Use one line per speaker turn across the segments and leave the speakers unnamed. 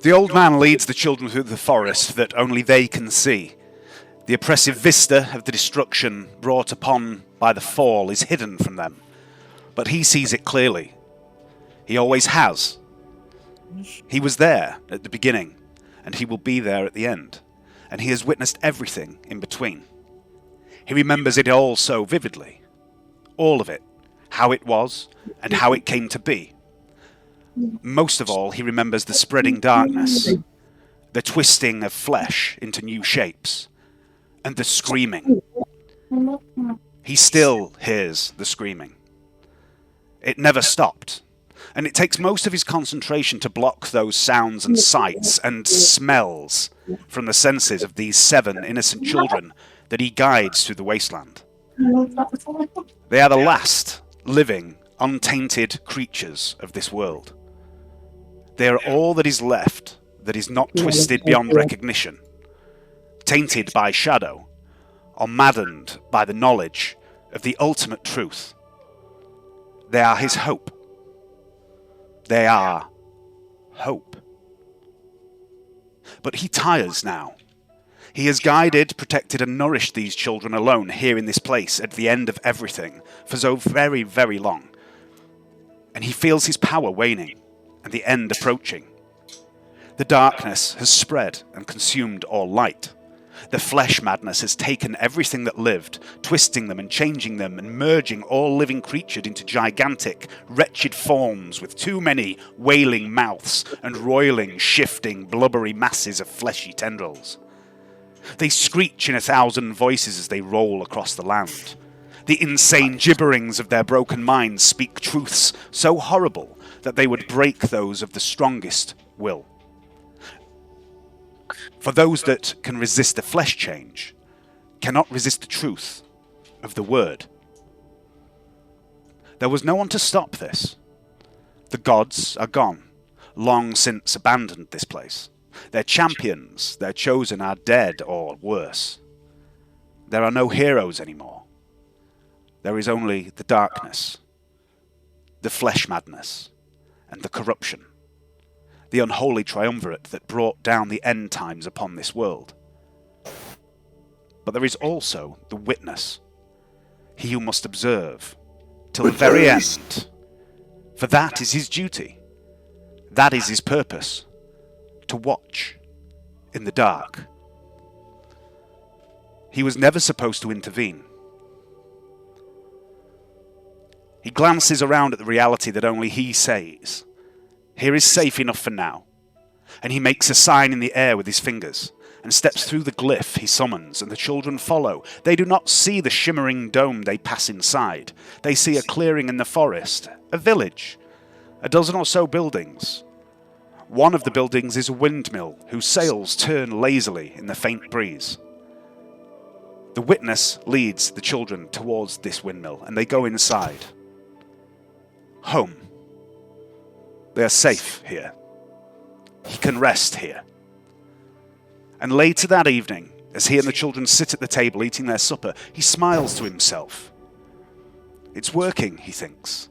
The old man leads the children through the forest that only they can see. The oppressive vista of the destruction brought upon by the fall is hidden from them, but he sees it clearly. He always has. He was there at the beginning, and he will be there at the end, and he has witnessed everything in between. He remembers it all so vividly. All of it. How it was, and how it came to be. Most of all, he remembers the spreading darkness, the twisting of flesh into new shapes, and the screaming. He still hears the screaming. It never stopped, and it takes most of his concentration to block those sounds and sights and smells from the senses of these 7 innocent children that he guides through the wasteland. They are the last living, untainted creatures of this world. They are all that is left that is not twisted beyond recognition, tainted by shadow, or maddened by the knowledge of the ultimate truth. They are his hope. They are hope. But he tires now. He has guided, protected, and nourished these children alone here in this place at the end of everything for so very, very long. And he feels his power waning and the end approaching. The darkness has spread and consumed all light. The flesh madness has taken everything that lived, twisting them and changing them and merging all living creatures into gigantic, wretched forms with too many wailing mouths and roiling, shifting, blubbery masses of fleshy tendrils. They screech in 1,000 voices as they roll across the land. The insane gibberings of their broken minds speak truths so horrible that they would break those of the strongest will. For those that can resist the flesh change cannot resist the truth of the word. There was no one to stop this. The gods are gone, long since abandoned this place. Their champions, their chosen, are dead or worse. There are no heroes anymore. There is only the darkness, the flesh madness, and the corruption. The unholy triumvirate that brought down the end times upon this world. But there is also the witness, he who must observe till the very end. For that is his duty. That is his purpose. To watch in the dark. He was never supposed to intervene. He glances around at the reality that only he sees. Here is safe enough for now. And he makes a sign in the air with his fingers, and steps through the glyph he summons, and the children follow. They do not see the shimmering dome they pass inside. They see a clearing in the forest, a village, 12 or so buildings. One of the buildings is a windmill, whose sails turn lazily in the faint breeze. The witness leads the children towards this windmill, and they go inside. Home. They are safe here. He can rest here. And later that evening, as he and the children sit at the table eating their supper, he smiles to himself. It's working, he thinks,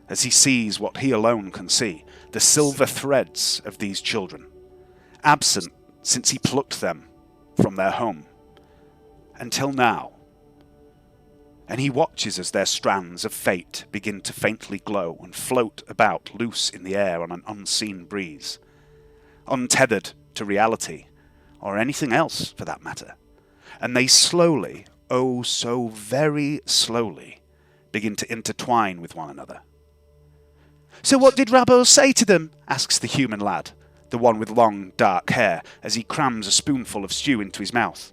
as he sees what he alone can see, the silver threads of these children, absent since he plucked them from their home, until now. And he watches as their strands of fate begin to faintly glow and float about loose in the air on an unseen breeze, untethered to reality, or anything else for that matter. And they slowly, oh so very slowly, begin to intertwine with one another. "So what did Rabbo say to them?" asks the human lad, the one with long, dark hair, as he crams a spoonful of stew into his mouth.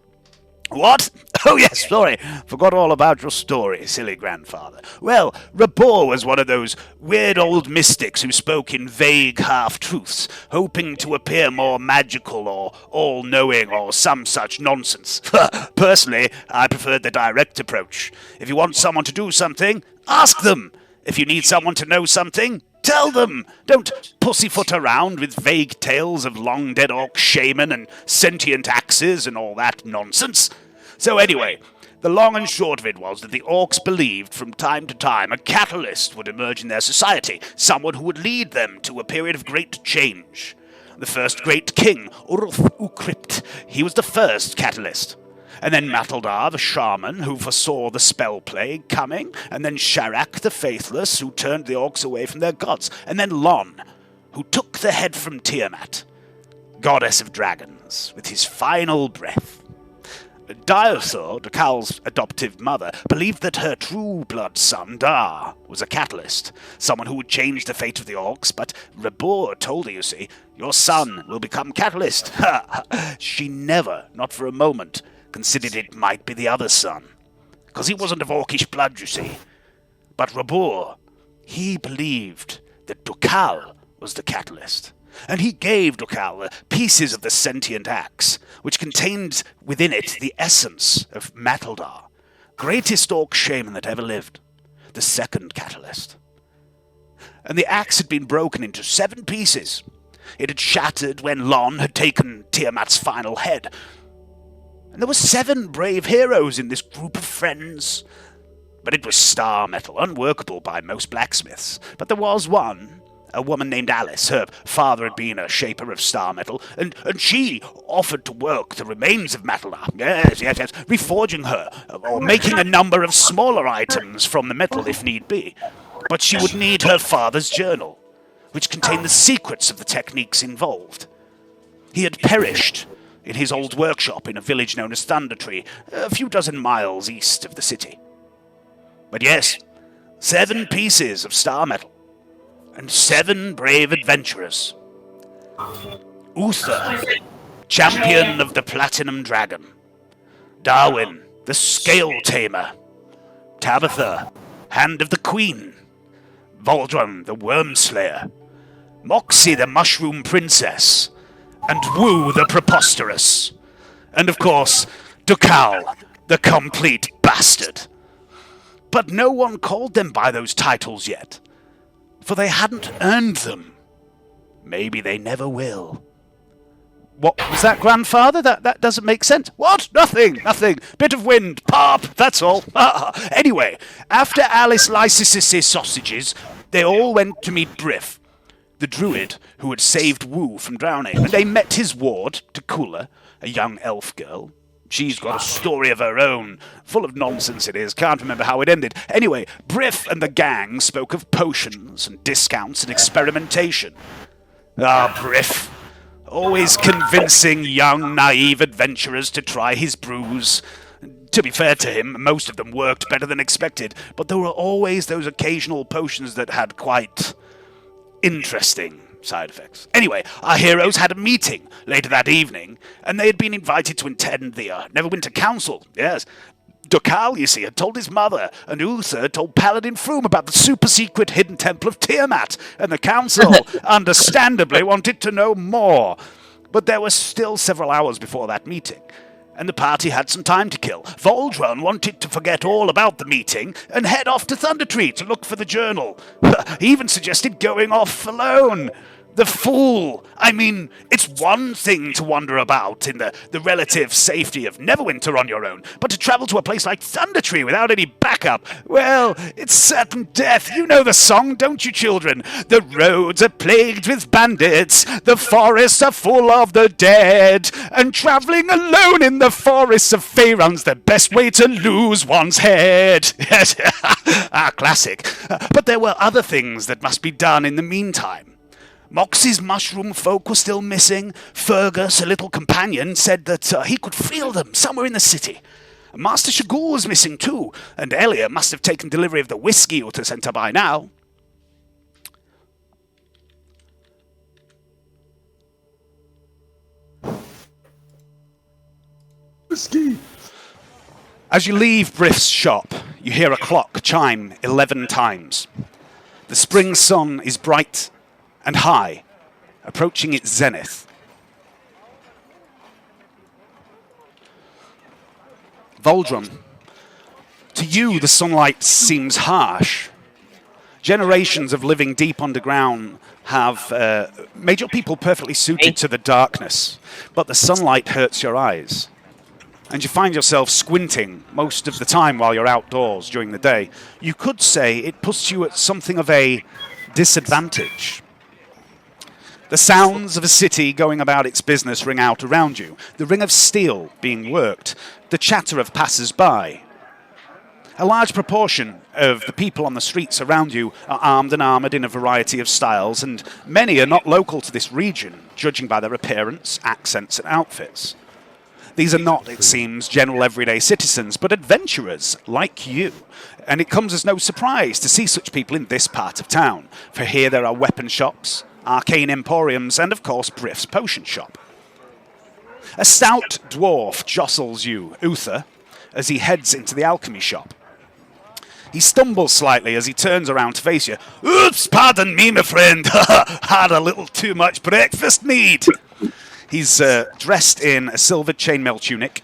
"What? Oh yes, sorry. Forgot all about your story, silly grandfather. Well, Rabbo was one of those weird old mystics who spoke in vague half-truths, hoping to appear more magical or all-knowing or some such nonsense. Personally, I preferred the direct approach. If you want someone to do something, ask them. If you need someone to know something, tell them. Don't pussyfoot around with vague tales of long-dead orc shaman and sentient axes and all that nonsense. So anyway, the long and short of it was that the orcs believed from time to time a catalyst would emerge in their society, someone who would lead them to a period of great change. The first great king, Urth Ukript, he was the first catalyst. And then Matildar, the shaman, who foresaw the spell plague coming. And then Sharak, the faithless, who turned the orcs away from their gods. And then Lon, who took the head from Tiamat, goddess of dragons, with his final breath. Diothor, Dukal's adoptive mother, believed that her true blood son, Dar, was a catalyst, someone who would change the fate of the orcs, but Rebor told her, you see, your son will become catalyst. She never, not for a moment, considered it might be the other son, because he wasn't of orcish blood, you see. But Rebor, he believed that Dukal was the catalyst. And he gave Dukal pieces of the sentient axe, which contained within it the essence of Matildar, greatest orc shaman that ever lived, the second catalyst. And the axe had been broken into 7 pieces. It had shattered when Lon had taken Tiamat's final head. And there were 7 brave heroes in this group of friends. But it was star metal, unworkable by most blacksmiths. But there was one, a woman named Alice. Her father had been a shaper of star metal, and she offered to work the remains of Matildar. Yes, reforging her, or making a number of smaller items from the metal if need be. But she would need her father's journal, which contained the secrets of the techniques involved. He had perished in his old workshop in a village known as Thundertree, a few dozen miles east of the city. But yes, 7 pieces of star metal, and 7 brave adventurers. Uther, champion of the Platinum Dragon. Darwin, the Scale Tamer. Tabitha, Hand of the Queen. Valdron, the Worm Slayer. Moxie, the Mushroom Princess. And Wu, the Preposterous. And of course, Dukal, the Complete Bastard. But no one called them by those titles yet, for they hadn't earned them. Maybe they never will. What was that, grandfather? That doesn't make sense. What? Nothing. Bit of wind. Pop, that's all. Anyway, after Alice Lysis' sausages, they all went to meet Briff, the druid who had saved Wu from drowning. And they met his ward, Takula, a young elf girl. She's got a story of her own. Full of nonsense it is. Can't remember how it ended. Anyway, Briff and the gang spoke of potions and discounts and experimentation. Briff. Always convincing young, naive adventurers to try his brews. To be fair to him, most of them worked better than expected, but there were always those occasional potions that had quite interesting side effects. Anyway, our heroes had a meeting later that evening, and they had been invited to attend the Neverwinter Council. Yes. Dukal, you see, had told his mother, and Uther had told Paladin Froome about the super-secret hidden temple of Tiamat, and the council, understandably, wanted to know more. But there were still several hours before that meeting, and the party had some time to kill. Valdron wanted to forget all about the meeting and head off to Thundertree to look for the journal. He even suggested going off alone. The fool! I mean, it's one thing to wander about in the relative safety of Neverwinter on your own, but to travel to a place like Thundertree without any backup, well, it's certain death. You know the song, don't you, children? The roads are plagued with bandits, the forests are full of the dead, and traveling alone in the forests of Faerun's the best way to lose one's head. Yes, classic. But there were other things that must be done in the meantime. Moxie's mushroom folk were still missing. Fergus, a little companion, said that he could feel them somewhere in the city. Master Shagul was missing too, and Elia must have taken delivery of the whiskey Uta sent her by now.
Whiskey!
As you leave Briff's shop, you hear a clock chime 11 times. The spring sun is bright and high, approaching its zenith. Valdron, to you the sunlight seems harsh. Generations of living deep underground have made your people perfectly suited to the darkness, but the sunlight hurts your eyes. And you find yourself squinting most of the time while you're outdoors during the day. You could say it puts you at something of a disadvantage. The sounds of a city going about its business ring out around you, the ring of steel being worked, the chatter of passers-by. A large proportion of the people on the streets around you are armed and armoured in a variety of styles, and many are not local to this region, judging by their appearance, accents and outfits. These are not, it seems, general everyday citizens, but adventurers like you. And it comes as no surprise to see such people in this part of town, for here there are weapon shops, arcane emporiums, and of course Briff's potion shop. A stout dwarf jostles you, Uther, as he heads into the alchemy shop. He stumbles slightly as he turns around to face you. Oops, pardon me, my friend. Had a little too much breakfast mead. He's dressed in a silvered chainmail tunic,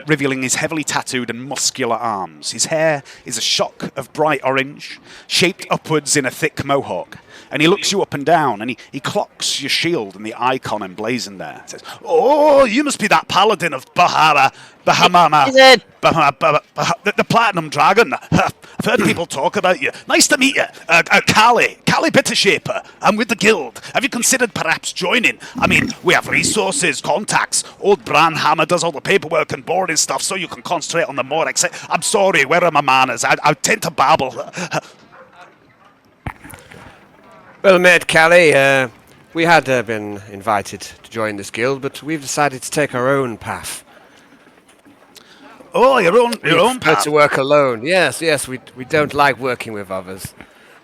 revealing his heavily tattooed and muscular arms. His hair is a shock of bright orange, shaped upwards in a thick mohawk. And he looks you up and down, and he clocks your shield and the icon emblazoned there. He says, "Oh, you must be that paladin of Bahamama.
Is it?
The Platinum Dragon. I've heard people talk about you. Nice to meet you. Callie Bittershaper. I'm with the guild. Have you considered perhaps joining? I mean, we have resources, contacts. Old Bran Hammer does all the paperwork and boring stuff so you can concentrate on the more I'm sorry, where are my manners? I tend to babble."
Well, mate, Callie, we had been invited to join this guild, but we've decided to take our own path.
Oh, your own path.
To work alone. Yes, we don't like working with others.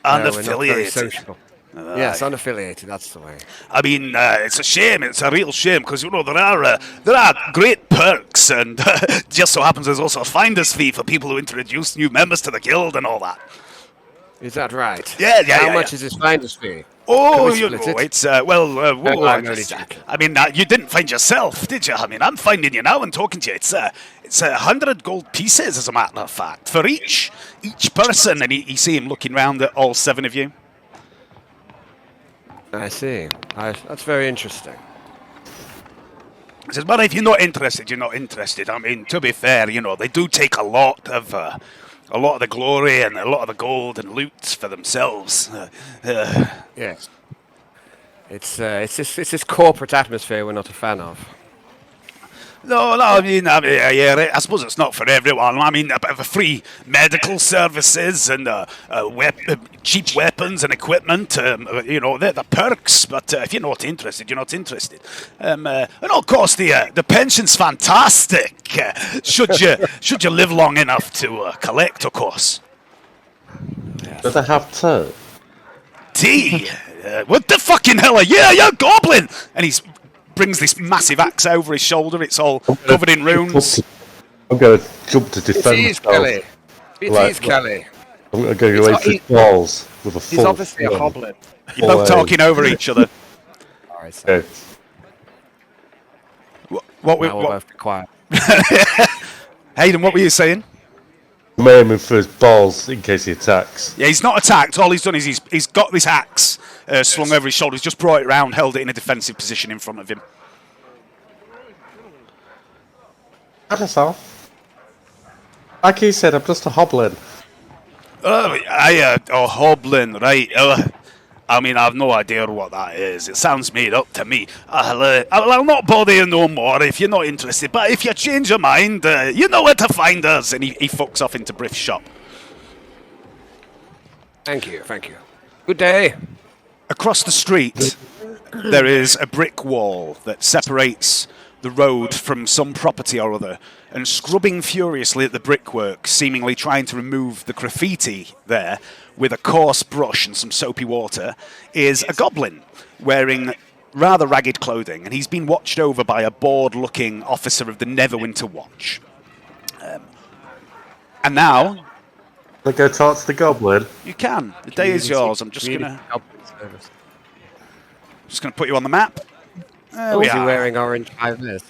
Unaffiliated.
We're not very sociable. Yes, unaffiliated. That's the way.
I mean, it's a shame. It's a real shame because there are great perks, and just so happens there's also a finder's fee for people who introduce new members to the guild and all that.
Is that right?
Yeah.
How much is this finder's fee?
Oh,
it's
I mean, you didn't find yourself, did you? I mean, I'm finding you now and talking to you. It's 100 gold pieces, as a matter of fact, for each person. And you see him looking round at all 7 of you.
I see. That's very interesting.
He says, "But if you're not interested, you're not interested. I mean, to be fair, they do take a lot of the glory and a lot of the gold and loot for themselves."
Yes. It's this corporate atmosphere we're not a fan of.
No, I mean, yeah, I suppose it's not for everyone. I mean, a bit of free medical services and cheap weapons and equipment, they're the perks. But if you're not interested, you're not interested. And of course, the pension's fantastic. Should you live long enough to collect, of course.
Do they have tea?
Tea? What the fucking hell are you? You're a goblin! And he's brings this massive axe over his shoulder. It's all covered in runes.
I'm going to jump to defend myself.
It is Kelly.
I'm going to go away through walls with a full...
He's obviously a hobbit.
You're both talking over each other.
Alright, so
Okay.
What
we'll both be quiet.
Hayden, what were you saying?
I'm aiming for his balls in case he attacks.
Yeah, he's not attacked. All he's done is he's got this axe slung over his shoulder. He's just brought it round, held it in a defensive position in front of him.
That's all. Like he said, I'm just a hoblin.
Oh, hoblin, right. I mean, I've no idea what that is. It sounds made up to me. I'll not bother you no more if you're not interested. But if you change your mind, you know where to find us. And he fucks off into Briff's shop.
Thank you. Good day.
Across the street, there is a brick wall that separates the road from some property or other. And scrubbing furiously at the brickwork, seemingly trying to remove the graffiti there with a coarse brush and some soapy water, is a goblin wearing rather ragged clothing. And he's been watched over by a bored-looking officer of the Neverwinter Watch. And now...
Let's go talk to the goblin.
You can. The day is yours. I'm just gonna put you on the map. There we
Is he
are.
wearing orange high-vis?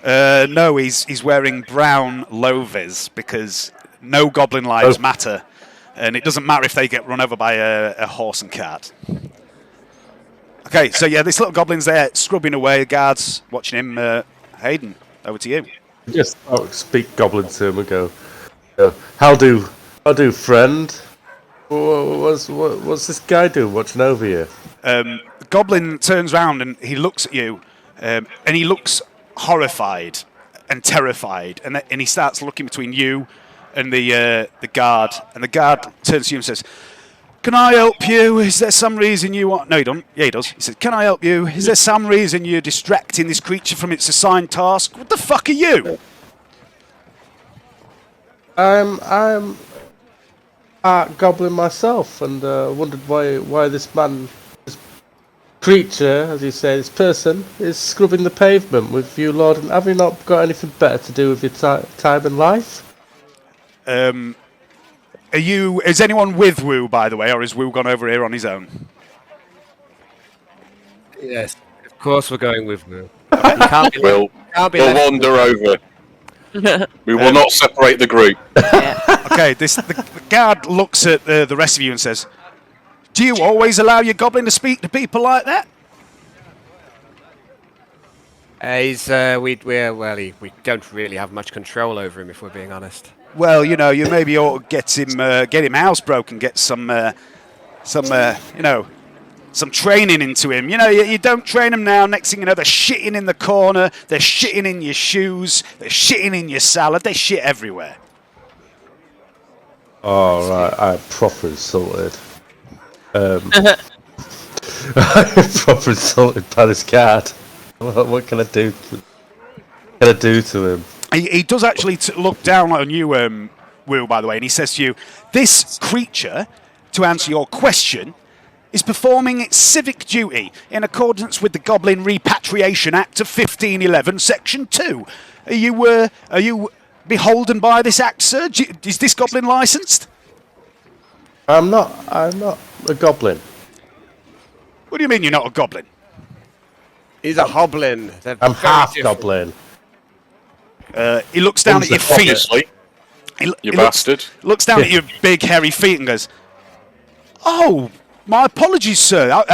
No, he's wearing brown low-vis because no goblin lives matter, and it doesn't matter if they get run over by a horse and cart. Okay, so yeah, this little goblin's there scrubbing away. Guards watching him. Hayden, over to you.
Just speak goblin to him and go, how do friend? What's this guy doing watching over you?
goblin turns round and he looks at you, and he looks horrified and terrified, and he starts looking between you and the guard, and the guard turns to you and says, "Can I help you? Is there some reason you want..." No, he don't. Yeah, he does. He says, "Can I help you? Is there some reason you're distracting this creature from its assigned task? What the fuck are you?"
I'm a goblin myself, and wondered why this man, this creature, as you say, this person, is scrubbing the pavement with you, Lord. And have you not got anything better to do with your time in life?
Is anyone with Wu, by the way, or is Wu gone over here on his own?
Yes, of course we're going with Will.
We'll wander over. We will not separate the group.
Okay, the guard looks at the rest of you and says, "Do you always allow your goblin to speak to people like that?"
We don't really have much control over him, if we're being honest.
Well, you maybe ought to get him housebroken, get some training into him. You don't train him now. Next thing you know, they're shitting in the corner, they're shitting in your shoes, they're shitting in your salad, they shit everywhere.
Oh, right, I'm proper insulted. I'm proper insulted by this guard. What can I do? To him?
He does actually look down on you, Will, by the way, and he says to you, "This creature, to answer your question, is performing its civic duty in accordance with the Goblin Repatriation Act of 1511, Section 2. Are you beholden by this act, sir? Is this goblin licensed?"
I'm not a goblin.
What do you mean you're not a goblin?
He's a hoblin.
I'm half goblin.
He looks down at your feet.
Obviously, you bastard.
Looks down at your big hairy feet and goes, "Oh, my apologies, sir.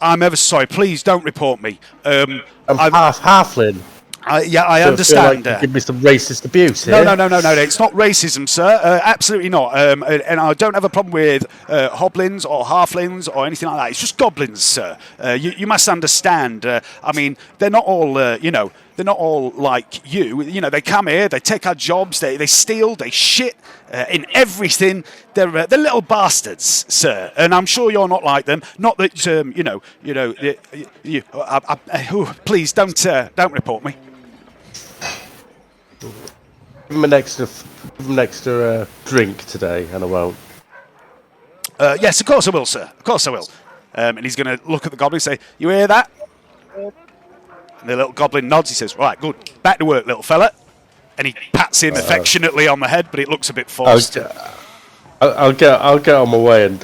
I'm ever sorry. Please don't report me.
I'm halfling.
I understand.
Like give me some racist abuse here.
No. It's not racism, sir. Absolutely not. And I don't have a problem with hoblins or halflings or anything like that. It's just goblins, sir. You must understand. I mean, they're not all, they're not all like you. They come here, they take our jobs, they steal, they shit in everything. They're little bastards, sir. And I'm sure you're not like them. Not that, please don't report me.
Give him an extra drink today, and I won't.
Yes, of course I will, sir. Of course I will. And he's going to look at the goblin and say, "You hear that?" And the little goblin nods. He says, "Right, good. Back to work, little fella." And he pats him affectionately on the head, but it looks a bit forced.
I'll get on my way and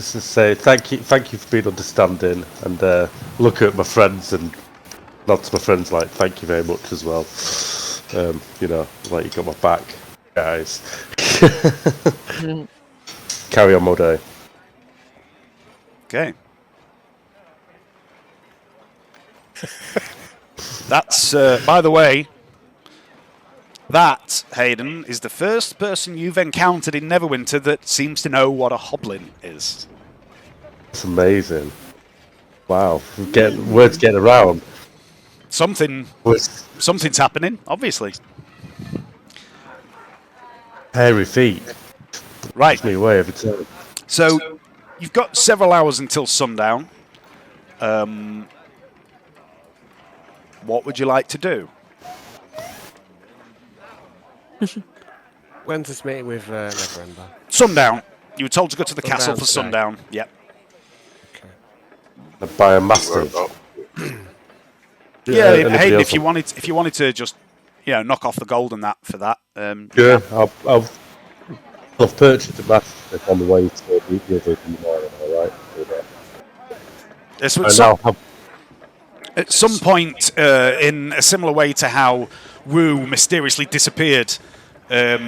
say thank you for being understanding, and look at my friends and nod to my friends like thank you very much as well. Like you got my back, guys. Carry on my day.
Okay. That's, by the way, that, Hayden, is the first person you've encountered in Neverwinter that seems to know what a hoblin is.
It's amazing. Wow. Words getting around.
Something's happening, obviously.
Hairy feet.
Right.
Puts me away every time.
So, you've got several hours until sundown. What would you like to do?
When's this meeting with Neverember?
Sundown. You were told to go to the castle for
today.
sundown. Yep.
Okay.
Buy a master.
Yeah, Hayden, if you wanted to just, knock off the gold and that for that.
Yeah, I've purchased a master on the way to the other tomorrow. All right.
At some point, in a similar way to how Wu mysteriously disappeared, at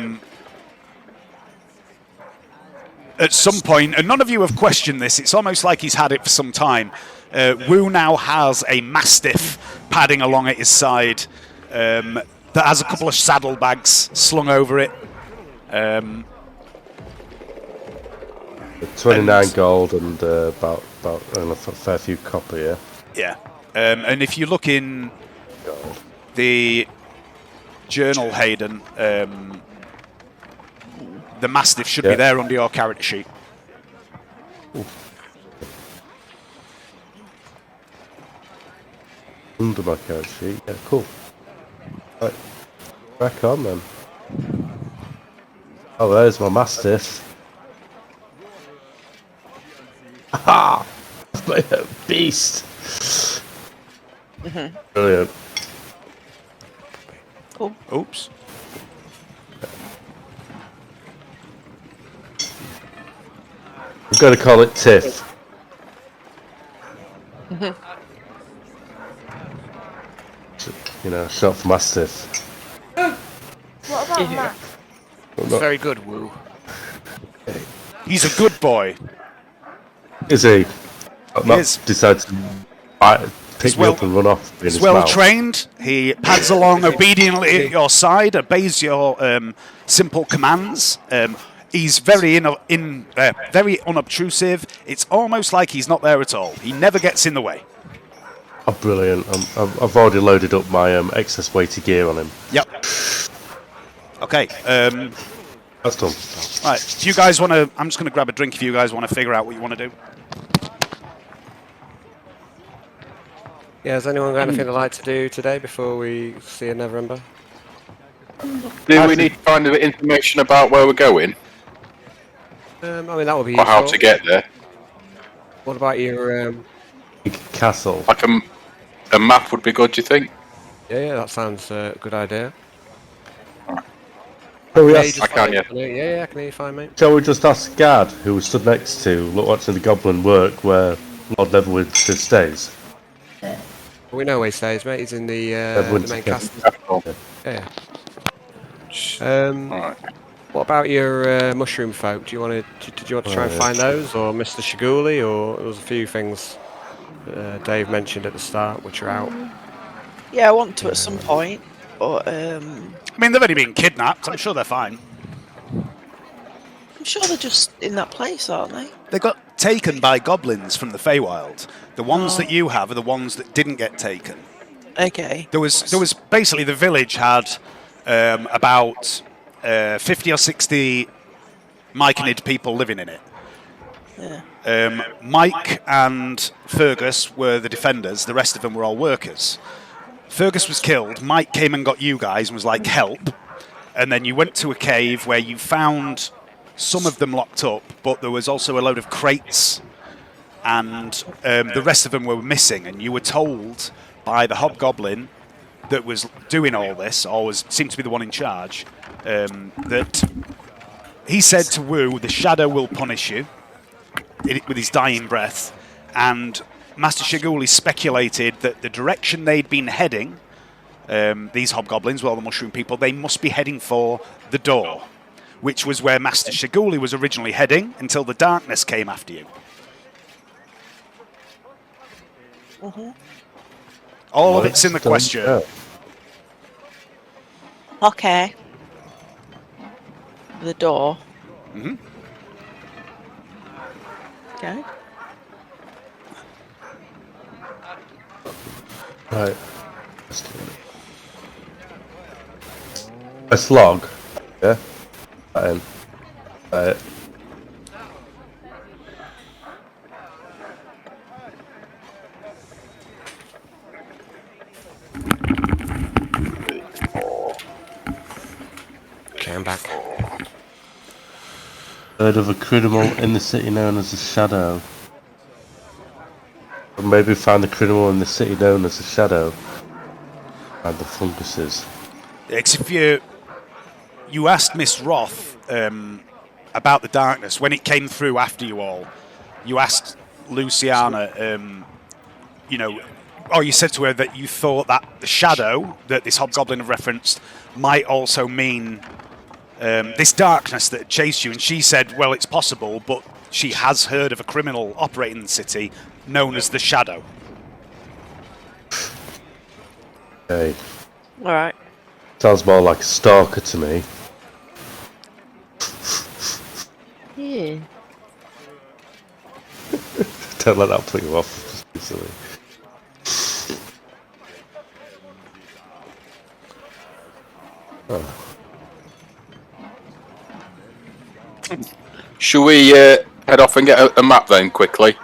some point, and none of you have questioned this, it's almost like he's had it for some time. Wu now has a mastiff padding along at his side that has a couple of saddlebags slung over it.
29 gold and about a fair few copper, yeah?
Yeah. And if you look in the journal, Hayden, the Mastiff should be there under your character sheet.
Ooh. Under my character sheet, yeah, cool. Right, back on then. Oh, there's my Mastiff. Ha! Beast! Brilliant.
Cool.
Oops.
I'm going to call it Tiff. You know, short for Mastiff.
What about Matt?
Very good, Woo.
He's a good boy.
Is he? Matt
is.
Decides to pick me up and run off.
He's well trained. He pads along obediently at your side, obeys your simple commands. He's very very unobtrusive. It's almost like he's not there at all. He never gets in the way.
Oh, brilliant. I've already loaded up my excess weighty gear on him.
Yep. Okay.
That's done.
Right. Do you guys want to... I'm just going to grab a drink if you guys want to figure out what you want to do.
Yeah, has anyone got anything they'd like to do today before we see a Neverember?
Do we need to find a bit of information about where we're going?
I mean, that would be
Or how
useful.
to get there?
What about your...
Big castle.
Like a map would be good, do you think?
Yeah, that sounds a good idea.
Shall we
Yeah,
ask,
you just
I can,
find it. Yeah, I can hear you fine, mate.
shall we just ask Gad, who was stood next to, watching the goblin work, where Lord Neverwinter stays?
We know where he stays, mate. He's in the main castle. Yeah.
Right.
What about your mushroom folk? Do you want to? Did you want to try and find those, or Mr. Shiguli, or there was a few things Dave mentioned at the start which are out?
Yeah, I want to at some point, but
I mean, they've only been kidnapped. I'm sure they're fine.
I'm sure they're just in that place, aren't they?
They got taken by goblins from the Feywild. The ones that you have are the ones that didn't get taken.
Okay.
There was basically the village had about 50 or 60 Myconid people living in it.
Yeah.
Mike and Fergus were the defenders. The rest of them were all workers. Fergus was killed. Mike came and got you guys and was like, help. And then you went to a cave where you found some of them locked up, but there was also a load of crates, and the rest of them were missing. And you were told by the hobgoblin that was doing all this, or seemed to be the one in charge, that he said to Wu, the shadow will punish you with his dying breath. And Master Shiguli speculated that the direction they'd been heading, these hobgoblins, well, the mushroom people, they must be heading for the door, which was where Master Shiguli was originally heading until the darkness came after you. All of it's in the question.
Okay. The door. Okay.
Right. Let's log. Yeah. Right.
Okay, I'm back.
Heard of a criminal in the city known as the Shadow. Or maybe find the criminal in the city known as the Shadow. And the funguses.
If you asked Miss Roth about the darkness when it came through after you all. You asked Luciana, or you said to her that you thought that the shadow that this hobgoblin have referenced might also mean this darkness that chased you, and she said, well, it's possible, but she has heard of a criminal operating in the city known as the Shadow.
Okay.
Alright.
Sounds more like a stalker to me.
Yeah.
Don't let that put you off. Just be silly.
Should we head off and get a map then quickly?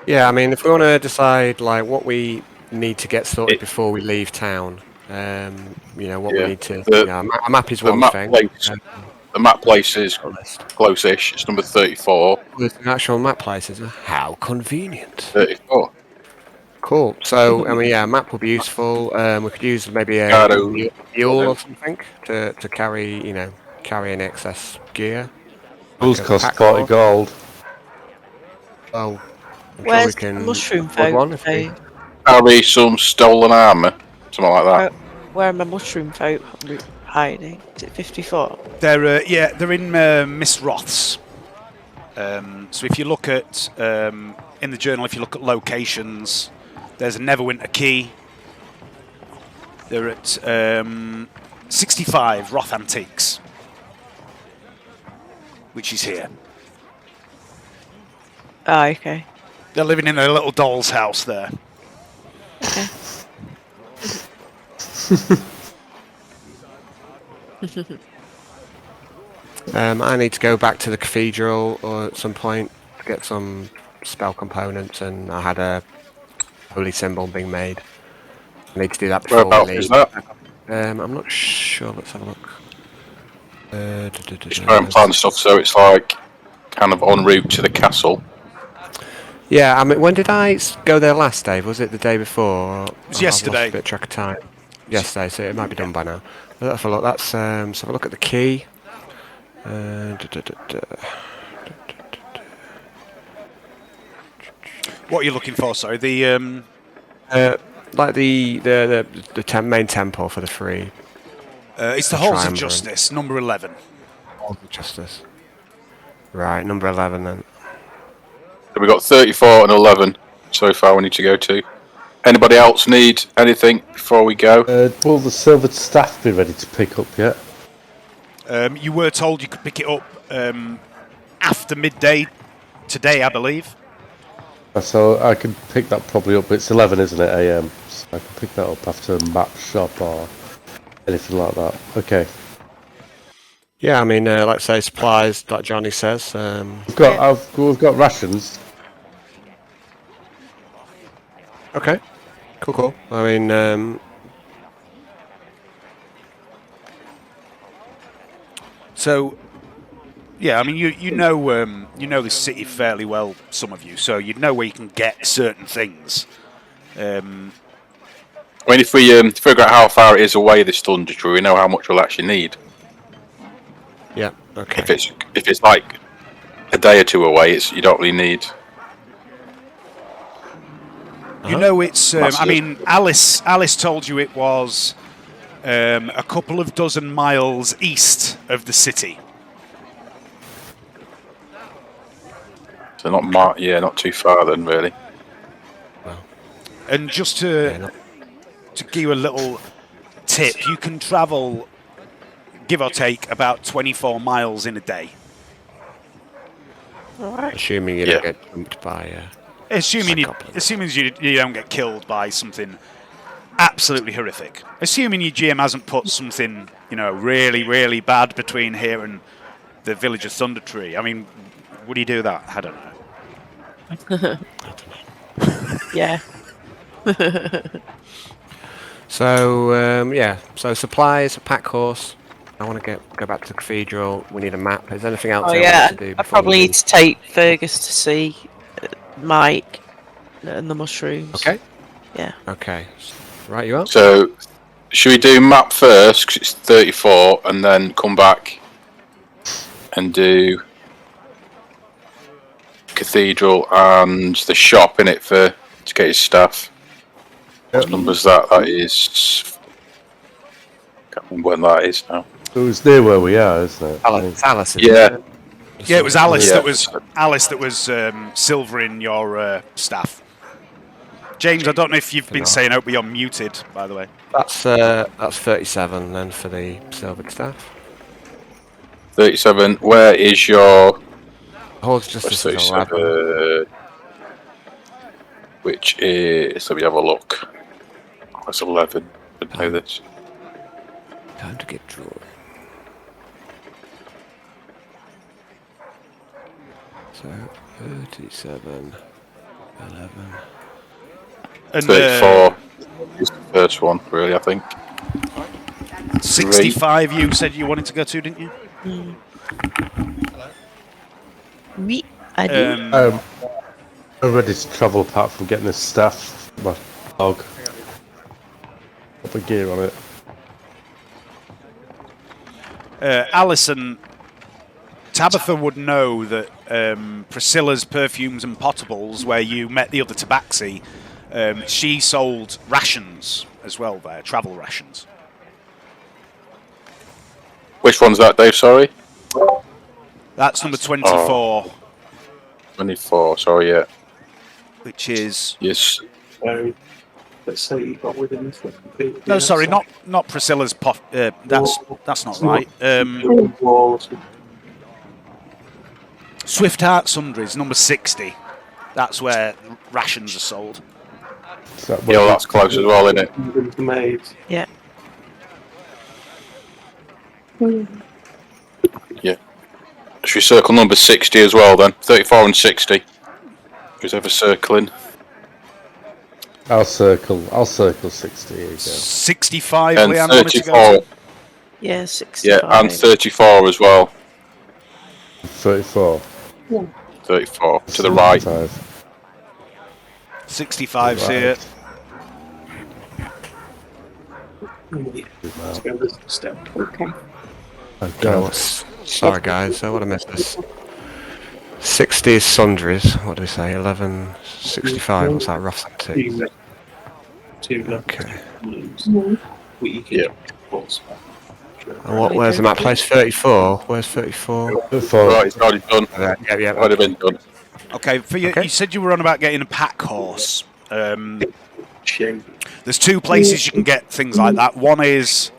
Yeah, I mean, if we want to decide like what we need to get sorted before we leave town, you know, what we need to. A map is one thing.
The map place is close-ish. It's number 34.
There's an actual map place, is there? How convenient.
34.
Cool. So, I mean, yeah, a map would be useful. We could use maybe a mule or something to carry, you know, carry in excess gear.
Mules cost 40 gold.
Well, I'm
Where's
sure we
the
can
mushroom
afford one
folk?
if we...
Carry some stolen armour, something like that.
Where are my mushroom folk hiding? Is it 54?
They're in Miss Roth's. So if you look at in the journal, if you look at locations, there's a Neverwinter key. They're at 65 Roth Antiques, which is here.
Oh, okay.
They're living in their little doll's house there.
Okay.
I need to go back to the cathedral or at some point to get some spell components, and I had a holy symbol being made. I need to do that before we
Whereabouts
leave.
is that?
I'm not sure. Let's have a look.
It's trying to plan stuff, so it's like kind of en route to the castle.
Yeah, I mean, when did I go there last, Dave? Was it the day before?
It was yesterday.
I've lost a bit of track of time. Yesterday, so it might be done by now. Let's have a look. Let's have a look at the key.
What are you looking for? Sorry, the
like the main temple for the free.
it's the Halls of
Triumvirate.
Justice, number 11.
Halls of Justice. Right, number 11 then.
So we've got 34 and 11 so far we need to go to. Anybody else need anything before we go?
Will the silvered staff be ready to pick up yet?
You were told you could pick it up after midday today, I believe.
So I can pick that probably up. It's 11, isn't it, AM? So I can pick that up after a map shop or anything like that. Okay.
Yeah, I mean, like say supplies, like Johnny says.
We've got rations.
Okay. Cool. I mean,
So, yeah, I mean, you know this city fairly well, some of you, so you'd know where you can get certain things.
I mean, if we figure out how far it is away, this Thundertree, we know how much we'll actually need.
yeah. Okay.
If it's like a day or two away, you don't really need.
You know, it's. I mean, Alice told you it was a couple of dozen miles east of the city.
So not too far then, really.
And just to give you a little tip, you can travel, give or take, about 24 miles in a day.
Assuming you don't get jumped by.
Assuming you don't get killed by something absolutely horrific. Assuming your GM hasn't put something, really, really bad between here and the village of Thundertree. I mean, would he do that? I don't know.
Yeah.
So so supplies, a pack horse. I want to go back to the cathedral. We need a map. Is there anything else
Oh
I
yeah.
want to do?
I probably need to take Fergus to see Mike and the mushrooms.
Okay.
Yeah.
Okay. Right, you are.
So, should we do map first, because it's 34, and then come back and do cathedral and the shop in it to get his stuff? What number's that? That is... can't remember when that is now.
It was near where we are, isn't it?
Alice.
Yeah.
Yeah, it was Alice
Yeah.
that was silvering your staff. James, I don't know if you've been saying out, but you're muted, by the way.
That's 37 then for the silvered staff.
37. Where is your
Horde's justice is 11.
37, which is, let me have a look. That's 11. I'd know this.
Time to get drawn. So 37, 11.
And
34 is the first one, really, I think.
65 you said you wanted to go to, didn't you?
Oui, I do.
I'm ready to travel apart from getting this staff, my dog. Put the gear on it.
Alison, Tabitha would know that Priscilla's Perfumes and Potables, where you met the other tabaxi, she sold rations as well there, travel rations.
Which one's that, Dave? Sorry?
That's number 24,
24, sorry, yeah.
which is...
Yes.
So, let's say you got within the...
No, sorry, not Priscilla's... that's not right. Swift Heart Sundries, number 60. That's where rations are sold.
So
Yeah, well, that's close as well, isn't it?
Made.
Yeah.
Yeah. Should we circle number 60 as well then? 34 and 60. Who's ever circling?
I'll circle 60. Here you go.
65,
And
Leanne wanted to go
34.
to.
Yeah, 65.
Yeah, and 34 as well.
34.
34 to the right.
65.
65's here.
Let's go this step.
Okay.
Okay.
Sorry guys, I would have missed this. 60 is sundries. What do we say? 11, 65. What's that? Rough two. Okay.
Yeah.
And where's the map place? 34. Where's 34?
34.
Right, it's already done.
Yeah.
Already been done.
Okay, for you,
Okay.
you said you were on about getting a pack horse. There's two places you can get things like that. One is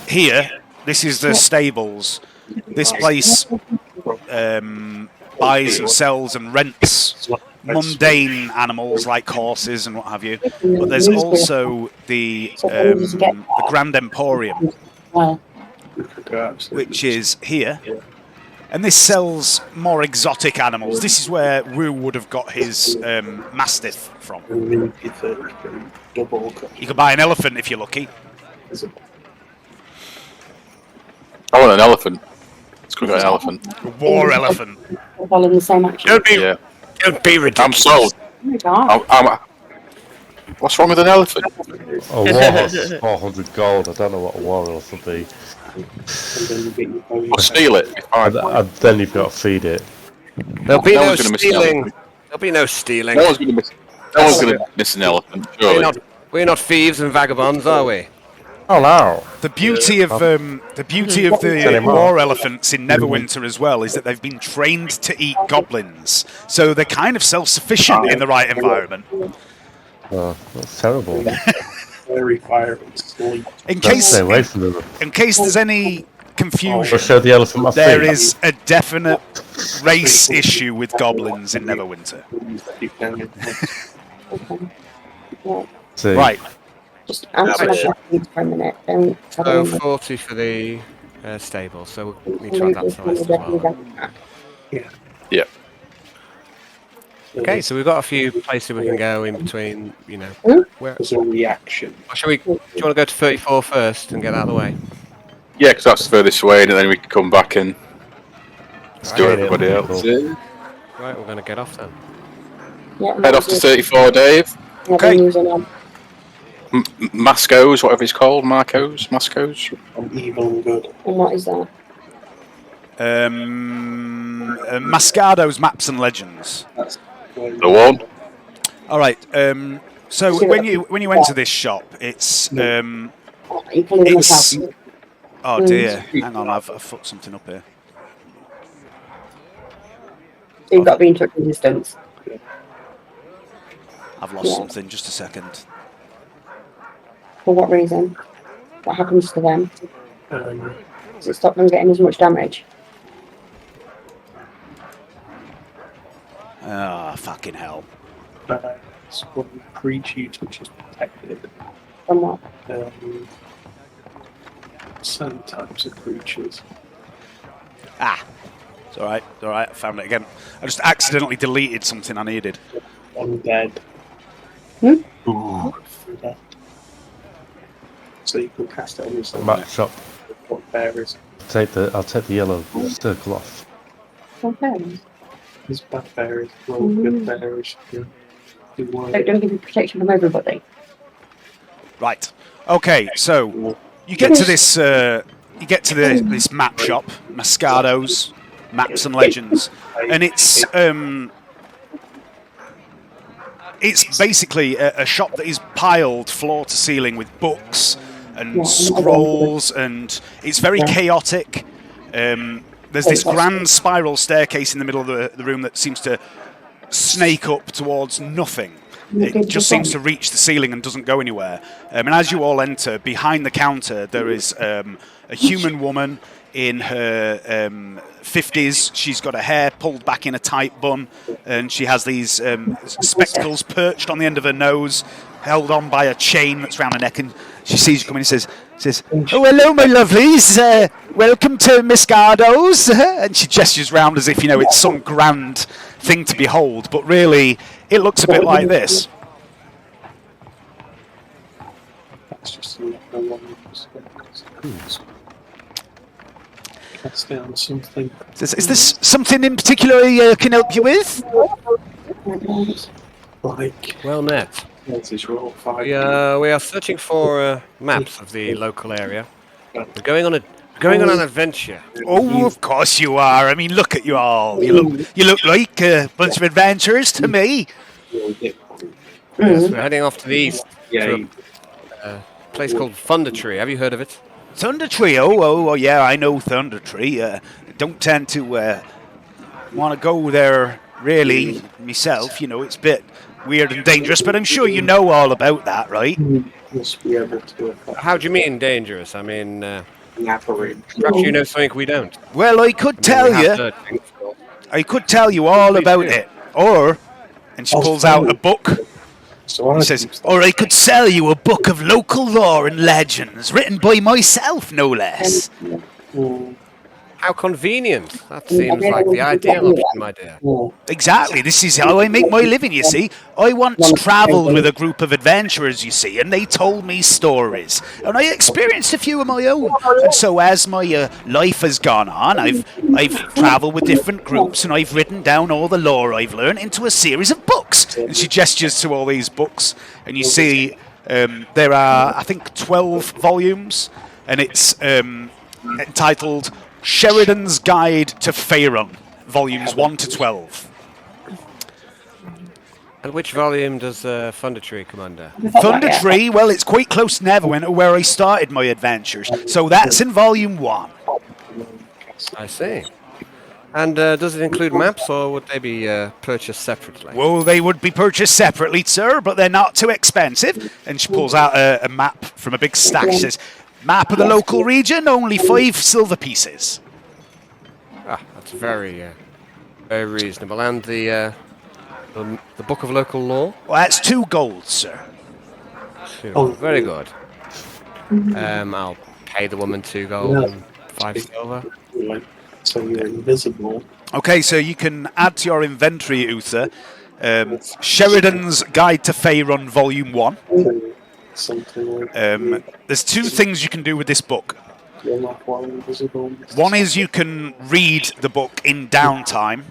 here. This is the stables. This place buys and sells and rents mundane animals like horses and what have you. But there's also the Grand Emporium, which is here. And this sells more exotic animals. This is where Wu would have got his Mastiff from. You can buy an elephant if you're lucky.
I want an elephant. Let's go get an elephant.
A war elephant.
Following the same action.
Yeah.
Don't be ridiculous.
I'm sold.
Oh my God.
What's wrong with an elephant?
Oh, war horse, 400 gold. I don't know what a war horse would be.
I'll steal it. Be fine.
And then you've got to feed it.
There'll be
No
no
one's gonna miss the
stealing.
elephant.
There'll be no stealing.
No one's going to miss an elephant, surely.
We're not thieves and vagabonds, are we?
Oh no!
The beauty of the war elephants in Neverwinter as well is that they've been trained to eat goblins, so they're kind of self-sufficient in the right environment.
Oh, that's terrible.
Very fire and sleep.
In
Don't
case
stay away from them.
in case there's any
I'll
confusion,
show the elephant my
there
feet.
is a definite race issue with goblins in Neverwinter.
Okay. Yeah.
See.
Right.
Just answer my questions for a minute. Don't
So 40 for the stable. So we need to add that to the list as well.
Yeah.
Okay, so we've got a few places we can go in between. You know, where?
There's a reaction.
Shall we? Do you want to go to 34 first and get that out of the way?
Yeah, because that's the furthest away, and then we can come back and do
Right.
everybody else.
Cool.
Right, we're going to get off then.
Yeah,
Head off to 34, Dave.
Okay.
Mascos, whatever it's called. Mascos.
I'm evil and good.
And what is that?
Mascado's Maps and Legends.
The one.
All right. So when you enter this shop, it's
You can leave
It's-
the house.
oh dear. Hang on, I've fucked something up here.
So you've got to be in touch with distance.
I've lost
Yeah.
something. Just a second.
For what reason? What happens to them?
Um,
Does it stop them getting as much damage?
Ah, fucking hell.
It's one creature which is protected.
From what?
Certain types of creatures.
Ah. It's alright, I found it again. I just accidentally deleted something I needed.
Undead.
Hmm?
Ooh. Undead. So you can cast it on yourself.
Map shop.
What bearers?
I'll take the yellow circle off.
Okay.
There's bad bearers, well, good bearers. Yeah. Do well.
Don't give you protection from everybody.
Right. Okay, so you get to this this map shop, Mascado's Maps and Legends, and it's basically a shop that is piled floor to ceiling with books and scrolls, and it's very chaotic. There's this grand spiral staircase in the middle of the room that seems to snake up towards nothing. It just seems to reach the ceiling and doesn't go anywhere. And as you all enter, behind the counter there is a human woman in her 50s. She's got her hair pulled back in a tight bun, and she has these spectacles perched on the end of her nose, held on by a chain that's round her neck. And she sees you coming and says, "Oh, hello, my lovelies. Welcome to Miscardo's." And she gestures round as if, you know, it's some grand thing to behold, but really it looks a bit like this.
That's just another one. Cast down something.
Is this something in particular I can help you with?
Like,
Well met.
what's this roll? 5.
We are searching for maps of the local area. We're going on an adventure.
Oh, of course you are. I mean, look at you all. You look like a bunch of adventurers to me.
Yes, we're heading off to the east
Yeah.
to a place called Thundertree. Have you heard of it?
Thundertree. Oh, yeah, I know Thundertree. Don't tend to want to go there really myself. You know, it's a bit weird and dangerous, but I'm sure you know all about that, right?
Must be able to
How do you mean dangerous? I mean,
elaborate.
perhaps you know something we don't.
Well, I could
We
tell
have
you.
heard things, of course.
I could tell you all about it. Or, and she pulls out a book.
So
He says, or I could sell you a book of local lore and legends, written by myself, no less.
How convenient. That seems like the ideal option, my dear.
Exactly, this is how I make my living, you see. I once travelled with a group of adventurers, you see, and they told me stories. And I experienced a few of my own. And so as my life has gone on, I've travelled with different groups, and I've written down all the lore I've learned into a series of books. And she gestures to all these books, and you see there are, I think, 12 volumes, and it's entitled Sheridan's Guide to Faerun, volumes 1 to 12.
And which volume does Thundertree come under?
Thundertree, well, it's quite close to Neverwinter, where I started my adventures, so that's in volume 1.
I see. And does it include maps, or would they be purchased separately?
Well, they would be purchased separately, sir, but they're not too expensive. And she pulls out a map from a big stack. She says, map of the local region, only 5 silver pieces.
Ah, that's very reasonable. And the Book of Local Law?
Well, that's 2 gold, sir.
Oh, very good. I'll pay the woman 2 gold and 5 silver.
So you're invisible.
Okay, so you can add to your inventory, Uther, Sheridan's Guide to Faerun, volume 1.
Something like
There's 2 things you can do with this book.
you're not while invisible.
One is you can read the book in downtime,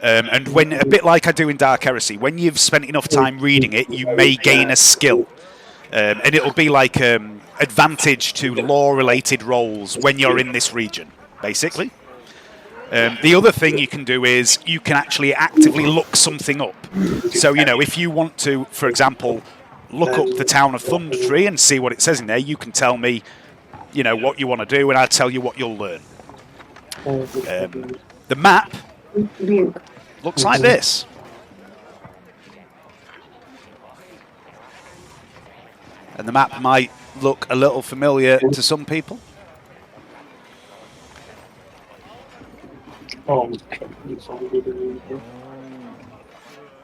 and when a bit like I do in Dark Heresy, when you've spent enough time reading it, you may gain a skill, and it'll be like advantage to lore-related rolls when you're in this region, basically. The other thing you can do is you can actually actively look something up. So, you know, if you want to, for example, look up the town of Thundertree and see what it says in there, you can tell me, you know, what you want to do, and I'll tell you what you'll learn. The map looks like this. And the map might look a little familiar to some people.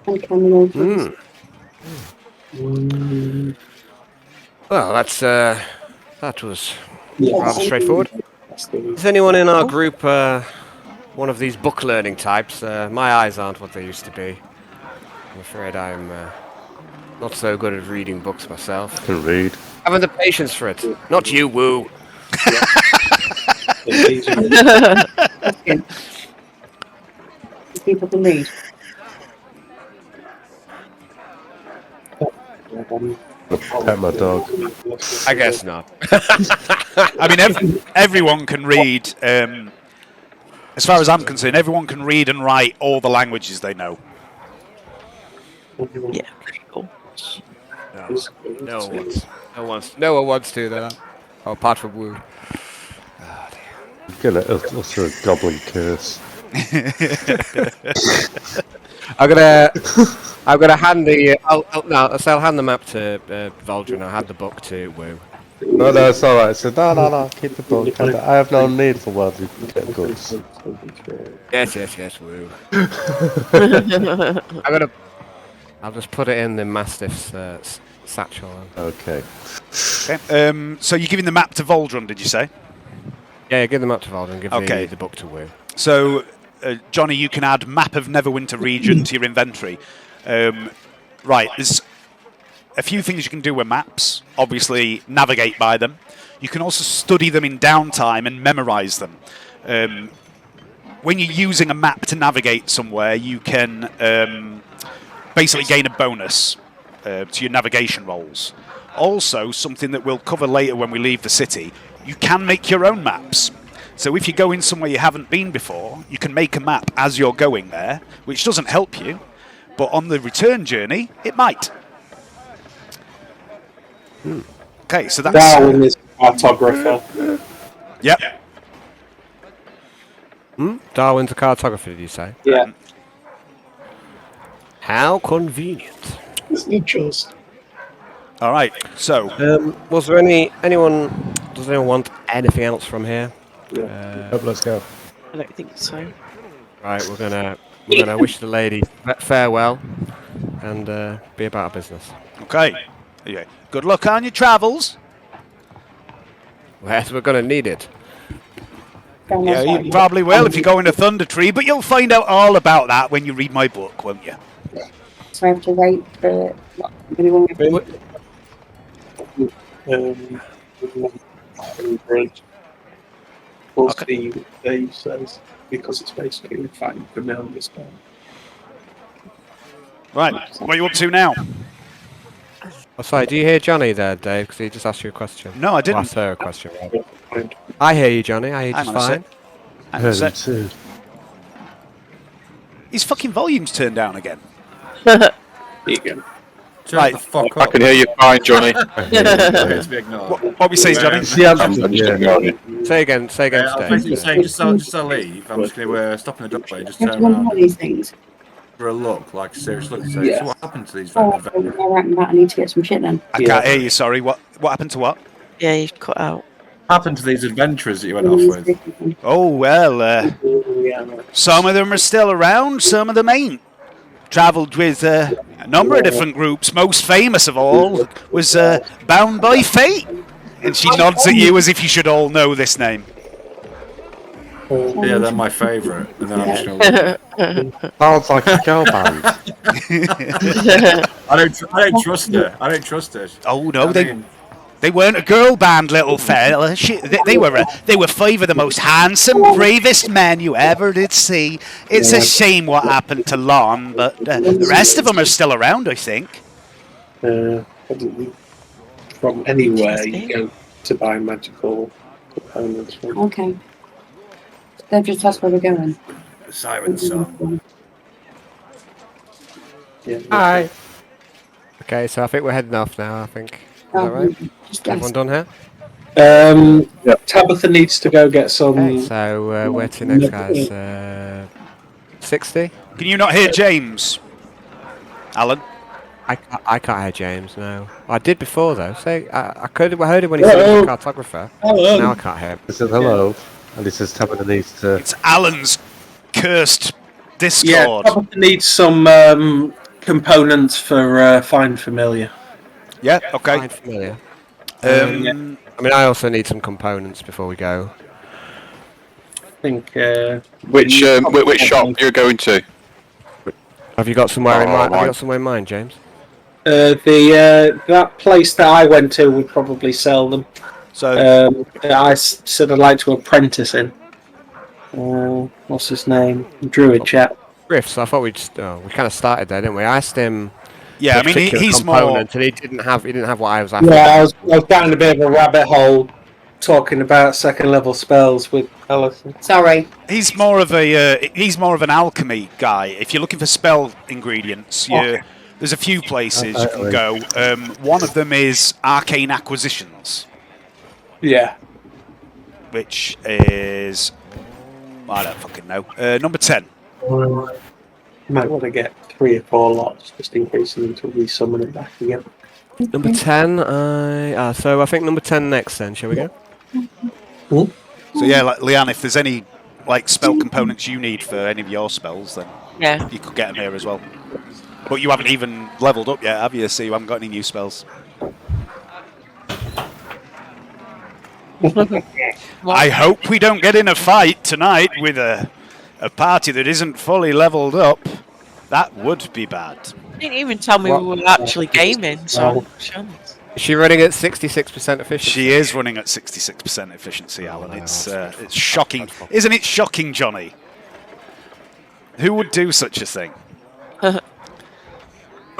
And can we all
Hmm. Well, that was rather straightforward. Is anyone in our group one of these book learning types? My eyes aren't what they used to be. I'm afraid I'm not so good at reading books myself.
Can read.
Haven't the patience for it. Not you, Woo.
People can read.
Pet my dog.
I guess not.
I mean, everyone can read. As far as I'm concerned, everyone can read and write all the languages they know.
Yeah, pretty cool.
No one wants to that. Oh, apart from Woo.
Get it. Also a goblin curse.
I'm gonna hand the. I'll hand the map to Voldrin. I'll hand the book to Woo.
No, it's alright. I said, no, keep the book. I have no need for worldly goods.
Yes, Woo. I'll just put it in the Mastiff's satchel.
Okay.
Okay. So you're giving the map to Voldron, did you say?
Yeah, give the map to Voldrin. Give
Okay.
the book to Woo.
So, Johnny, you can add map of Neverwinter region to your inventory. Right, there's a few things you can do with maps. Obviously, navigate by them. You can also study them in downtime and memorize them. When you're using a map to navigate somewhere, you can basically gain a bonus to your navigation rolls. Also, something that we'll cover later when we leave the city, you can make your own maps. So if you're going somewhere you haven't been before, you can make a map as you're going there, which doesn't help you, but on the return journey, it might. Okay, so that's...
Darwin is cartographer.
Yep.
Darwin's a cartographer, did you say?
Yeah.
How convenient.
Isn't just?
All right, so...
Was there anyone... Does anyone want anything else from here?
Let's go.
I don't think so.
Right, we're gonna wish the lady farewell and be about our business.
Okay. Yeah. Good luck on your travels.
Well, we're gonna need it.
Down
Yeah,
that
you
side.
probably will if you go into Thundertree, but you'll find out all about that when you read my book, won't you?
So I have to wait for what, anyone
Plus the Dave says because it's basically fighting for million spell.
Right, what are you up to now?
Oh, sorry, do you hear Johnny there, Dave? Because he just asked you a question.
No, I
Well,
didn't.
asked her a question, rather. I hear you, Johnny. I hear you
Hang
just
on a
fine.
sec. Hang on a sec.
Too.
His fucking volume's turned down again.
There you go.
Right.
I can hear you fine, Johnny.
What we say, Johnny?
I'm just ignoring you.
Say again,
I was basically
Dave.
saying, just so leave, I'm just going to stop in the doorway, just
you have
turn
to remember
around
these things.
for a look, like a serious look, and say,
Yes.
so what happened to these
Oh,
vendors?
alright, Matt, I need to get some shit then.
I can't hear you, sorry. What happened to what?
Yeah, you've cut out.
What happened to these adventurers that you went off with?
Oh, well,
Yeah.
some of them are still around, some of them ain't. Travelled with a number of different groups. Most famous of all was Bound by Fate. And she nods at you as if you should all know this name.
Yeah, they're my favourite. And then I'm just going to...
Sounds like a girl band.
I don't trust her. I don't trust her.
Oh, no,
I mean,
they weren't a girl band, little fella. They were five of the most handsome, bravest men you ever did see. It's a shame what happened to Lon, but the rest of them are still around, I think.
From anywhere you go to buy magical components from.
Okay. They've just asked where we're going.
the siren song.
Yeah.
Hi. Okay, so I think we're heading off now, I think. Is that right?
Just
Everyone done here?
Tabitha needs to go get some.
Okay, so where to next, guys? 60?
Can you not hear James? Alan?
I can't hear James, no. I did before, though. Say, I heard him when he said he was a cartographer. Now I can't hear him.
He said hello, and he says Tabitha needs to.
It's Alan's cursed
Yeah,
Discord.
Tabitha needs some components for Find Familiar.
Yeah, okay.
Find familiar.
Um,
I mean, I also need some components before we go.
I think.
Which shop you're going to?
Have you got somewhere in
Oh,
mind? Have you
right.
got somewhere in mind, James?
That place that I went to would probably sell them.
so,
I said I'd like to apprentice in. What's his name? Druid chap.
Griffs. I thought we kind of started there, didn't we? I asked him.
yeah, I
a
mean,
particular
he's more.
component, and he didn't have what I was after.
Yeah, I was down a bit of a rabbit hole talking about second level spells with Alison.
Sorry.
He's more of an alchemy guy. If you're looking for spell ingredients, there's a few places you can go. One of them is Arcane Acquisitions,
Yeah.
which is I don't fucking know. Number 10.
Might want to get 3 or 4 lots just in case you need to resummon it back again.
Number 10. So I think number 10 next. Then shall we go?
So yeah, like Leanne, if there's any like spell components you need for any of your spells, then
Yeah.
you could get them here as well. But you haven't even leveled up yet, have you? So you haven't got any new spells. I hope we don't get in a fight tonight with a party that isn't fully leveled up. That would be bad.
You didn't even tell me we were actually gaming, so.
Is she running at 66% efficiency?
She is running at 66% efficiency, Alan. It's shocking. Isn't it shocking, Johnny? Who would do such a thing?
A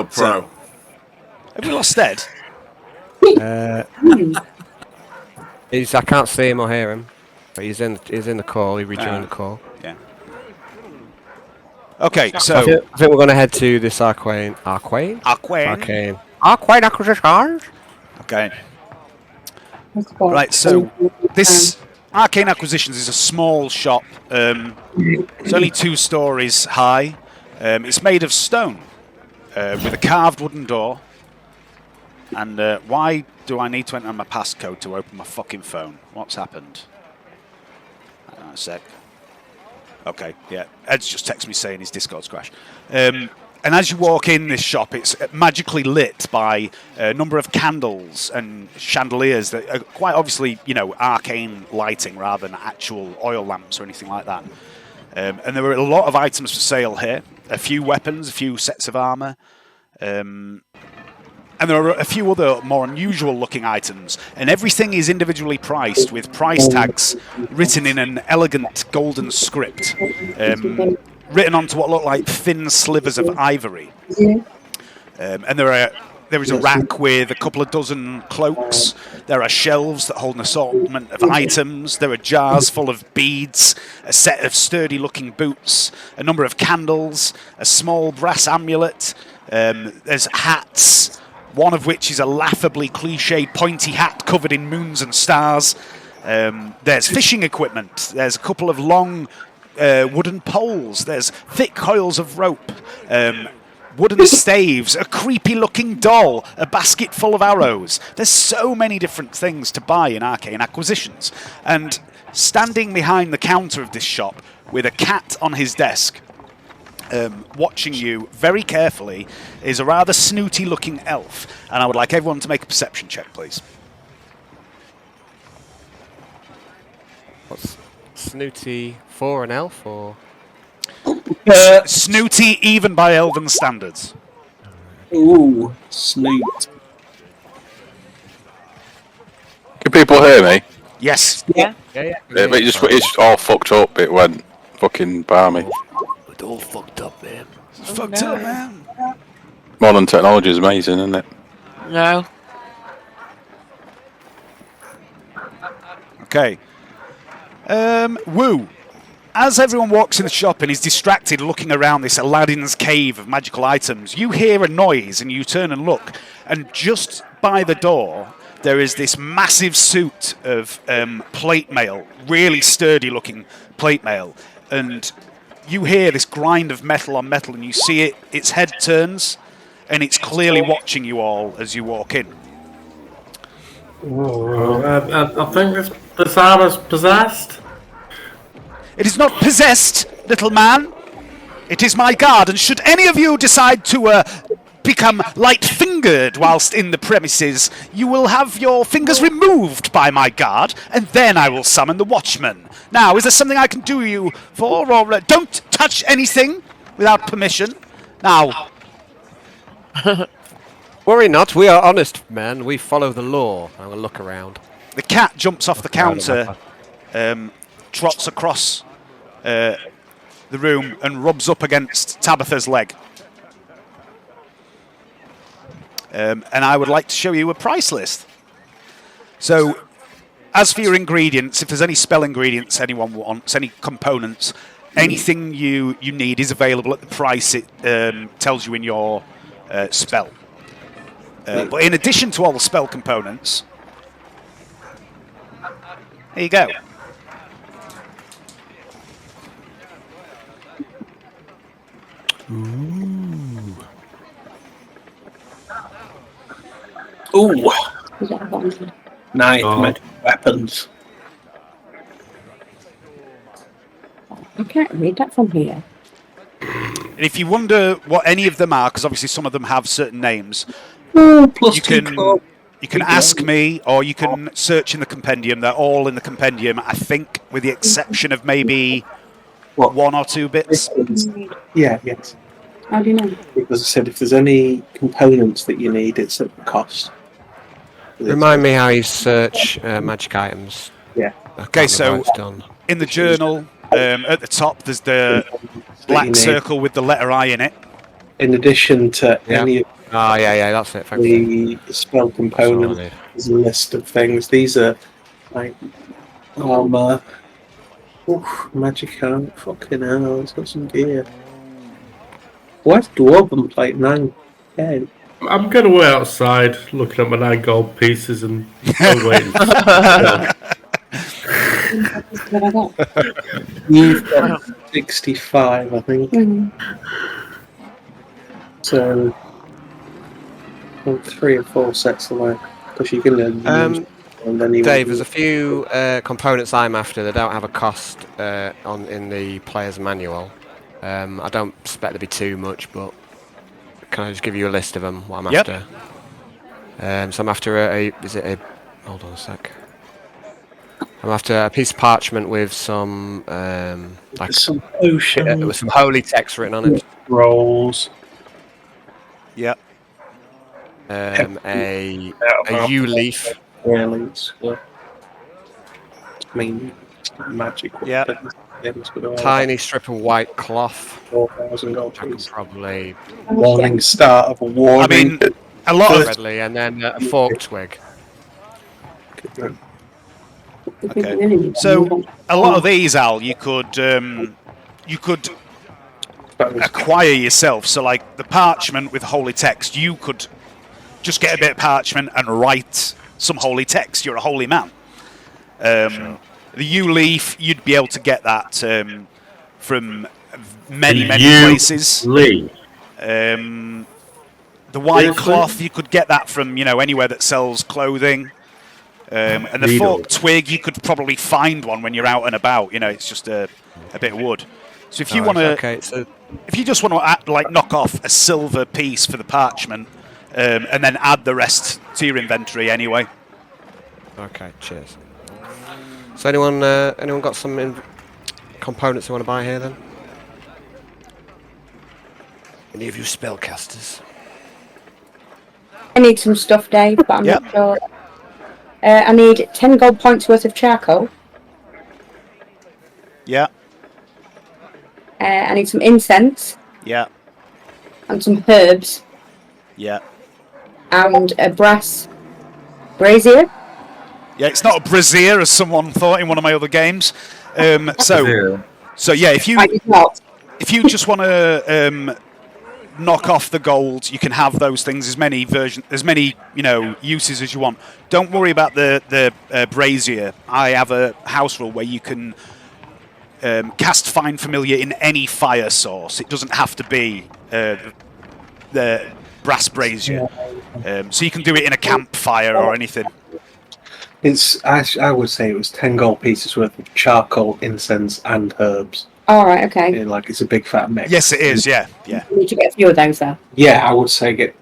pro.
Have we lost Ed?
I can't see him or hear him, but he's in the call. He rejoined the call.
Yeah. Okay,
I
so
think we're going to head to this Arcane acquisition.
Okay. Right, so this Arcane Acquisitions is a small shop. It's only 2 stories high. It's made of stone with a carved wooden door. And why do I need to enter my passcode to open my fucking phone? What's happened? Hang on a sec. Okay, yeah. Ed's just texted me saying his Discord's crashed. And as you walk in this shop, it's magically lit by a number of candles and chandeliers that are quite obviously, arcane lighting rather than actual oil lamps or anything like that. And there are a lot of items for sale here. A few weapons, a few sets of armor. And there are a few other more unusual looking items. And everything is individually priced with price tags written in an elegant golden script. Written onto what look like thin slivers of ivory. And there is a rack with a couple of dozen cloaks. There are shelves that hold an assortment of items. There are jars full of beads, a set of sturdy-looking boots, a number of candles, a small brass amulet. There's hats, one of which is a laughably cliched pointy hat covered in moons and stars. There's fishing equipment. There's a couple of long wooden poles. There's thick coils of rope. Wooden staves, a creepy-looking doll, a basket full of arrows. There's so many different things to buy in Arcane Acquisitions. And standing behind the counter of this shop with a cat on his desk, watching you very carefully, is a rather snooty-looking elf. And I would like everyone to make a perception check, please.
What's snooty for an elf, or?
Snooty even by elven standards.
Ooh, snoot.
Can people hear me?
Yes.
Yeah.
It's all fucked up. It went fucking balmy.
It's all fucked up, man.
Fucked up, man.
Modern technology is amazing, isn't it?
No.
Okay. Woo. As everyone walks in the shop and is distracted looking around this Aladdin's cave of magical items, you hear a noise and you turn and look. And just by the door, there is this massive suit of plate mail, really sturdy looking plate mail. And you hear this grind of metal on metal and you see its head turns and it's clearly watching you all as you walk in.
I think this armor's possessed.
It is not possessed, little man. It is my guard, and should any of you decide to become light-fingered whilst in the premises, you will have your fingers removed by my guard, and then I will summon the watchman. Now, is there something I can do you for, or don't touch anything without permission? Now,
Worry not, we are honest men. We follow the law. I will look around.
the cat jumps off the counter, trots across the room, and rubs up against Tabitha's leg. And I would like to show you a price list. So, as for your ingredients, if there's any spell ingredients anyone wants, any components, anything you need is available at the price it tells you in your spell. But in addition to all the spell components, here you go.
Ooh,
Is that one?
nice magic weapons.
I can't read that from here.
And if you wonder what any of them are, because obviously some of them have certain names,
Ooh, plus
you
2 club.
can ask me, or you can search in the compendium. They're all in the compendium, I think, with the exception of maybe
What?
1 or 2 bits.
Yeah, yes.
How do you know?
Because I said if there's any components that you need, it's at the cost.
Remind me how you search magic items.
Yeah.
Okay, so
it's done.
in the journal, at the top, there's the black circle with the letter I in it.
In addition to any of
Ah, yeah, that's it. Thank you.
the spell components,
That's all I need.
there's a list of things. These are like armor. Oof, magic armor. Fucking hell, it's got some gear. Why's Dwarven plate 9? Yeah.
I'm going to wait outside, looking at my 9 gold pieces and waiting.
What I got?
You've got 65, I think. So, 3 or 4 sets away. Because you can use and then you
Dave, there's a few components I'm after that don't have a cost in the player's manual. I don't expect there to be too much, but can I just give you a list of them, what I'm after? So I'm after hold on a sec. I'm after a piece of parchment with some
some potions,
with some holy text written on it.
rolls.
Yep.
A yew leaf.
Really, I mean, it's not magic.
Yeah.
Tiny strip of white cloth.
4,000 gold
I could
piece.
probably
Warning start of a warning.
I mean, a lot of...
readily, and then a fork twig.
Okay. So, a lot of these, Al, you could acquire yourself. So, like, the parchment with holy text, you could just get a bit of parchment and write some holy text. You're a holy man. The yew leaf, you'd be able to get that from many places. The white cloth, you could get that from anywhere that sells clothing. And the forked twig, you could probably find one when you're out and about. It's just a bit of wood. So if you want to, if you just want to knock off a silver piece for the parchment, and then add the rest to your inventory anyway.
Okay, cheers. So anyone got some components they want to buy here then? Any of you spellcasters?
I need some stuff, Dave, but I'm not sure. I need 10 gold points worth of charcoal.
Yeah.
I need some incense.
Yeah.
And some herbs.
Yeah.
And a brass brazier.
Yeah, it's not a brazier, as someone thought in one of my other games. So yeah, if you just want to knock off the gold, you can have those things. As many uses as you want. Don't worry about the brazier. I have a house rule where you can cast Find Familiar in any fire source. It doesn't have to be the brass brazier. So you can do it in a campfire or anything.
I would say it was 10 gold pieces worth of charcoal, incense, and herbs.
All right, okay.
Yeah, like it's a big fat mix.
Yes, it is. Yeah, yeah.
You need to get a few of those though.
Yeah, I would say get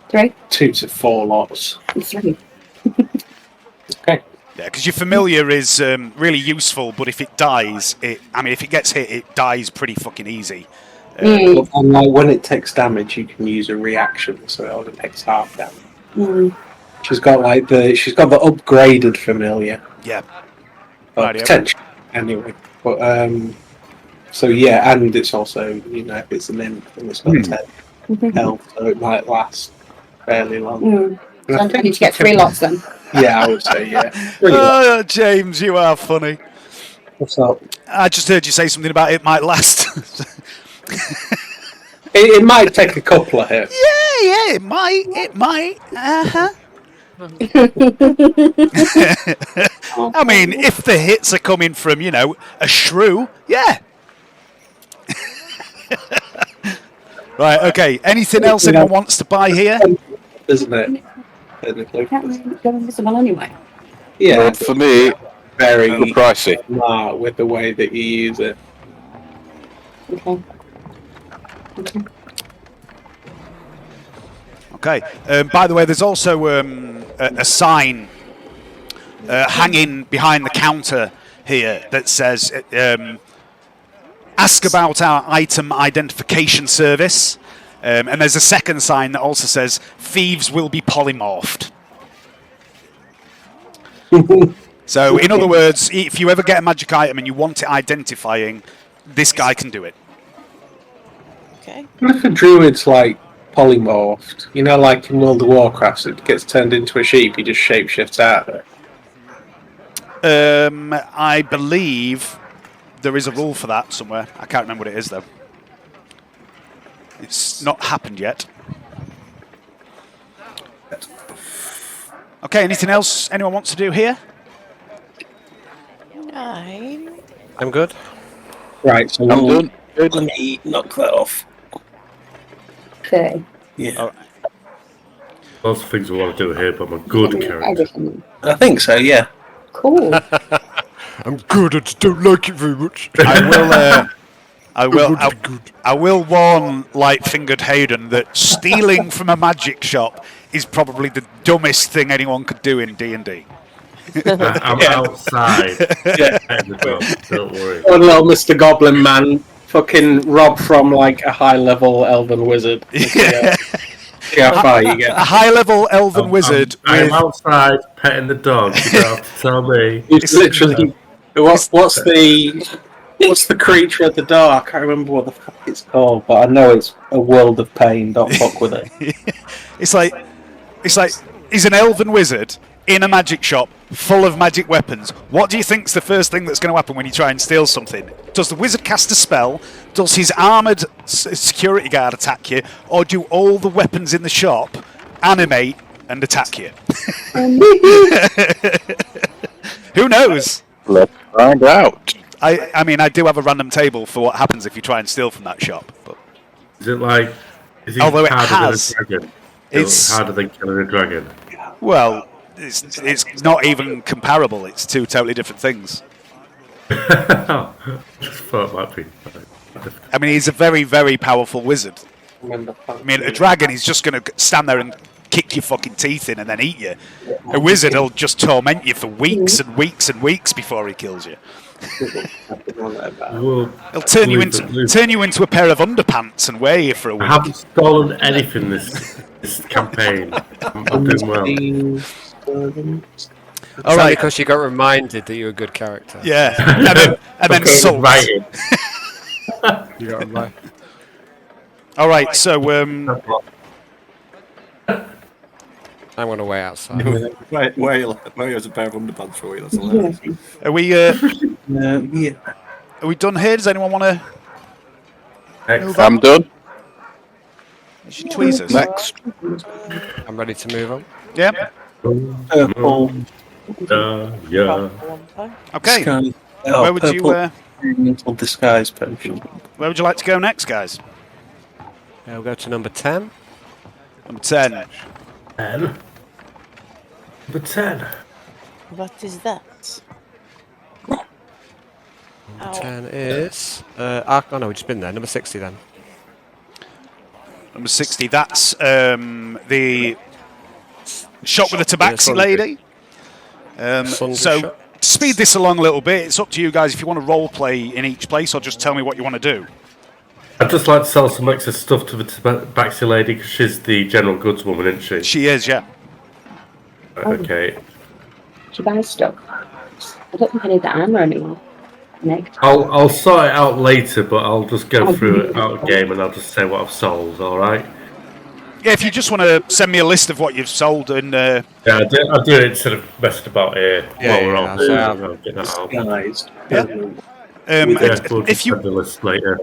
3?
2 to 4 lots.
3.
Okay.
Yeah, because your familiar is really useful, but if it dies, if it gets hit, it dies pretty fucking easy.
And like when it takes damage, you can use a reaction, so it only takes half damage. She's got the upgraded familiar.
Yeah.
Potential anyway. But so yeah, and it's also if it's an imp and it's got 10 health, so it might last fairly long.
So I need to get 3 lots then.
Yeah, I would say yeah.
Oh, James, you are funny.
What's up?
I just heard you say something about it might last.
It might take a couple of hits.
Yeah, it might. It might. I mean, if the hits are coming from, a shrew, yeah. Right, okay. Anything else anyone wants to buy here?
Isn't it? Technically.
Can't really go invisible anyway.
Yeah,
Well, for me,
very
pricey.
smart with the way that you use it.
Okay.
Okay. By the way, there's also a sign hanging behind the counter here that says, ask about our item identification service. And there's a second sign that also says, thieves will be polymorphed. So, in other words, if you ever get a magic item and you want it identifying, this guy can do it.
Okay.
If a druid's like polymorphed, like in World of Warcraft, it gets turned into a sheep, he just shapeshifts out of it.
I believe there is a rule for that somewhere. I can't remember what it is, though. It's not happened yet. Okay, anything else anyone wants to do here?
9.
I'm good.
Right, so
I'm done.
let me knock that off.
Okay.
Yeah.
All right.
Lots of things I want to do here, but I'm a good character.
Everything.
I think so, yeah.
Cool.
I'm good. I just don't like it very much.
I will warn light-fingered Hayden that stealing from a magic shop is probably the dumbest thing anyone could do in D&D.
I'm outside. Don't worry.
One little Mr. Goblin man fucking rob from like a high-level elven wizard. Yeah. See how far you get.
A high-level elven wizard.
I'm outside petting the dog. You don't have to tell me.
It's literally what's the creature at the door? I can't remember what the fuck it's called, but I know it's a world of pain. Don't fuck with it.
It's like he's an elven wizard in a magic shop full of magic weapons. What do you think's the first thing that's going to happen when you try and steal something? Does the wizard cast a spell? Does his armoured security guard attack you? Or do all the weapons in the shop animate and attack you? Who knows?
Let's find out.
I mean, I do have a random table for what happens if you try and steal from that shop. But
Is it like? Is he
Although it
harder
has-
than a dragon?
it's-
harder than killing a dragon.
well, it's not even comparable. It's two totally different things.
Just thought it might be.
I mean, he's a very, very powerful wizard. I mean, a dragon is just going to stand there and kick your fucking teeth in and then eat you. A wizard will just torment you for weeks and weeks and weeks before he kills you.
Well,
He'll turn you into a pair of underpants and wear you for a
I
week.
haven't stolen anything this campaign. I'm doing well.
All right.
Because you got reminded that you're a good character.
Yeah, and then salt.
Writing.
You got reminded.
All right, so
I'm going to wait outside.
Where has a pair of underpants for you? That's hilarious.
are we done here? Does anyone want to?
I'm done.
Tweezers.
Next.
I'm ready to move on.
Yeah.
Purple.
Yeah.
Okay.
Sky.
Where would you?
Mental disguise potion.
Where would you like to go next, guys?
We'll go to number 10.
Number 10.
10. Number 10.
What is that?
Number 10 is... oh no, we've just been there. Number 60 then.
Number 60, that's the shop with the tabaxi
Sundry.
lady.
Sundry
So,
shop.
to speed this along a little bit, it's up to you guys if you want to role play in each place or just tell me what you want to do.
I'd just like to sell some extra stuff to the tabaxi lady because she's the general goods woman, isn't she?
She is, yeah.
Okay.
She buys stuff. I don't think I need that armor anymore. Nick.
I'll sort it out later, but I'll just go through it out of game and I'll just say what I've sold, alright?
Yeah, if you just want to send me a list of what you've sold and...
Yeah, I'll do it instead of messing about here while we're on.
so
I'll get that out.
Guys,
Yeah.
We'll
if you...
send the list later.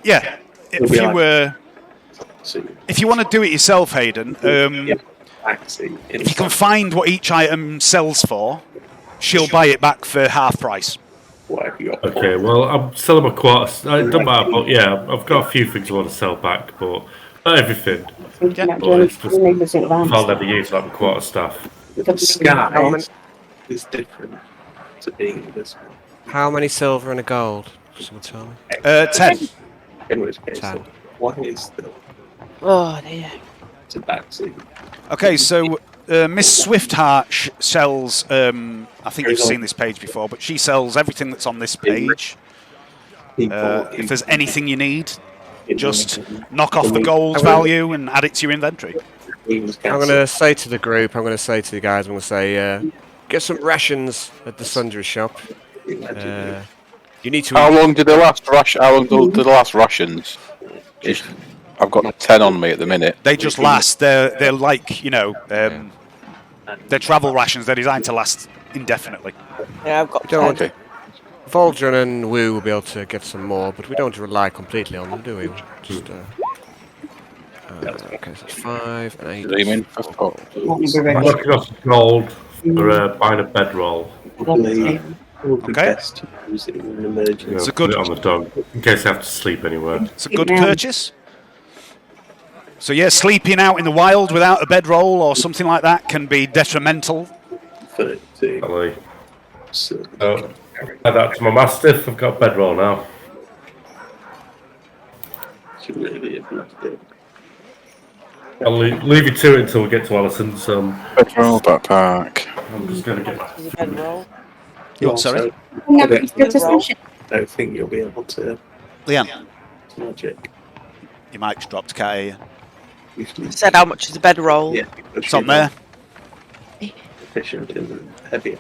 Yeah, if
be
you
like-
if you want to do it yourself, Hayden,
Taxi.
if you can find what each item sells for, she'll buy it back for half price.
Whatever you got.
Okay, well, I'm selling my quarters. It doesn't matter, but yeah, I've got a few things I want to sell back, but not everything.
Thinking that
Well, it's just-
Johnny was advanced.
I'll never use like my quarter staff.
Sky is different to being this one.
How many silver and a gold? Someone tell me.
10.
In which case,
10.
what is the
Oh dear.
tabaxi?
Okay, so Miss Swiftheart sells, I think you've seen this page before, but she sells everything that's on this page. If there's anything you need, just knock off the gold value and add it to your inventory.
I'm going to say to the group, I'm going to say to the guys, I'm going to say, get some rations at the Sundry shop. You need to...
How long did they last? How long did the last rations? I've got 10 on me at the minute.
They just last. They're like, you know, they're travel rations. They're designed to last indefinitely.
Yeah, I've got
Don't
10.
Vol'jin and Wu will be able to get some more, but we don't rely completely on them, do we? Just, okay, so that's 5 and 8.
Dreaming.
I'm looking off some gold for buying a bedroll.
Would be
Okay.
best to use it in an emergency.
You know,
It's a good-
put it on the dog in case I have to sleep anywhere.
It's a good purchase. So yeah, sleeping out in the wild without a bedroll or something like that can be detrimental.
For the
Really. So, add that to my mastiff. I've got a bedroll now.
should really have left it.
I'll leave you to it until we get to Alison's.
Bedroll backpack.
I'm just going to get.
There's a bedroll.
Oh, sorry,
No,
Okay.
it's just a session.
I don't think you'll be able to
Leanne.
magic.
Your mic's dropped, can't hear you.
Usually,
Said how much is a bedroll?
yeah,
It's on there.
efficient in heavy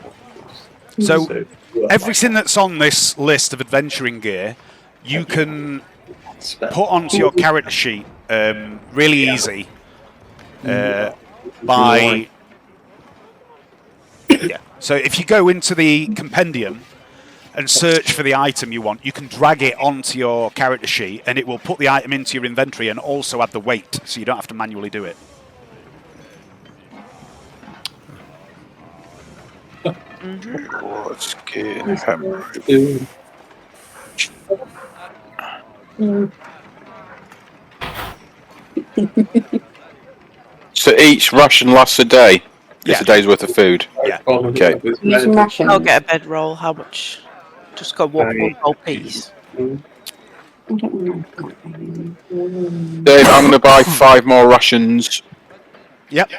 So everything that's on this list of adventuring gear, you can put onto your character sheet really easy by... Yeah. So if you go into the compendium and search for the item you want, you can drag it onto your character sheet and it will put the item into your inventory and also add the weight, so you don't have to manually do it.
What's good? So each ration lasts a day. It's
Yeah.
a day's worth of food.
Yeah.
Okay.
Using rations.
I'll get a bedroll. How much? Just got one gold piece.
I don't know.
Dave, I'm going to buy 5 more rations.
Yep.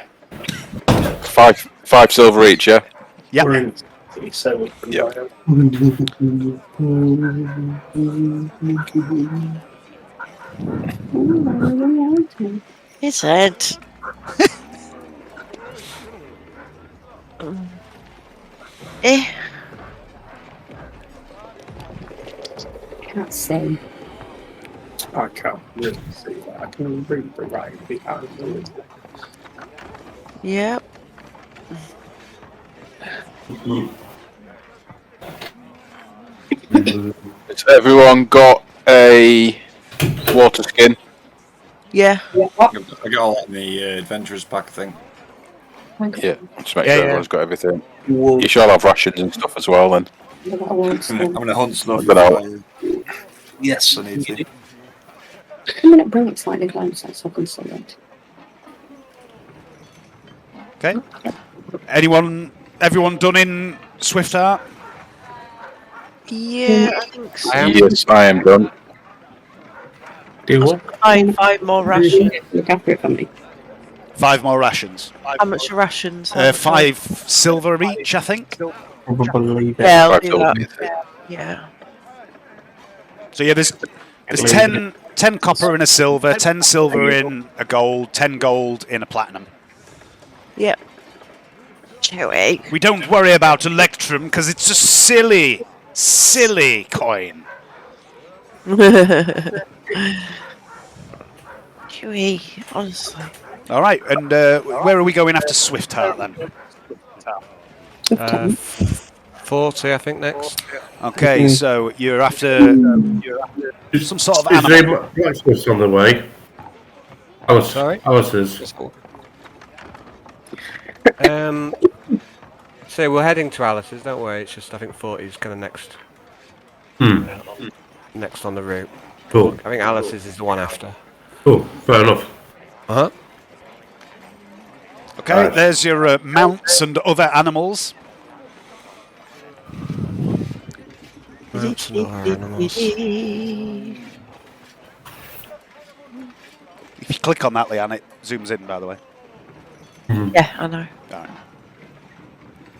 5 silver each, yeah?
Yep.
So we can
Yep.
His head. Eh.
Can't see.
I can't really see that. I can read the right behind it.
Yep.
Has everyone got a water skin?
Yeah.
I got all in the adventurers pack thing.
Yeah, just make
Yeah,
sure
yeah.
everyone's got everything.
Wool.
You should all have rations and stuff as well then.
I'm gonna hunt stuff.
But I'll-
Yes, I need to.
I'm going to bring it slightly closer so I can see it.
Okay. Anyone everyone done in Swift-Heart?
Yeah, I think so.
Yes, I am done.
Do what?
Five more rations.
Look after it for me.
5 more rations.
How much are rations?
5 silver each, I think.
Probably leave it.
Yeah, I'll
Five
do
silver,
that. Yeah.
So yeah, there's 10 copper in a silver, 10 silver in a gold, 10 gold in a platinum.
Yep. Chewy.
We don't worry about Electrum because it's a silly coin.
Chewy, honestly.
All right, and where are we going after Swift-Heart then?
40, I think, next.
Okay, so you're after some sort of
Is
animal.
there blacksmiths on the way?
Sorry?
Alice's.
So we're heading to Alice's, don't we? It's just, I think 40 is kind of next. Next on the route.
Cool.
I think Alice's is the one after.
Cool. Fair enough.
Uh-huh.
Okay, there's your mounts and other animals.
Mounts and other animals.
If you click on that, Leanne, it zooms in, by the way.
Yeah, I know.
All right.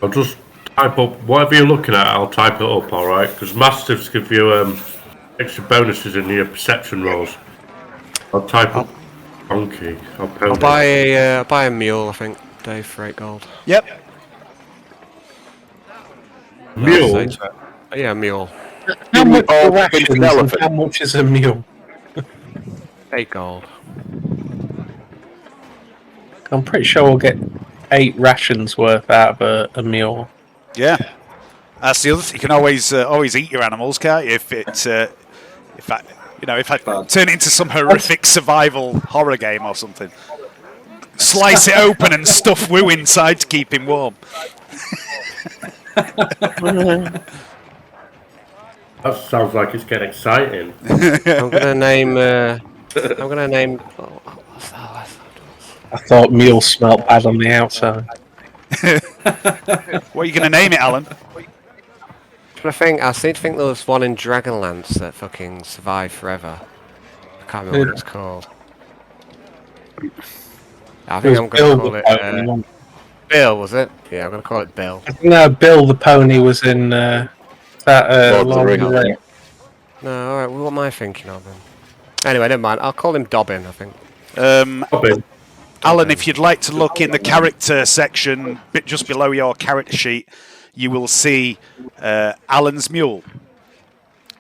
I'll just type up whatever you're looking at. I'll type it up, all right? Because mastiffs give you extra bonuses in your perception rolls. I'll type up donkey.
I'll buy a mule, I think, Dave, for 8 gold.
Yep.
Mule.
Yeah, mule.
How much
Oh,
are rations and
elephant.
how much is a mule?
8 gold.
I'm pretty sure we'll get 8 rations worth out of a mule.
Yeah. That's the other thing. You can always eat your animals, can't you? If I turn it into some horrific survival horror game or something. Slice it open and stuff Woo inside to keep him warm.
That sounds like it's getting exciting.
I'm gonna name.
I thought mule smelt bad on the outside.
What are you going to name it, Alan?
I seem to think there was one in Dragonlance that fucking survived forever. I can't remember what it's called. I think I'm gonna call it Bill. Was it? Yeah, I'm gonna call it Bill.
No, Bill the pony was in that
Lord of the Rings.
No, all right. What am I thinking of then? Anyway, never mind. I'll call him Dobbin. I think.
Alan, if you'd like to look in the character section, just below your character sheet, you will see Alan's mule.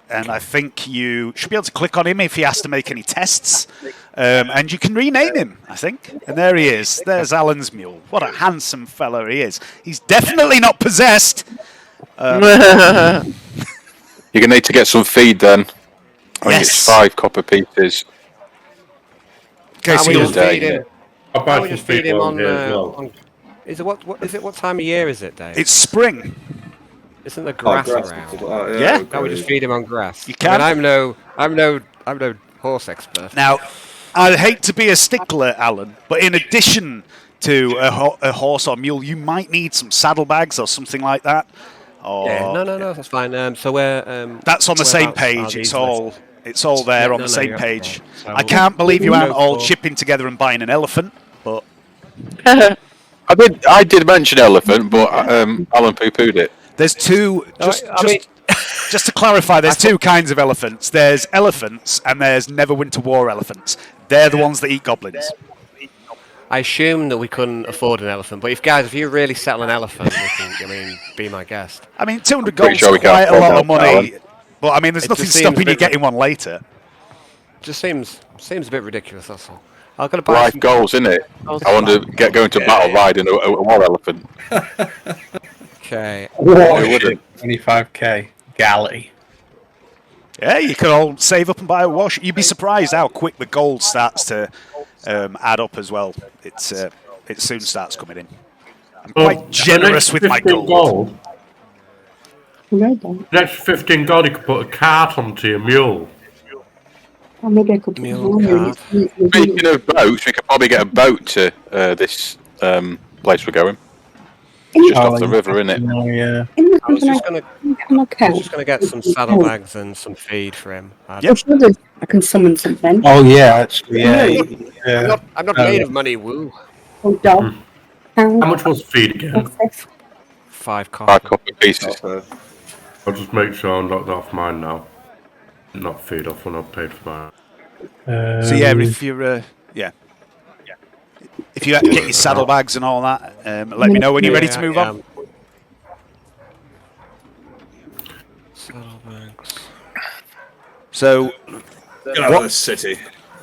And I think you should be able to click on him if he has to make any tests. And you can rename him, I think. And there he is. There's Alan's mule. What a handsome fella he is. He's definitely not possessed.
You're going to need to get some feed then. I think it's 5 copper pieces.
Okay, so
just
you'll-
feed him.
I'll buy
Can't we
some
just feed him
people
on,
here as well.
on? Is it what is it? What time of year is it, Dave?
it's spring.
Isn't there grass
grass.
around?
Yeah.
Can't we just feed him on grass?
You
I mean,
can.
I'm no horse expert.
Now, I hate to be a stickler, Alan, but in addition to a horse or mule, you might need some saddlebags or something like that. Or
Yeah, no, that's fine. So where?
that's on the same
whereabouts are
page.
these
It's all there
Yeah,
on
no,
the
no,
same
you're
page.
right. So
I can't believe you
we'll
aren't
go
all
for-
chipping together and buying an elephant, but
I did mention elephant, but Alan poo-pooed it.
there's two. Just to clarify, there's two kinds of elephants. There's elephants and there's Neverwinter War elephants. They're the ones that eat goblins.
I assumed that we couldn't afford an elephant, but if you really settle an elephant, be my guest.
I mean, 200
Pretty
gold's
sure we can't
quite a lot
afford
of
that,
money, but I mean, there's
It
nothing
just seems
stopping
a
you
bit
getting one later.
Just seems a bit ridiculous. That's all. I'm gonna buy
5
some
goals, isn't it? I want to going to battle riding a war elephant.
Okay.
Who wouldn't?
25k galley.
Yeah, you could all save up and buy a wash. You'd be surprised how quick the gold starts to add up as well. It soon starts coming in. I'm quite generous with my gold.
The next 15 gold, you could put a cart onto your mule.
Or maybe I could
Mule cart.
Speaking of boats, we could probably get a boat to this place we're going. It's just off the river, isn't it?
No, yeah.
I was just gonna get some saddlebags and some feed for him.
I can summon something.
Oh yeah, actually, yeah.
I'm not made of money, woo.
Oh, dog.
How much was feed again?
5 copper.
5 copper pieces.
I'll just make sure I'm knocked off mine now. Not feed off when I've paid for mine.
So yeah, if you're if you get your saddlebags and all that, let me know when you're ready to move on.
Saddlebags.
So
Get out of the city.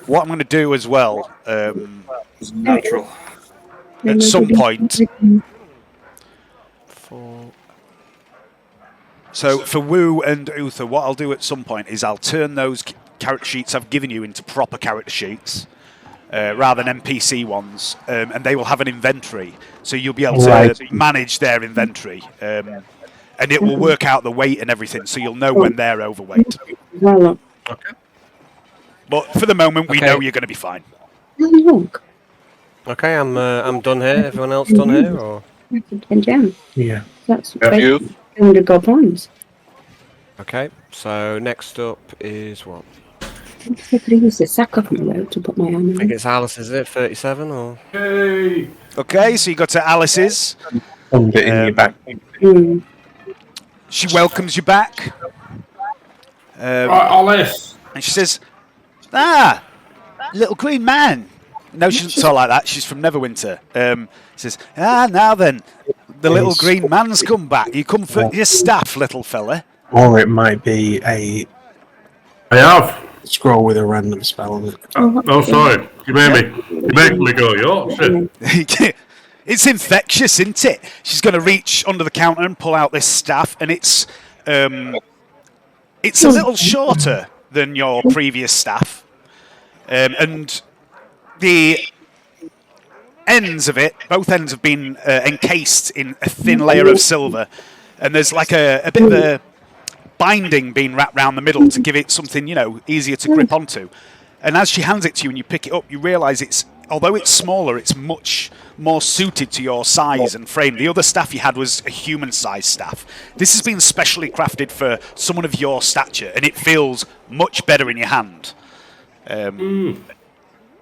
what I'm going to do as well,
It's natural.
at some point. So for Wu and Uther, what I'll do at some point is I'll turn those character sheets I've given you into proper character sheets, rather than NPC ones, and they will have an inventory. So you'll be able to manage their inventory, and it will work out the weight and everything, so you'll know when they're overweight.
Well,
But for the moment, we know you're going to be fine.
look.
Okay, I'm done here. Everyone else done here, or?
Yeah.
That's
You?
200 gold points.
Okay, so next up is what?
I could have used the sack off my road to put my arm
I think
in.
it's Alice, is it? 37 or?
Hey!
Okay, so you go to Alice's.
Put it in your back.
She welcomes you back.
Right, Alice!
And she says, little green man. No, she doesn't talk like that. She's from Neverwinter. Says, now then, the little green man's come back. You come for your staff, little fella.
Or it might be a
I have!
scroll with a random spell on it.
Oh, sorry. You made me go Yorkshire.
It's infectious, isn't it? She's going to reach under the counter and pull out this staff, and it's a little shorter than your previous staff, and the ends of it, both ends have been encased in a thin layer of silver, and there's like a bit of a binding being wrapped around the middle to give it something, easier to grip onto. And as she hands it to you and you pick it up, you realise although it's smaller, it's much more suited to your size and frame. The other staff you had was a human-sized staff. This has been specially crafted for someone of your stature, and it feels much better in your hand.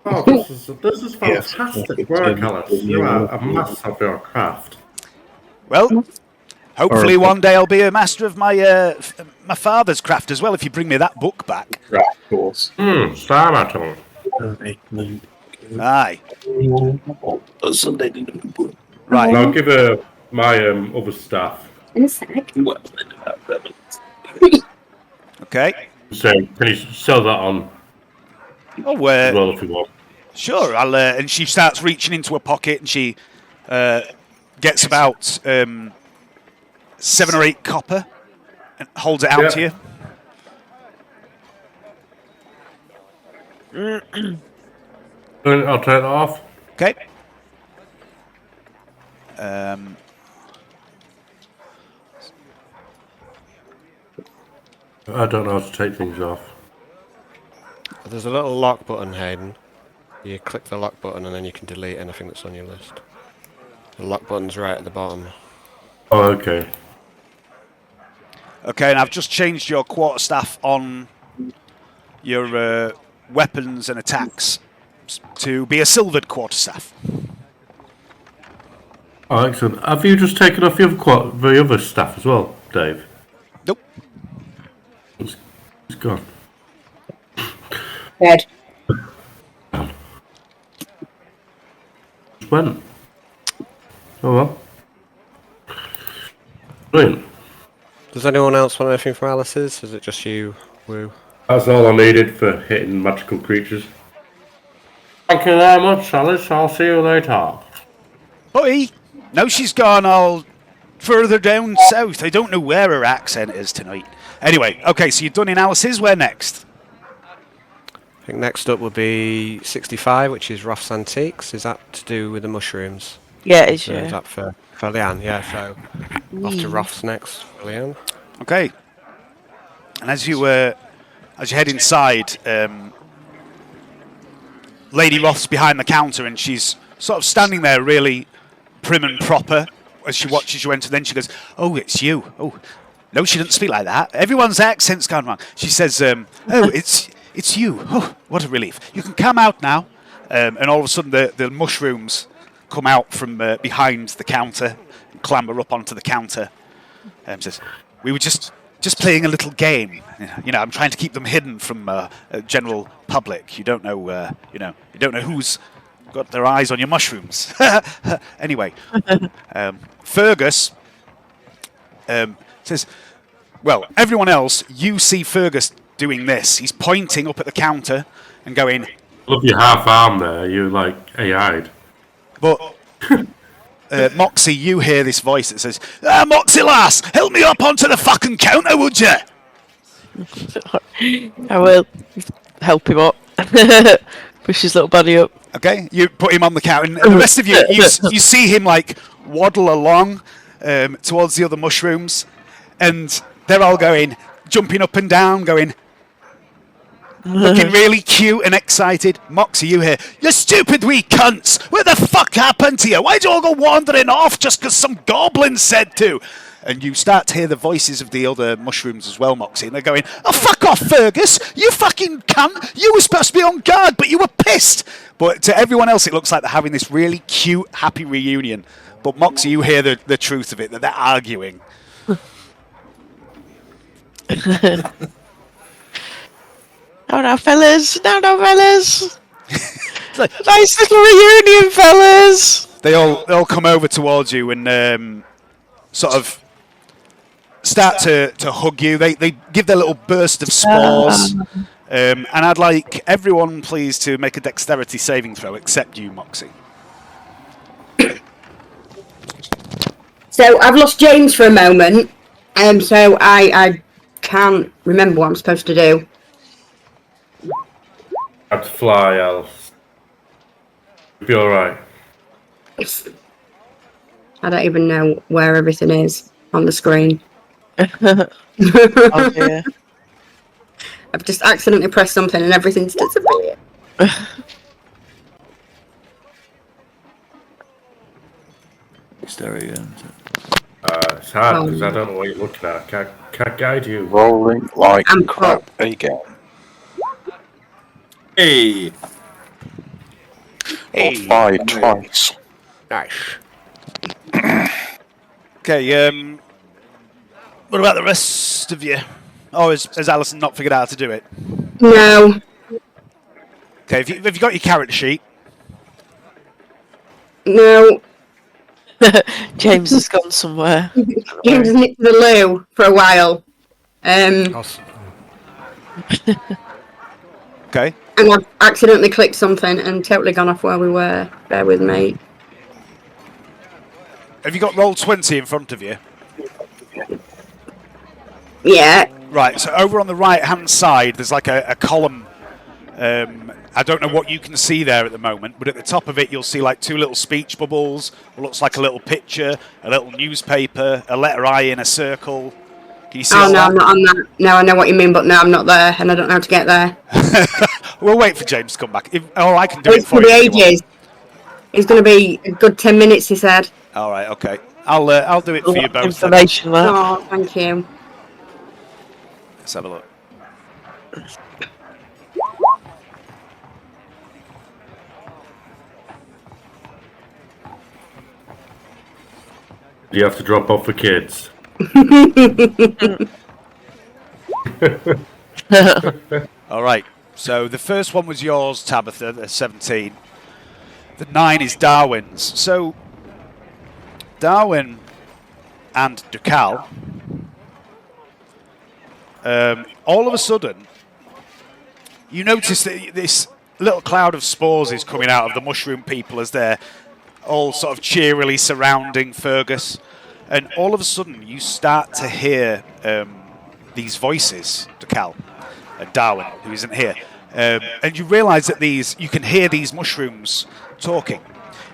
Oh, this is fantastic work, Alice. You are a master of your craft.
Well, hopefully one day I'll be a master of my my father's craft as well, if you bring me that book back.
Right, of course.
Starmaton.
Aye.
Right.
Right.
I'll give her my other staff.
In a sec.
Okay.
So, can you sell that on
Oh,
as well if you want?
sure. I'll. And she starts reaching into her pocket, and she gets about 7 or 8 copper and holds it out to you.
I'll take that off.
Okay.
I don't know how to take things off.
There's a little lock button, Hayden. You click the lock button and then you can delete anything that's on your list. The lock button's right at the bottom.
Oh, okay.
Okay, and I've just changed your quarterstaff on your weapons and attacks to be a silvered quarterstaff.
Oh, excellent. Have you just taken off the other staff as well, Dave?
Nope.
It's gone.
Dead.
Just went. Oh well. Brilliant.
Does anyone else want anything from Alice's? Is it just you, Woo?
That's all I needed for hitting magical creatures. Thank you very much, Alice. I'll see you later.
Boy, now she's gone all further down south. I don't know where her accent is tonight. Anyway, okay, so you're done in Alice's. Where next?
I think next up would be 65, which is Roth's Antiques. Is that to do with the mushrooms?
Yeah, it is,
So is
yeah.
that for Leanne? Yeah, so off to Roth's next for Leanne.
Okay. And as you head inside, Lady Roth's behind the counter, and she's sort of standing there really prim and proper, as she watches you enter, then she goes, "Oh, it's you." Oh, no, she doesn't speak like that. Everyone's accent's gone wrong. She says, "Oh, it's you. Oh, what a relief. You can come out now." And all of a sudden, the mushrooms come out from behind the counter and clamber up onto the counter. Says, "We were just playing a little game. You know, I'm trying to keep them hidden from general public. You don't know, you don't know who's got their eyes on your mushrooms." Anyway, Fergus says, "Well, everyone else, you see Fergus doing this. He's pointing up at the counter and going,
Love your half arm there. You like AI'd.
but." Moxie, you hear this voice that says, "Moxie lass, help me up onto the fucking counter, would you?"
I will help him up. Push his little buddy up.
Okay, you put him on the counter, and the rest of you, you see him like waddle along towards the other mushrooms, and they're all jumping up and down, looking really cute and excited. Moxie, you hear, "You stupid wee cunts! What the fuck happened to you? Why'd you all go wandering off just because some goblin said to?" And you start to hear the voices of the other mushrooms as well, Moxie, and they're going, "Oh, fuck off, Fergus! You fucking cunt! You were supposed to be on guard, but you were pissed!" But to everyone else, it looks like they're having this really cute, happy reunion. But Moxie, you hear the truth of it, that they're arguing.
No, fellas. No, fellas.
Like,
Nice little reunion, fellas.
they all come over towards you and sort of start to hug you. They give their little burst of spores. And I'd like everyone, please, to make a dexterity saving throw, except you, Moxie.
So I've lost James for a moment, so I can't remember what I'm supposed to do.
I have to fly, Al. You'll be alright.
I don't even know where everything is on the screen.
Oh dear.
I've just accidentally pressed something and everything's disappeared.
Stereo.
It's hard because I don't know what you're looking at. Can't guide you.
Rolling like
I'm
crap again.
Hey!
Or 5 twice.
Nice.
Okay, what about the rest of you? Oh, has Alison not figured out how to do it?
No.
Okay, have you got your character sheet?
No.
James has gone somewhere.
James has nipped to the loo for a while.
Awesome.
Okay.
And I've accidentally clicked something and totally gone off where we were. Bear with me.
Have you got Roll20 in front of you?
Yeah.
Right, so over on the right-hand side, there's like a column. I don't know what you can see there at the moment, but at the top of it, you'll see like 2 little speech bubbles. What looks like a little picture, a little newspaper, a letter I in a circle. Can you see all
Oh, no,
that?
I'm not on that. No, I know what you mean, but no, I'm not there, and I don't know how to get there.
We'll wait for James to come back. Or I can do it
It's
for
going to
you.
be
if you want.
ages. It's going to be a good 10 minutes, he said.
All right, okay. I'll do it for you both. then.
Information there.
Oh, thank you.
Let's have a look.
Do you have to drop off for kids?
All right. So the first one was yours, Tabitha, the 17. The 9 is Darwin's. So Darwin and Ducal, all of a sudden, you notice that this little cloud of spores is coming out of the mushroom people as they're all sort of cheerily surrounding Fergus. And all of a sudden, you start to hear these voices, Ducal and Darwin, who isn't here. And you realise that you can hear these mushrooms talking.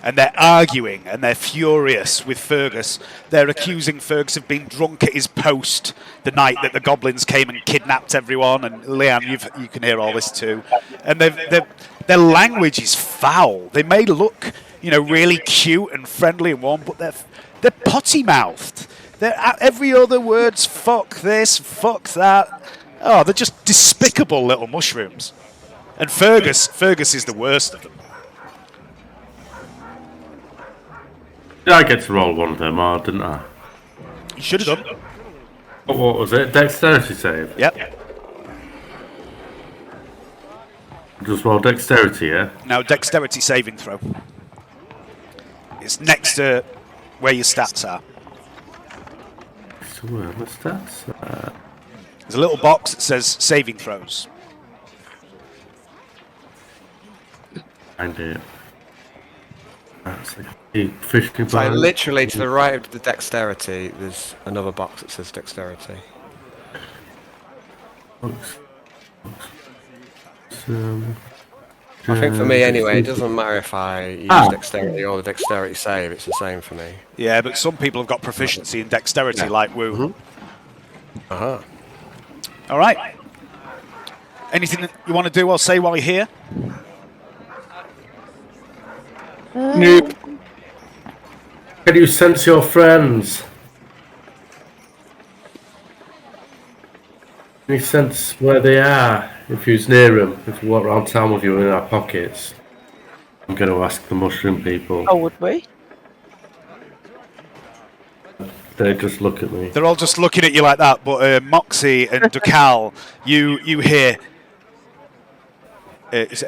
And they're arguing and they're furious with Fergus. They're accusing Fergus of being drunk at his post the night that the goblins came and kidnapped everyone. And Leanne, you can hear all this too. And their language is foul. They may look really cute and friendly and warm, but they're potty-mouthed. Every other word's fuck this, fuck that. Oh, they're just despicable little mushrooms. And Fergus is the worst of them.
Did I get to roll one of them, or didn't I?
You should have done.
What was it? Dexterity save?
Yep.
Just roll dexterity, yeah?
Now, dexterity saving throw. It's next to where your stats are.
So where are my stats?
There's a little box that says saving throws.
Find it. That's like fishing
So
bar.
literally to the right of the dexterity, there's another box that says dexterity. I think for me anyway, it doesn't matter if I use dexterity or the dexterity save, it's the same for me.
Yeah, but some people have got proficiency in dexterity, like Woo.
Uh-huh.
All right. Anything that you want to do or say while you're here?
Nope. Can you sense your friends? Can you sense where they are? If you was near them, if you walk around town with you in our pockets, I'm going to ask the mushroom people.
Oh, would we?
They just look at me.
They're all just looking at you like that, but Moxie and Ducal, you hear... Is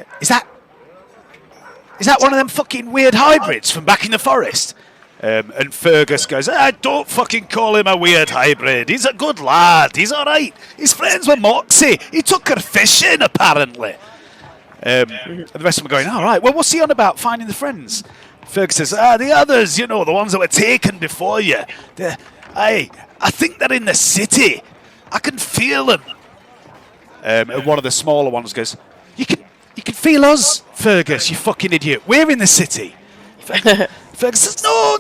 that one of them fucking weird hybrids from back in the forest? And Fergus goes, don't fucking call him a weird hybrid. He's a good lad. He's all right. He's friends with Moxie. He took her fishing, apparently. And the rest of them are going, all right, well, what's he on about, finding the friends? Fergus says, the others, the ones that were taken before you. I think they're in the city. I can feel them. And one of the smaller ones goes, you can feel us, Fergus, you fucking idiot. We're in the city. Fergus says, no,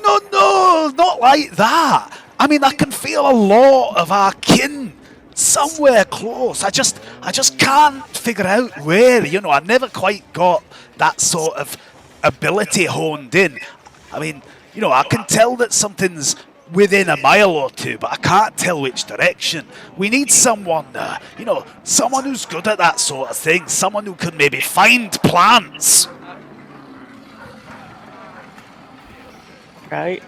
not like that. I mean, I can feel a lot of our kin somewhere close. I just can't figure out where, I never quite got that sort of ability honed in. I mean, I can tell that something's within a mile or two, but I can't tell which direction. We need someone, someone who's good at that sort of thing, someone who can maybe find plants.
Right.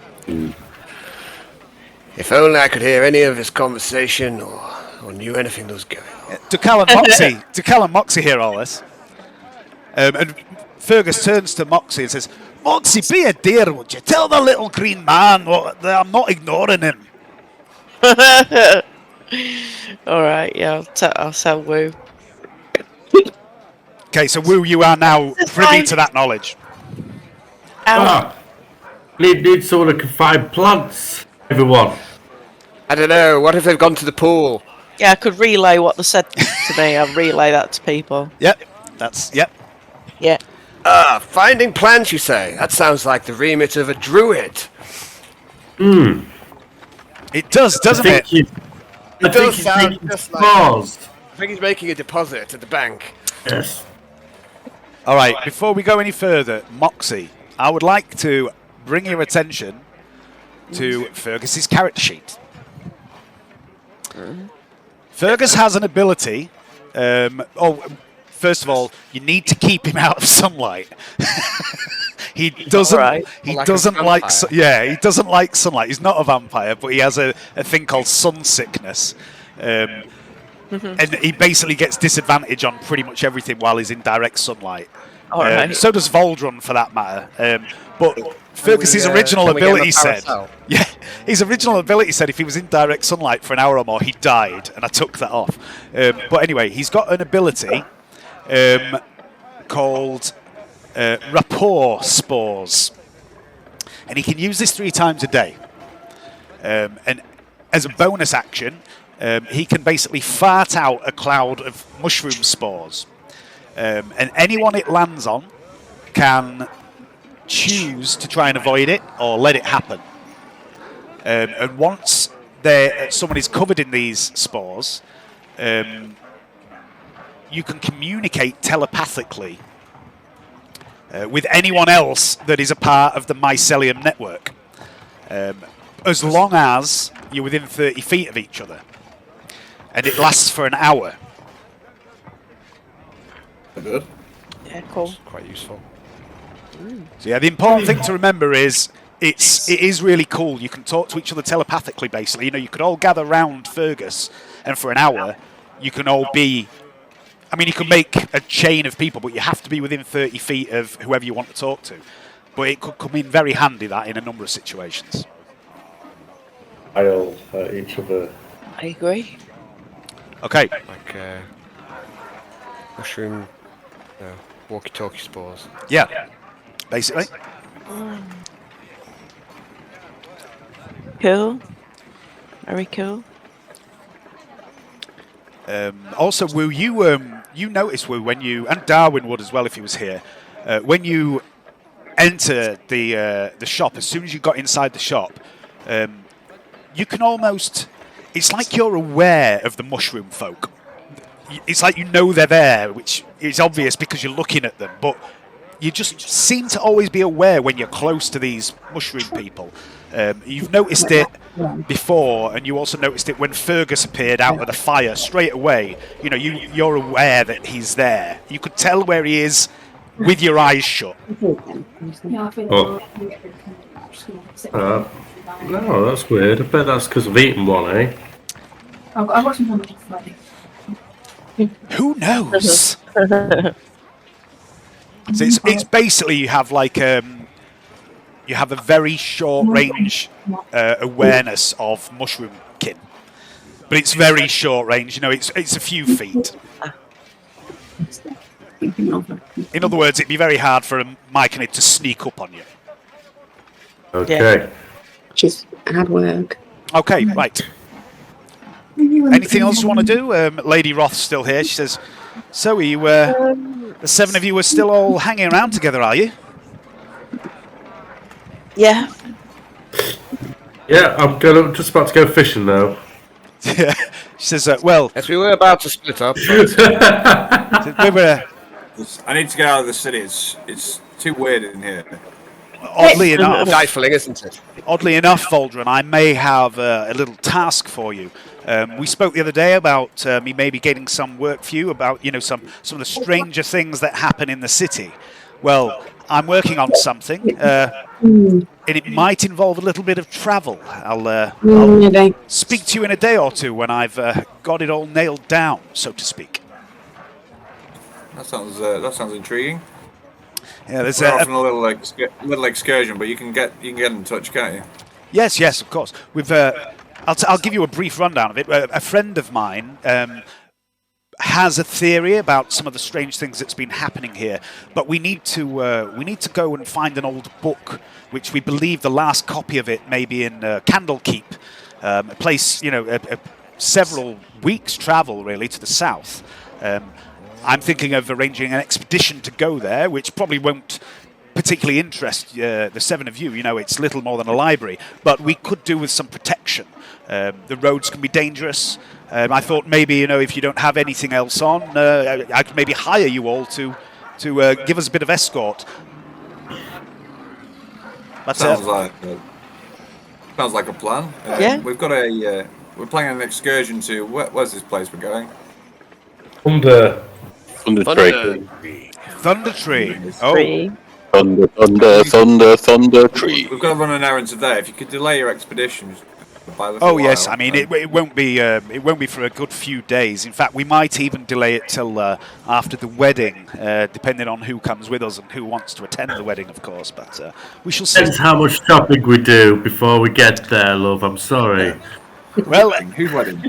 If only I could hear any of his conversation or knew anything that was going on.
Ducal and Moxie hear all this. And Fergus turns to Moxie and says, Moxie, be a dear, would you? Tell the little green man that I'm not ignoring him.
All right, yeah, I'll tell Woo.
Okay, so Woo, you are now privy to that knowledge.
Need someone who can find plants, everyone.
I don't know, what if they've gone to the pool?
Yeah, I could relay what they said to me. I'll relay that to people.
Yep.
Yeah.
Finding plants, you say? That sounds like the remit of a druid.
It does, doesn't it?
It does sound just like... I think he's making a deposit at the bank.
Yes.
All right, before we go any further, Moxie, I would like to bring your attention to Fergus's character sheet. Fergus has an ability. First of all, you need to keep him out of sunlight. He doesn't.
Right.
He
Like
doesn't
a
like.
vampire.
He doesn't like sunlight. He's not a vampire, but he has a thing called sun sickness. And he basically gets disadvantage on pretty much everything while he's in direct sunlight.
All right.
So does Voldrun, for that matter. But Fergus's original ability said, his original ability said if he was in direct sunlight for an hour or more, he died, and I took that off. But anyway, he's got an ability called rapport spores, and he can use this 3 times a day. And as a bonus action, he can basically fart out a cloud of mushroom spores. And anyone it lands on can choose to try and avoid it or let it happen. And once someone is covered in these spores, you can communicate telepathically with anyone else that is a part of the mycelium network, as long as you're within 30 feet of each other. And it lasts for an hour.
Good.
Yeah, cool.
Quite useful.
So yeah, the important thing to remember is it is really cool. You can talk to each other telepathically, basically. You know, you could all gather round Fergus, and for an hour, you can all be... I mean, you can make a chain of people, but you have to be within 30 feet of whoever you want to talk to. But it could come in very handy, that, in a number of situations.
I'll each other.
I agree.
Okay.
Like mushroom, walkie-talkie spores.
Yeah. Basically.
Cool. Very cool.
Also, Wu, you noticed, Wu, when you, and Darwin would as well if he was here, when you enter the shop, as soon as you got inside the shop, you can almost, it's like you're aware of the mushroom folk. It's like you know they're there, which is obvious because you're looking at them, but you just seem to always be aware when you're close to these mushroom people. You've noticed it before, and you also noticed it when Fergus appeared out of the fire straight away. You know, you're aware that he's there. You could tell where he is with your eyes shut.
Oh. No, that's weird. I bet that's because I've eaten one, eh?
Who knows? So it's basically you have like you have a very short range awareness of mushroom kin, but it's very short range. You know, it's a few feet. In other words, it'd be very hard for a myconid to sneak up on you.
Okay.
Just hard work.
Okay, right. Anything else you want to do? Lady Roth's still here. She says, "So, are you, the seven of you are still all hanging around together, are you?"
Yeah.
Yeah, I'm just about to go fishing now.
She says, "Well,
Yes, we were about to split up.
we were,
I need to get out of the city. It's too weird in here.
oddly enough,
Stifling, isn't it?
Oddly enough, Voldrin, I may have a little task for you. We spoke the other day about me maybe getting some work for you about, you know, some of the stranger things that happen in the city. Well, I'm working on something, and it might involve a little bit of travel. I'll speak to you in a day or two when I've got it all nailed down, so to speak.
That sounds intriguing.
Yeah, there's
We're off on a little excursion, but you can get in touch, can't you?
Yes, of course. I'll give you a brief rundown of it. A friend of mine has a theory about some of the strange things that's been happening here, but we need to go and find an old book, which we believe the last copy of it may be in Candlekeep, a place, you know, several weeks' travel really to the south. I'm thinking of arranging an expedition to go there, which probably won't particularly interest the seven of you. You know, it's little more than a library, but we could do with some protection. The roads can be dangerous. I thought maybe, you know, if you don't have anything else on, I could maybe hire you all to give us a bit of escort. But,
sounds like a plan.
Yeah.
We've got we're planning an excursion to where's this place we're going?
Thundertree.
Thundertree. Oh,
Three.
Thundertree.
We've got to run an errand today. If you could delay your expedition by a little
oh yes.
while,
I mean, it won't be for a good few days. In fact, we might even delay it till after the wedding, depending on who comes with us and who wants to attend the wedding, of course. But we shall see.
Depends how much shopping we do before we get there, love. I'm sorry.
Well,
who's wedding?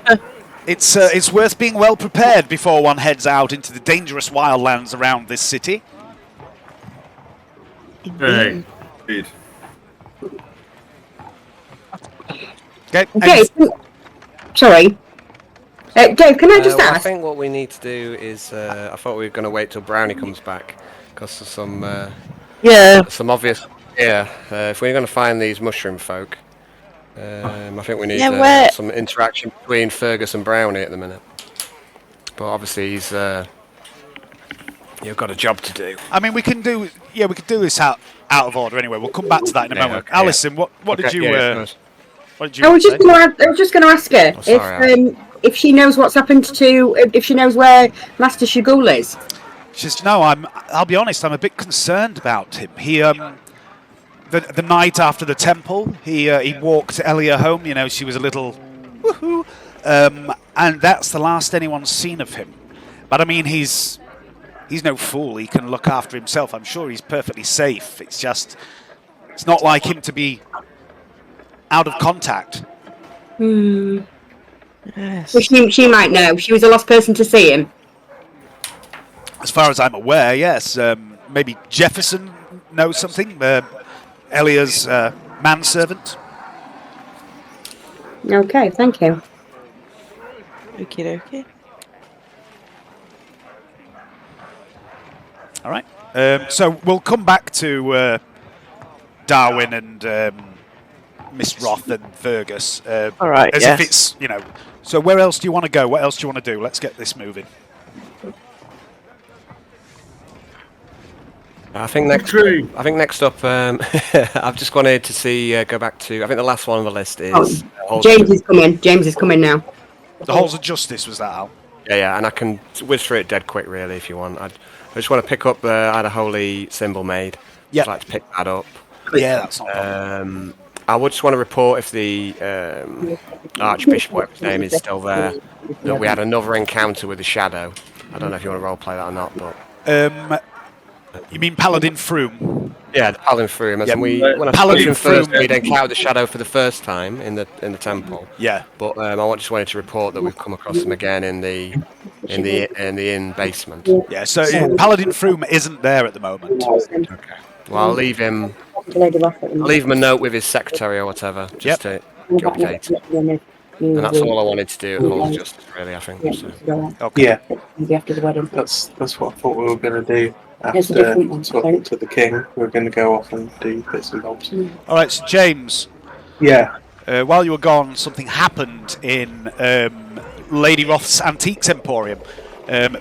it's worth being well prepared before one heads out into the dangerous wildlands around this city.
Hey.
Indeed.
Okay. Sorry. Dave, can I just
Well, I
ask?
think what we need to do is, I thought we were going to wait till Brownie comes back, because of some obvious... Yeah, if we're going to find these mushroom folk, I think we need some interaction between Fergus and Brownie at the minute. But obviously he's You've got a job to do.
I mean, we can do this out of order anyway. We'll come back to that in a moment.
Okay,
Alison, what did you what did you
I was
say?
just going to ask her if she knows what's happened to, if she knows where Master Shigul is.
She says, no, I'll be honest, I'm a bit concerned about him. He the night after the temple, he walked Elia home. You know, she was a little woohoo, and that's the last anyone's seen of him. But I mean, he's no fool. He can look after himself. I'm sure he's perfectly safe. It's just, it's not like him to be out of contact.
Yes.
Well, she might know. She was the last person to see him.
As far as I'm aware, yes. Maybe Jefferson knows something. Elia's manservant.
Okay, thank you.
Okie dokie.
All right. So we'll come back to Darwin and Miss Roth and Fergus.
All right.
As
Yes.
if it's, you know. So where else do you want to go? What else do you want to do? Let's get this moving.
I think next up, I've just wanted to see, go back to, I think the last one on the list is...
James is coming. James is coming now.
The Halls of Justice, was that, Al?
Yeah, and I can whiz through it dead quick, really, if you want. I just want to pick up, I had a holy symbol made.
Yeah.
I'd like to pick that up.
Yeah, that's not a problem.
I would just want to report if the Archbishop, whatever his name is, still there, that we had another encounter with the Shadow. I don't know if you want to roleplay that or not, but...
You mean Paladin Froome?
Yeah, the Paladin Froome. As
Yeah,
in when I
Paladin
first,
Froome.
we'd encountered the Shadow for the first time in the temple.
Yeah.
But I just wanted to report that we've come across them again in the inn basement.
Yeah, so Paladin Froome isn't there at the moment.
Okay. Well, I'll leave him a note with his secretary or whatever, just to update. And that's all I wanted to do at the Hall of Justice, really, I think. So.
Okay.
Yeah,
After the wedding.
that's what I thought we were going to do.
There's a
After
different one,
talking to the king, we were going to go off and do bits and bobs.
All right, so James,
Yeah.
while you were gone, something happened in Lady Roth's Antiques Emporium.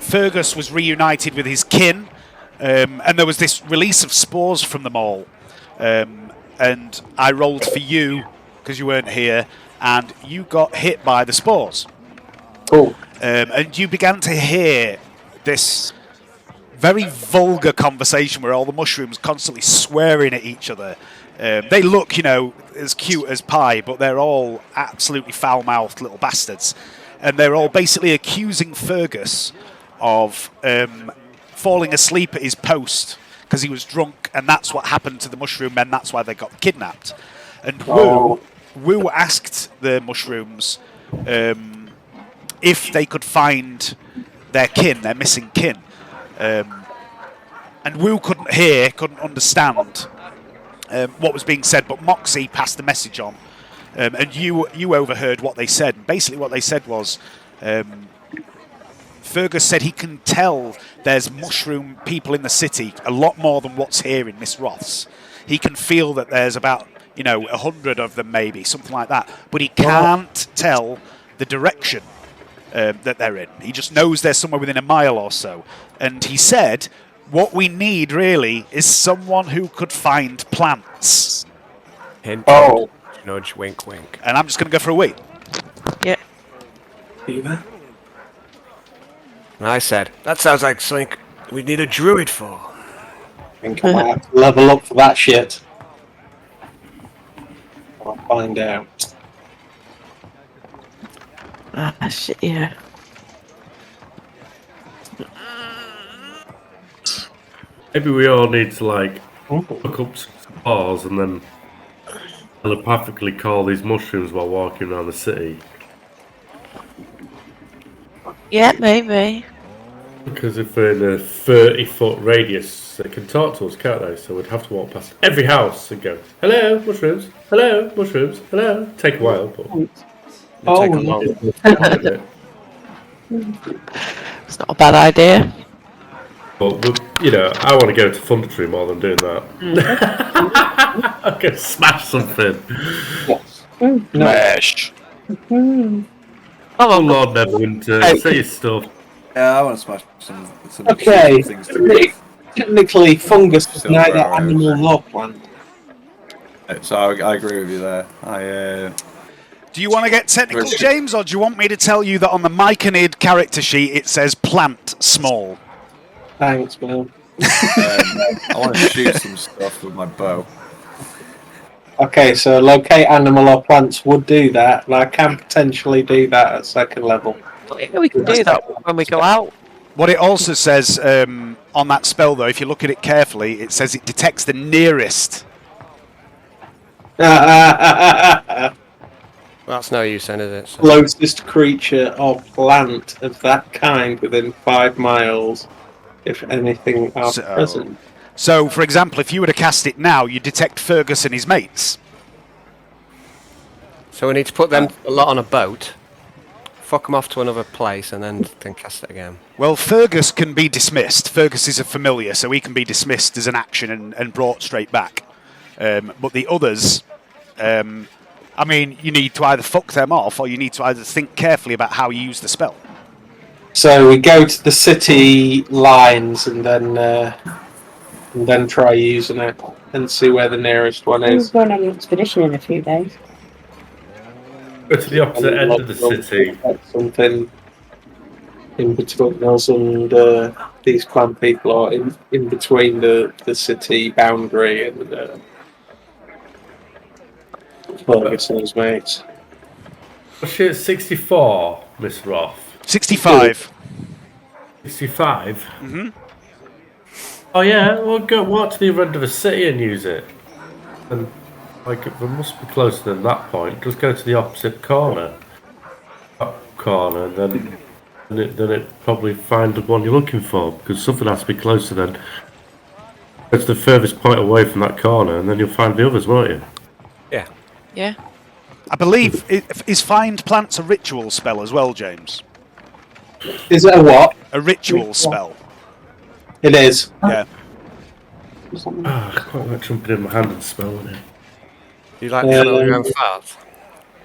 Fergus was reunited with his kin, and there was this release of spores from them all. And I rolled for you, because you weren't here, and you got hit by the spores.
Cool.
And you began to hear this very vulgar conversation where all the mushrooms constantly swearing at each other. They look, you know, as cute as pie, but they're all absolutely foul-mouthed little bastards. And they're all basically accusing Fergus of falling asleep at his post because he was drunk, and that's what happened to the mushroom men. That's why they got kidnapped. And Wu asked the mushrooms if they could find their kin, their missing kin. And Wu couldn't understand what was being said, but Moxie passed the message on. And you overheard what they said. And basically what they said was, Fergus said he can tell there's mushroom people in the city, a lot more than what's here in Miss Roth's. He can feel that there's about, 100 of them maybe, something like that. But he can't tell the direction that they're in. He just knows they're somewhere within a mile or so. And he said, what we need really is someone who could find plants.
Hint, nudge, wink, wink.
And I'm just going to go for a wait.
Yeah.
Beaver?
And I said, that sounds like something we need a druid for.
I think I might have to level up for that shit. I'll find out.
Ah, shit, yeah.
Maybe we all need to look up some spores and then telepathically call these mushrooms while walking around the city.
Yeah, maybe.
Because if we're in a 30-foot radius, they can talk to us, can't they? So we'd have to walk past every house and go, hello, mushrooms, hello, mushrooms, hello. Take a while, but...
Take a long.
It's not a bad idea.
But, I want to go to Thundertree more than doing that. I'm going to smash something.
Smash.
Oh,
Oh, Lord Neverwinter, say your stuff.
Yeah, I want to smash some
Okay.
things to
Technically, fungus is
Silver
neither
arrows.
animal nor plant.
So I agree with you there.
Do you want to get technical,
Richard.
James, or do you want me to tell you that on the Myconid character sheet it says plant small?
Thanks, man.
I want to shoot some stuff with my bow.
Okay, so locate animal or plants would do that, and I can potentially do that at second level.
Yeah, we can do that when we go out.
What it also says on that spell, though, if you look at it carefully, it says it detects the nearest.
That's no use then, is it? So,
Closest creature or plant of that kind within 5 miles, if anything are present.
So, for example, if you were to cast it now, you detect Fergus and his mates.
so we need to put them a lot on a boat, fuck them off to another place, and then cast it again.
Well, Fergus can be dismissed. Fergus is a familiar, so he can be dismissed as an action and brought straight back. But the others, I mean, you need to either fuck them off, or you need to either think carefully about how you use the spell.
So we go to the city lines and then try using it and see where the nearest one
We're
is.
going on an expedition in a few days.
Go to the opposite end of the city.
Something in between us and these clan people, or in between the city boundary and Fergus and his mates.
What's she at 64, Miss Roth?
65.
65? Mm-hmm. Oh yeah, we'll go walk to the other end of the city and use it. And like we must be closer than that point. Just go to the opposite corner. Up corner, and then it probably find the one you're looking for, because something has to be closer than. Go to the furthest point away from that corner, and then you'll find the others, won't you?
Yeah.
Yeah.
I believe, is Find Plants a ritual spell as well, James?
Is it a what?
A ritual spell.
It is.
Yeah.
I quite like jumping in my hand and spelling it.
You like to smell your own farts?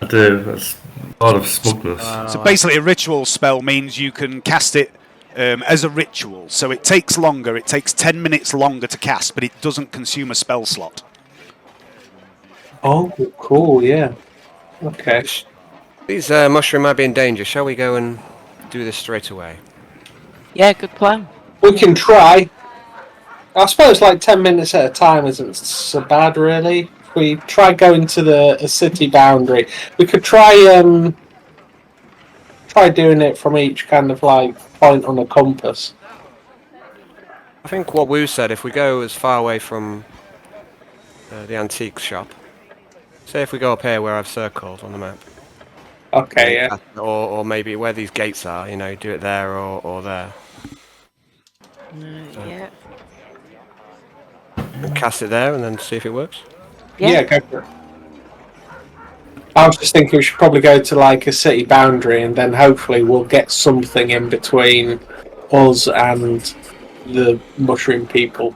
I do. That's a lot of smugness.
So basically, a ritual spell means you can cast it as a ritual. So it takes longer. It takes 10 minutes longer to cast, but it doesn't consume a spell slot.
Oh, cool. Yeah. Okay.
These mushroom might be in danger. Shall we go and do this straight away?
Yeah, good plan.
We can try. I suppose like 10 minutes at a time isn't so bad, really. If we try going to the city boundary, we could try doing it from each kind of like point on the compass.
I think what Wu said, if we go as far away from the antique shop, say if we go up here where I've circled on the map,
Okay, yeah.
or maybe where these gates are, you know, do it there or there.
Yeah.
And cast it there and then see if it works.
Yeah, go for it. I was just thinking we should probably go to like a city boundary, and then hopefully we'll get something in between us and the mushroom people.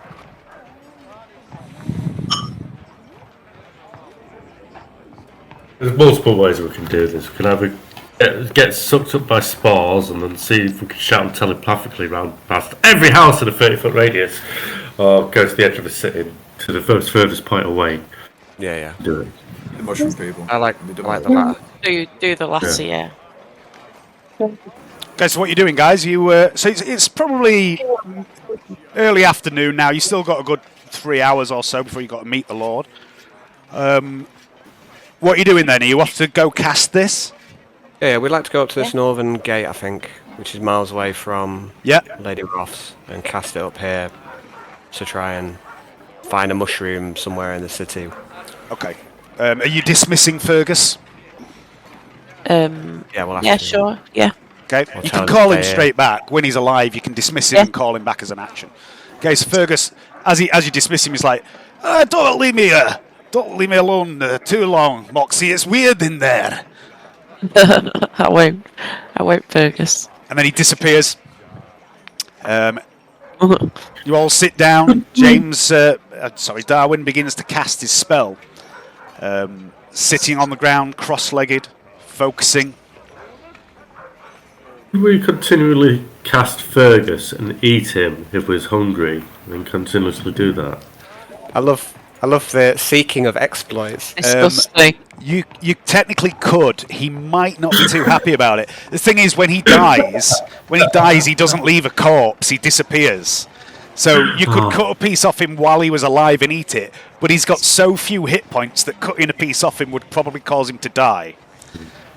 There's multiple ways we can do this. We can either get sucked up by spores and then see if we can shout them telepathically round past every house in a 30-foot radius, or go to the edge of a city to the furthest point away.
Yeah.
Do it.
The mushroom people.
I like the latter.
Do the latter, yeah.
Okay, so what you're doing, guys? So it's probably early afternoon now. You still got a good 3 hours or so before you got to meet the Lord. What are you doing then? Are you off to go cast this?
Yeah, we'd like to go up to this northern gate, I think, which is miles away from
Yeah.
Lady Roth's, and cast it up here to try and find a mushroom somewhere in the city.
Okay. Are you dismissing Fergus?
Yeah, we'll have
Yeah,
to.
sure. Yeah.
Okay.
Or
You
tell
can
him
call
to
him
stay
straight back. When he's alive, you can dismiss him
Yeah.
and call him back as an action. Okay, so Fergus, as you dismiss him, he's like, don't leave me alone too long, Moxie. It's weird in there.
I won't, Fergus.
And then he disappears. You all sit down. Darwin begins to cast his spell. Sitting on the ground, cross-legged, focusing.
We continually cast Fergus and eat him if we're hungry, and continuously do that.
I love the seeking of exploits.
Disgusting.
You technically could. He might not be too happy about it. The thing is, when he dies, he doesn't leave a corpse. He disappears. So you could cut a piece off him while he was alive and eat it, but he's got so few hit points that cutting a piece off him would probably cause him to die.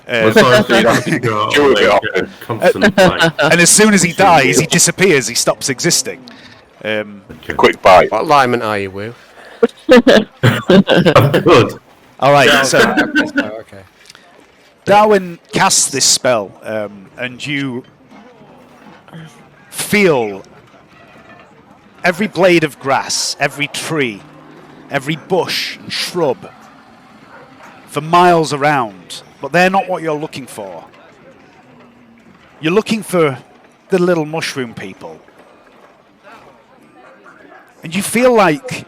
Constant fight.
And as soon as he dies, he disappears. He stops existing.
Quick bite.
What alignment are you, Woo?
I'm good.
All right. So
Okay.
Darwin casts this spell, and you feel every blade of grass, every tree, every bush and shrub for miles around, but they're not what you're looking for. You're looking for the little mushroom people. And you feel like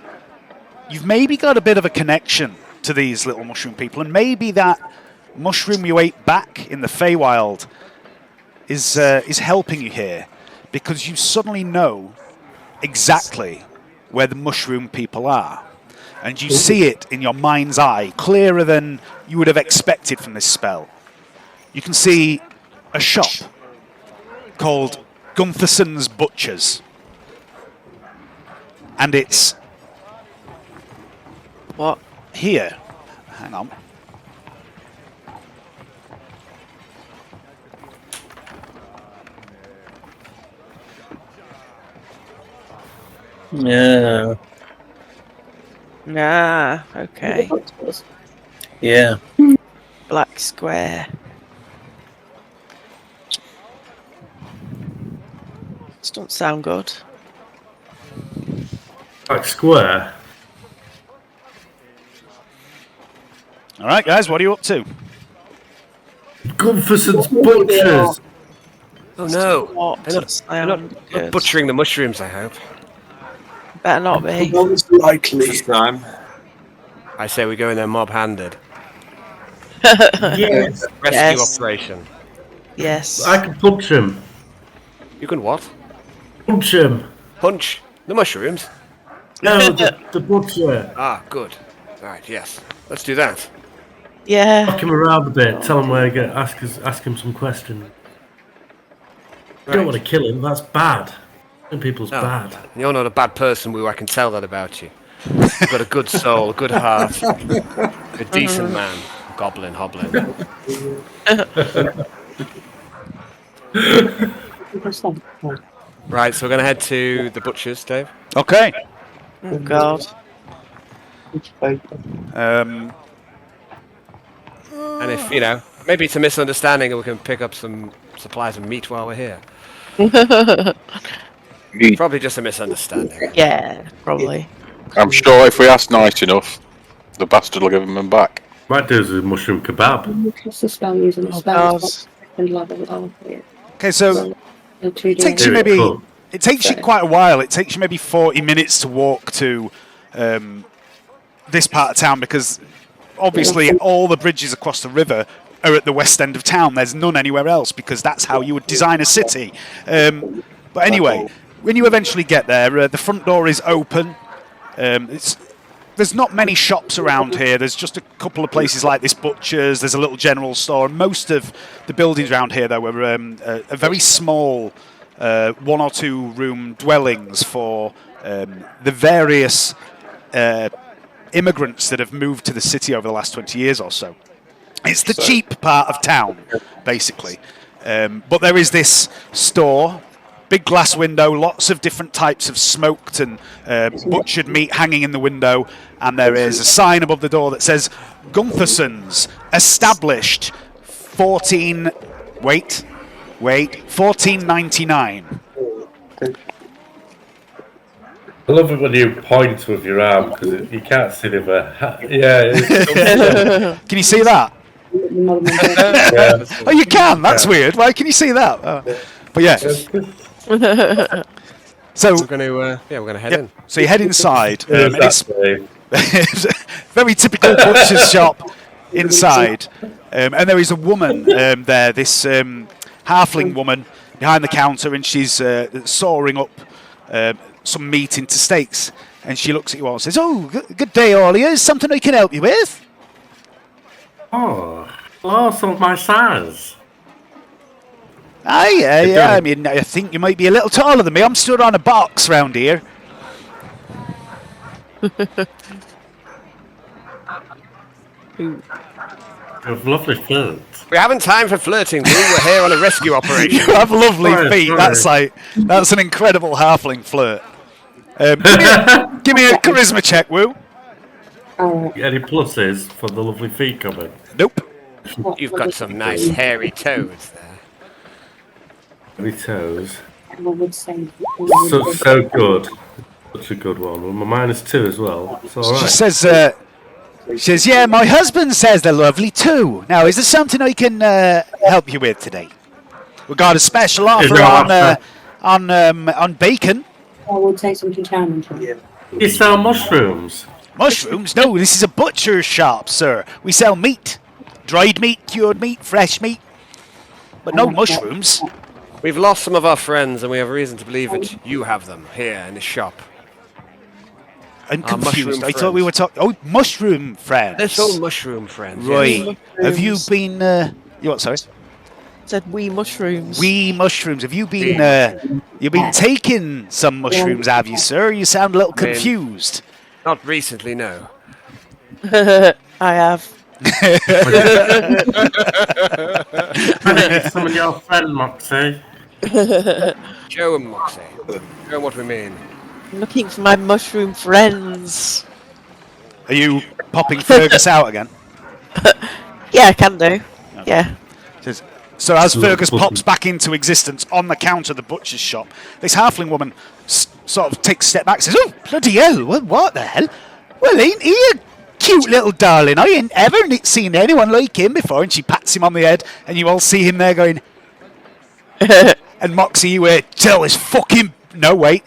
you've maybe got a bit of a connection to these little mushroom people, and maybe that mushroom you ate back in the Feywild is helping you here, because you suddenly know exactly where the mushroom people are, and you see it in your mind's eye clearer than you would have expected from this spell. You can see a shop called Gunthersson's Butchers, and it's
What?
here. Hang on.
Yeah.
Ah, okay.
Yeah.
Black square. This don't sound good.
Black square.
All right, guys, what are you up to?
Gunthersson's Butchers.
Oh no!
What?
They're not
Good.
butchering the mushrooms, I hope.
Better not be.
Most likely.
This time.
I say we go in there mob-handed.
Yes.
Rescue
Yes.
operation.
Yes.
I can punch him.
You can what?
Punch him.
Punch the mushrooms?
No, the butcher.
Ah, good. Alright, yes. Let's do that.
Yeah.
Knock him around a bit. Tell him where to go. Ask him some questions. You don't want to kill him. That's bad. Killing people's
No.
bad.
You're not a bad person, Woo. I can tell that about you. You've got a good soul, a good heart, a decent man. Goblin, hoblin. Right, so we're going to head to the butchers, Dave.
Okay.
Oh God.
Um,
And if, maybe it's a misunderstanding and we can pick up some supplies of meat while we're here. Probably just a misunderstanding.
Yeah, probably.
I'm sure if we ask nice enough, the bastard will give them back.
Might do is a mushroom kebab.
Cast the spell using the
Oh,
spell.
God.
Second level. Oh, yeah.
okay, so
The 2D.
it takes you
Very
maybe
cool.
it takes you quite a while. It takes you maybe 40 minutes to walk to this part of town, because obviously all the bridges across the river are at the west end of town. There's none anywhere else, because that's how you would design a city. But anyway, when you eventually get there, the front door is open. There's not many shops around here. There's just a couple of places like this butcher's. There's a little general store. And most of the buildings around here, though, are a very small 1 or 2 room dwellings for the various immigrants that have moved to the city over the last 20 years or so. It's the cheap part of town, basically. But there is this store, big glass window, lots of different types of smoked and butchered meat hanging in the window, and there is a sign above the door that says Gunthersson's, established 1499.
I love it when you point with your arm because you can't see the yeah.
Can you see that?
Yeah.
Oh, you can. That's weird. Why can you see that? But yeah. So
We're going to head in.
So you head inside, and it's
Exactly.
very typical butcher's shop inside, and there is a woman there. This halfling woman behind the counter, and she's sawing up some meat into steaks. And she looks at you all and says, "Oh, good day, all of you. Is something I can help you with?"
Oh, hello, some of my size.
Ah, yeah. I mean, I think you might be a little taller than me. I'm stood on a box round here.
You have lovely feet.
We haven't time for flirting, dude. We're here on a rescue operation.
You have lovely
Sorry,
feet.
sorry.
That's an incredible halfling flirt. Give me a charisma check, Woo.
Any pluses for the lovely feet coming?
Nope.
You've got some nice hairy toes there.
Any toes?
I would say.
So good. Such a good one. Well, my -2 as well. It's all
She
right.
says, "Yeah, my husband says they're lovely too. Now, is there something I can help you with today? We got a special offer
there
on bacon.
I would say something challenging.
Yeah.
You sell mushrooms?
Mushrooms? No, this is a butcher's shop, sir. We sell meat, dried meat, cured meat, fresh meat, but no mushrooms."
We've lost some of our friends, and we have reason to believe that you have them here in the shop.
I'm
Our
confused.
mushroom
I thought we were talking. Oh, mushroom friends.
Little mushroom friends.
Right.
yes.
Have you been? You what? Sorry.
Said we mushrooms.
Wee mushrooms. Have you been? You've been taking some mushrooms, have you, sir? You sound a little
I mean-
confused.
Not recently, no.
I have.
Some of your friend, Moxie.
Joe and Moxie. You know what we mean.
I'm looking for my mushroom friends.
Are you popping Fergus out again?
Yeah, I can do. Yeah.
So as Fergus pops back into existence on the counter of the butcher's shop, this halfling woman sort of takes a step back and says, "Oh, bloody hell, what the hell? Well, ain't he a cute little darling? I ain't ever seen anyone like him before." And she pats him on the head, and you all see him there going, and Moxie, you tell this fucking... No, wait.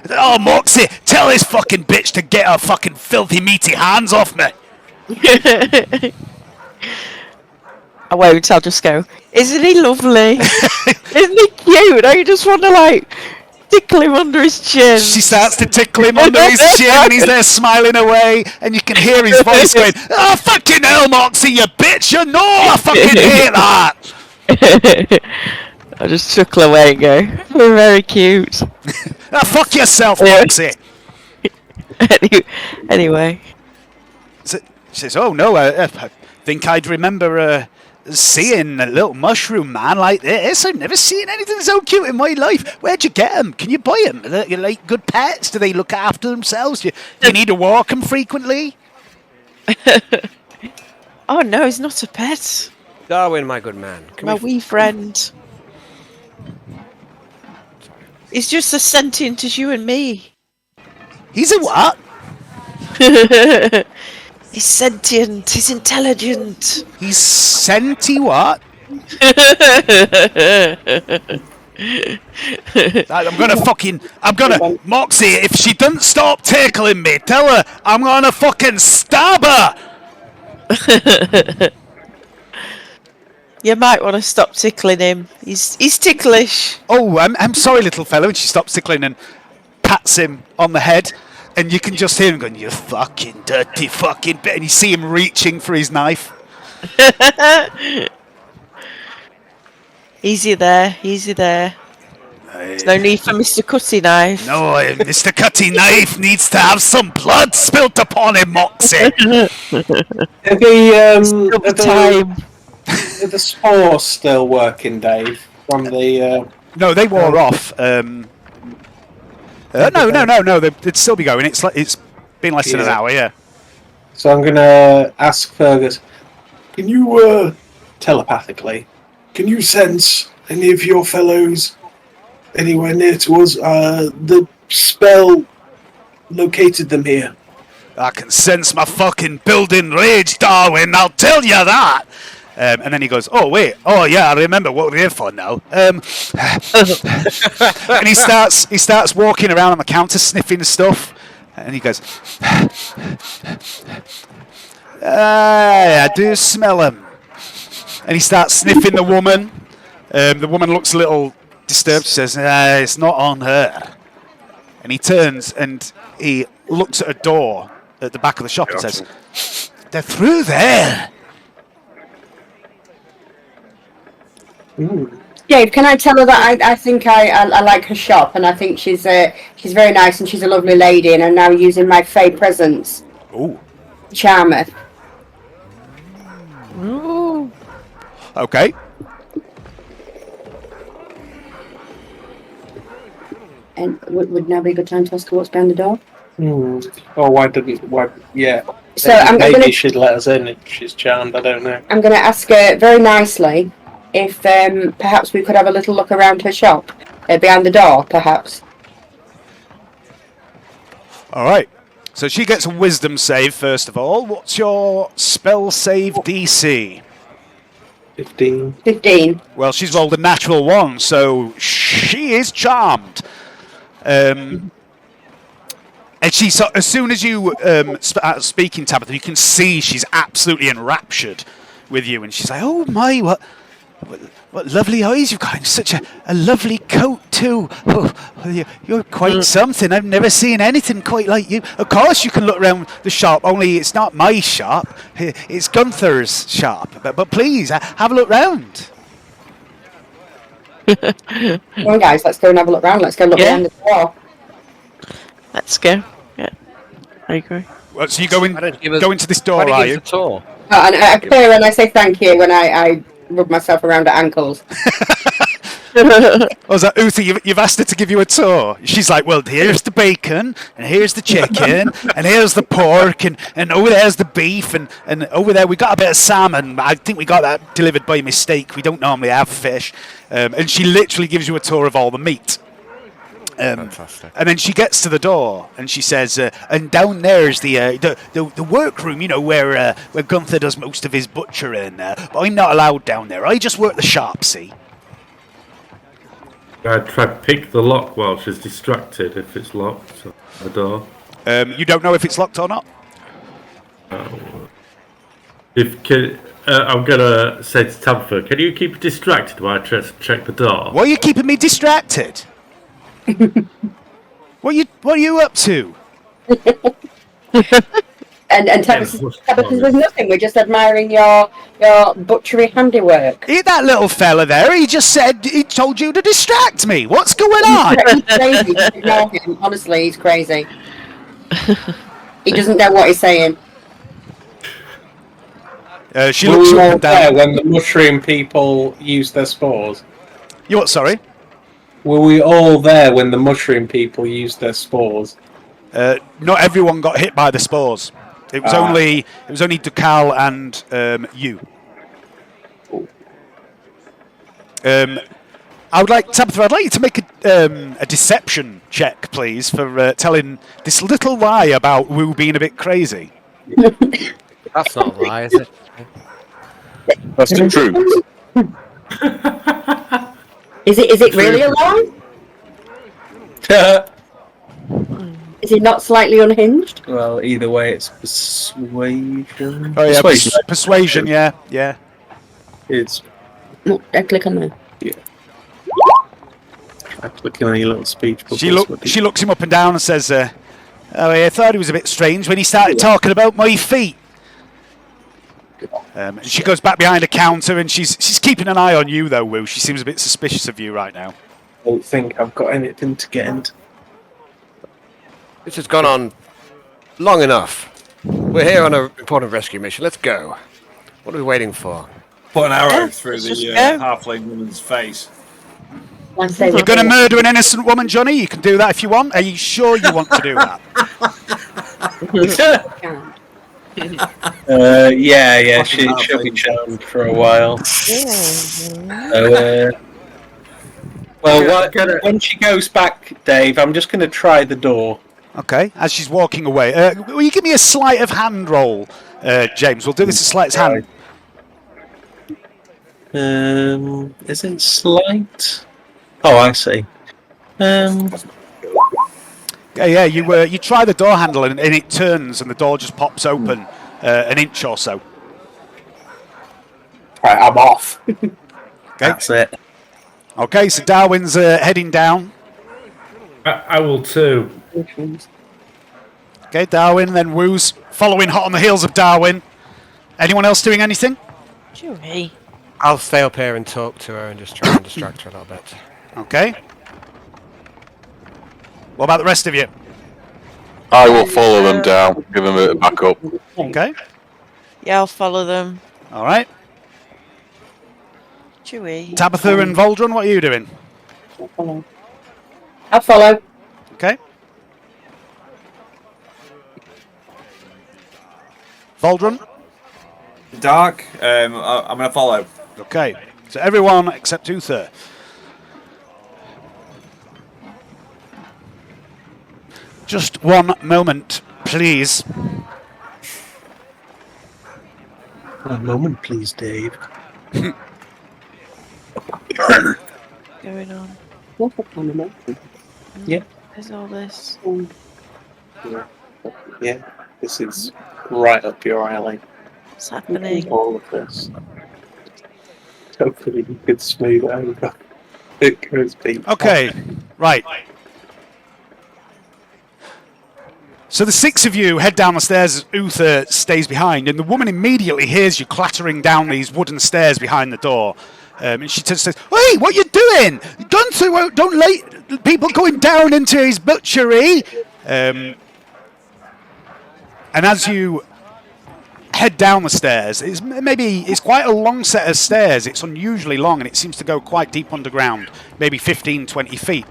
"Oh, Moxie, tell this fucking bitch to get her fucking filthy, meaty hands off me."
I won't, I'll just go, "Isn't he lovely? Isn't he cute? I just want to, like, tickle him under his chin."
She starts to tickle him under his chin, and he's there smiling away, and you can hear his voice going, "Oh, fucking hell, Moxie, you bitch, you know I fucking hate that."
I just chuckle away and go, "We're very cute."
"Ah, fuck yourself, Moxie."
Anyway.
So she says, "Oh, no, I think I'd remember seeing a little mushroom man like this. I've never seen anything so cute in my life. Where'd you get them? Can you buy them? Are they like good pets? Do they look after themselves? Do you need to walk them frequently?"
Oh no, he's not a pet.
Darwin, my good man.
My wee friend. He's just as sentient as you and me.
He's a what?
He's sentient. He's intelligent.
He's senti what? I'm gonna Moxie, if she doesn't stop tickling me, tell her I'm gonna fucking stab her.
You might want to stop tickling him. He's ticklish.
Oh, I'm sorry, little fellow. And she stops tickling and pats him on the head. And you can just hear him going, "You fucking dirty fucking bit." And you see him reaching for his knife.
Easy there. Easy there. There's no need for Mr. Cutty Knife.
No, Mr. Cutty Knife needs to have some blood spilt upon him, Moxie.
Are the spores still working, Dave? From the
No, they wore off. No. They'd still be going. It's been less than an hour, yeah.
So I'm gonna ask Fergus. Can you telepathically? Can you sense any of your fellows anywhere near to us? The spell located them here.
I can sense my fucking building rage, Darwin. I'll tell you that. And then he goes, "Oh wait, oh yeah, I remember what we're here for now." And he starts walking around on the counter sniffing stuff, and he goes, "I do smell him." And he starts sniffing the woman. The woman looks a little disturbed. She says, it's not on her. And he turns and he looks at a door at the back of the shop and says, they're through there.
Dave, can I tell her that I think I like her shop, and I think she's very nice and she's a lovely lady, and I'm now using my fey presence.
Ooh.
Charm her.
Ooh.
Okay.
And would now be a good time to ask her what's behind the door?
Oh, why? Yeah.
So I'm
maybe
gonna.
she'd let us in if she's charmed. I don't know.
I'm going to ask her very nicely if perhaps we could have a little look around her shop, behind the door, perhaps.
All right. So she gets a wisdom save first of all. What's your spell save DC?
15.
15.
Well, she's rolled a natural 1, so she is charmed. And she, so as soon as you start speaking, Tabitha, you can see she's absolutely enraptured with you, and she's like, "Oh my, what lovely eyes you've got! And such a lovely coat too. Oh, you're quite something. I've never seen anything quite like you. Of course, you can look around the shop. Only it's not my shop. It's Gunther's shop. But please, have a look round."
Come on, guys, let's go and have a look round. Let's go look behind the door.
Let's go. Yeah, I agree.
Well, so you go into this door,
Why don't
are
you
you?
give us a tour?
Oh, and I appear and I say thank you when I rub myself around the ankles.
Was that Uthi? You've asked her to give you a tour. She's like, well, here's the bacon, and here's the chicken, and here's the pork, and over there's the beef, and over there we got a bit of salmon. I think we got that delivered by mistake. We don't normally have fish. And she literally gives you a tour of all the meat.
Fantastic.
And then she gets to the door and she says, and down there's the workroom, you know, where Gunther does most of his butchering. But I'm not allowed down there. I just work the shop, see?
I try to pick the lock while she's distracted if it's locked. So the door.
You don't know if it's locked or not?
I'm gonna say to Tabitha, can you keep distracted while I try to check the door?
Why are you keeping me distracted? What are you up to?
And Tabitha says nothing. We're just admiring your butchery handiwork.
Ain't that little fella there? He just said he told you to distract me. What's going on?
He's crazy. Just ignore him. Honestly, he's crazy. He doesn't know what he's saying.
She looks
Were we
up
all
and
there
down.
when the mushroom people used their spores?
You what? Sorry.
Were we all there when the mushroom people used their spores?
Not everyone got hit by the spores. It was only Ducal and you. I'd like you to make a deception check, please, for telling this little lie about Wu being a bit crazy.
That's not a lie, is it?
That's the truth.
Is it really a lie? Is it not slightly unhinged?
Well, either way, it's persuasion.
Oh yeah,
Persuasion.
persuasion. Yeah.
It's
Oh, I click on there.
I'm clicking on your little speech bubbles.
She looks him up and down and says, "Oh, I thought he was a bit strange when he started talking about my feet." And she goes back behind a counter and she's keeping an eye on you though, Wu. She seems a bit suspicious of you right now.
I don't think I've got anything to get into.
This has gone on long enough. We're here on an important rescue mission. Let's go. What are we waiting for?
Put an arrow
Yeah,
through the
just go.
halfling woman's face.
You're going to murder an innocent woman, Johnny? You can do that if you want. Are you sure you want to do that?
Yeah, she'll be charmed for a while. When she goes back, Dave, I'm just going to try the door.
Okay, as she's walking away. Will you give me a sleight of hand roll, James? We'll do this as sleight of hand.
Is it slight? Oh, I see.
Yeah, you try the door handle and it turns and the door just pops open an inch or so.
Right, I'm off.
Okay.
That's it.
Okay, so Darwin's heading down.
I will too.
Okay, Darwin, then Woo's following hot on the heels of Darwin. Anyone else doing anything?
Chewie.
I'll stay up here and talk to her and just try and distract her a little bit.
Okay. What about the rest of you?
I will follow them down, give them a backup.
Okay.
Yeah, I'll follow them.
All right.
Chewie.
Tabitha and Voldron, what are you doing?
I'll follow.
Okay. Voldron?
Dark. I'm gonna follow.
Okay. So everyone except Uther. Just one moment, please.
A moment, please, Dave.
Going on.
Yeah.
There's all this.
Yeah, this is right up your alley.
What's happening?
All of this. Hopefully you could smooth it over. It goes deep.
Okay, right. So the six of you head down the stairs as Uther stays behind, and the woman immediately hears you clattering down these wooden stairs behind the door. And she says, "Hey, what you doing? Don't let people going down into his butchery." And as you head down the stairs, it's quite a long set of stairs. It's unusually long, and it seems to go quite deep underground, maybe 15, 20 feet.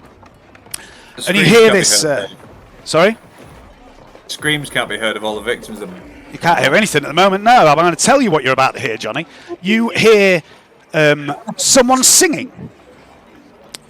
And you hear this... sorry?
Screams can't be heard of all the victims.
You can't hear anything at the moment, no. I'm going to tell you what you're about to hear, Johnny. You hear someone singing.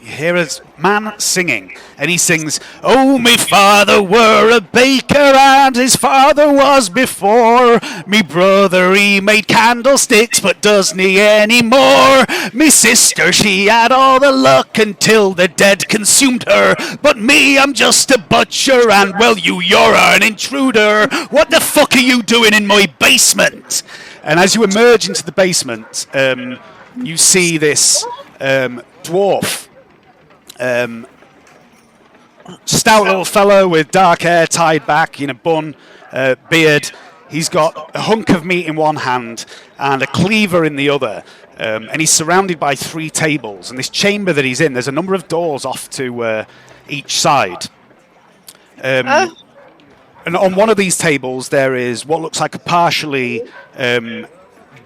You hear a man singing, and he sings, "Oh, me father were a baker, and his father was before. Me brother, he made candlesticks, but doesn't he anymore? Me sister, she had all the luck until the dead consumed her. But me, I'm just a butcher, and well, you're an intruder. What the fuck are you doing in my basement?" And as you emerge into the basement, you see this dwarf. Stout little fellow with dark hair tied back in a bun, beard. He's got a hunk of meat in one hand and a cleaver in the other. And he's surrounded by 3 tables. And this chamber that he's in, there's a number of doors off to each side. And on one of these tables, there is what looks like a partially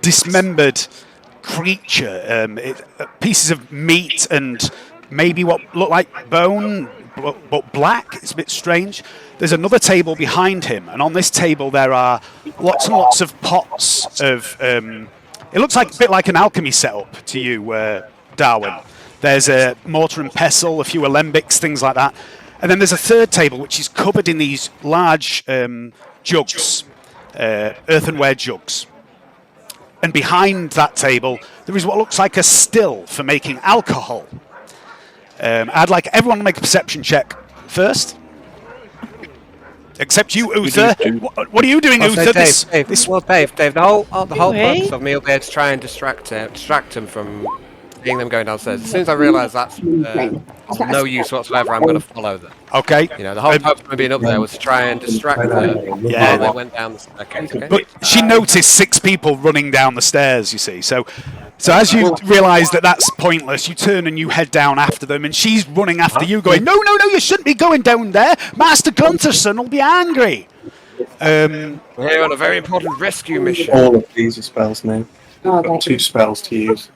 dismembered creature. Pieces of meat and maybe what look like bone, but black. It's a bit strange. There's another table behind him, and on this table there are lots and lots of pots of... it looks like a bit like an alchemy setup to you, Darwin. There's a mortar and pestle, a few alembics, things like that. And then there's a third table which is covered in these large jugs, earthenware jugs. And behind that table, there is what looks like a still for making alcohol. I'd like everyone to make a perception check first. Except you, Uther. What are you doing, Uther?
Dave, the whole purpose of me up there is to try and distract him from seeing them going downstairs. As soon as I realise that's no use whatsoever, I'm going to follow them.
Okay.
You know, the whole purpose of me being up there was to try and distract them while they went down the staircase. Okay?
But she noticed 6 people running down the stairs, you see. So as you realise that that's pointless, you turn and you head down after them, and she's running after you going, no, you shouldn't be going down there. Master Gunterson will be angry.
We're here on a very important rescue mission.
All of these are spells now. I've got 2 spells to use.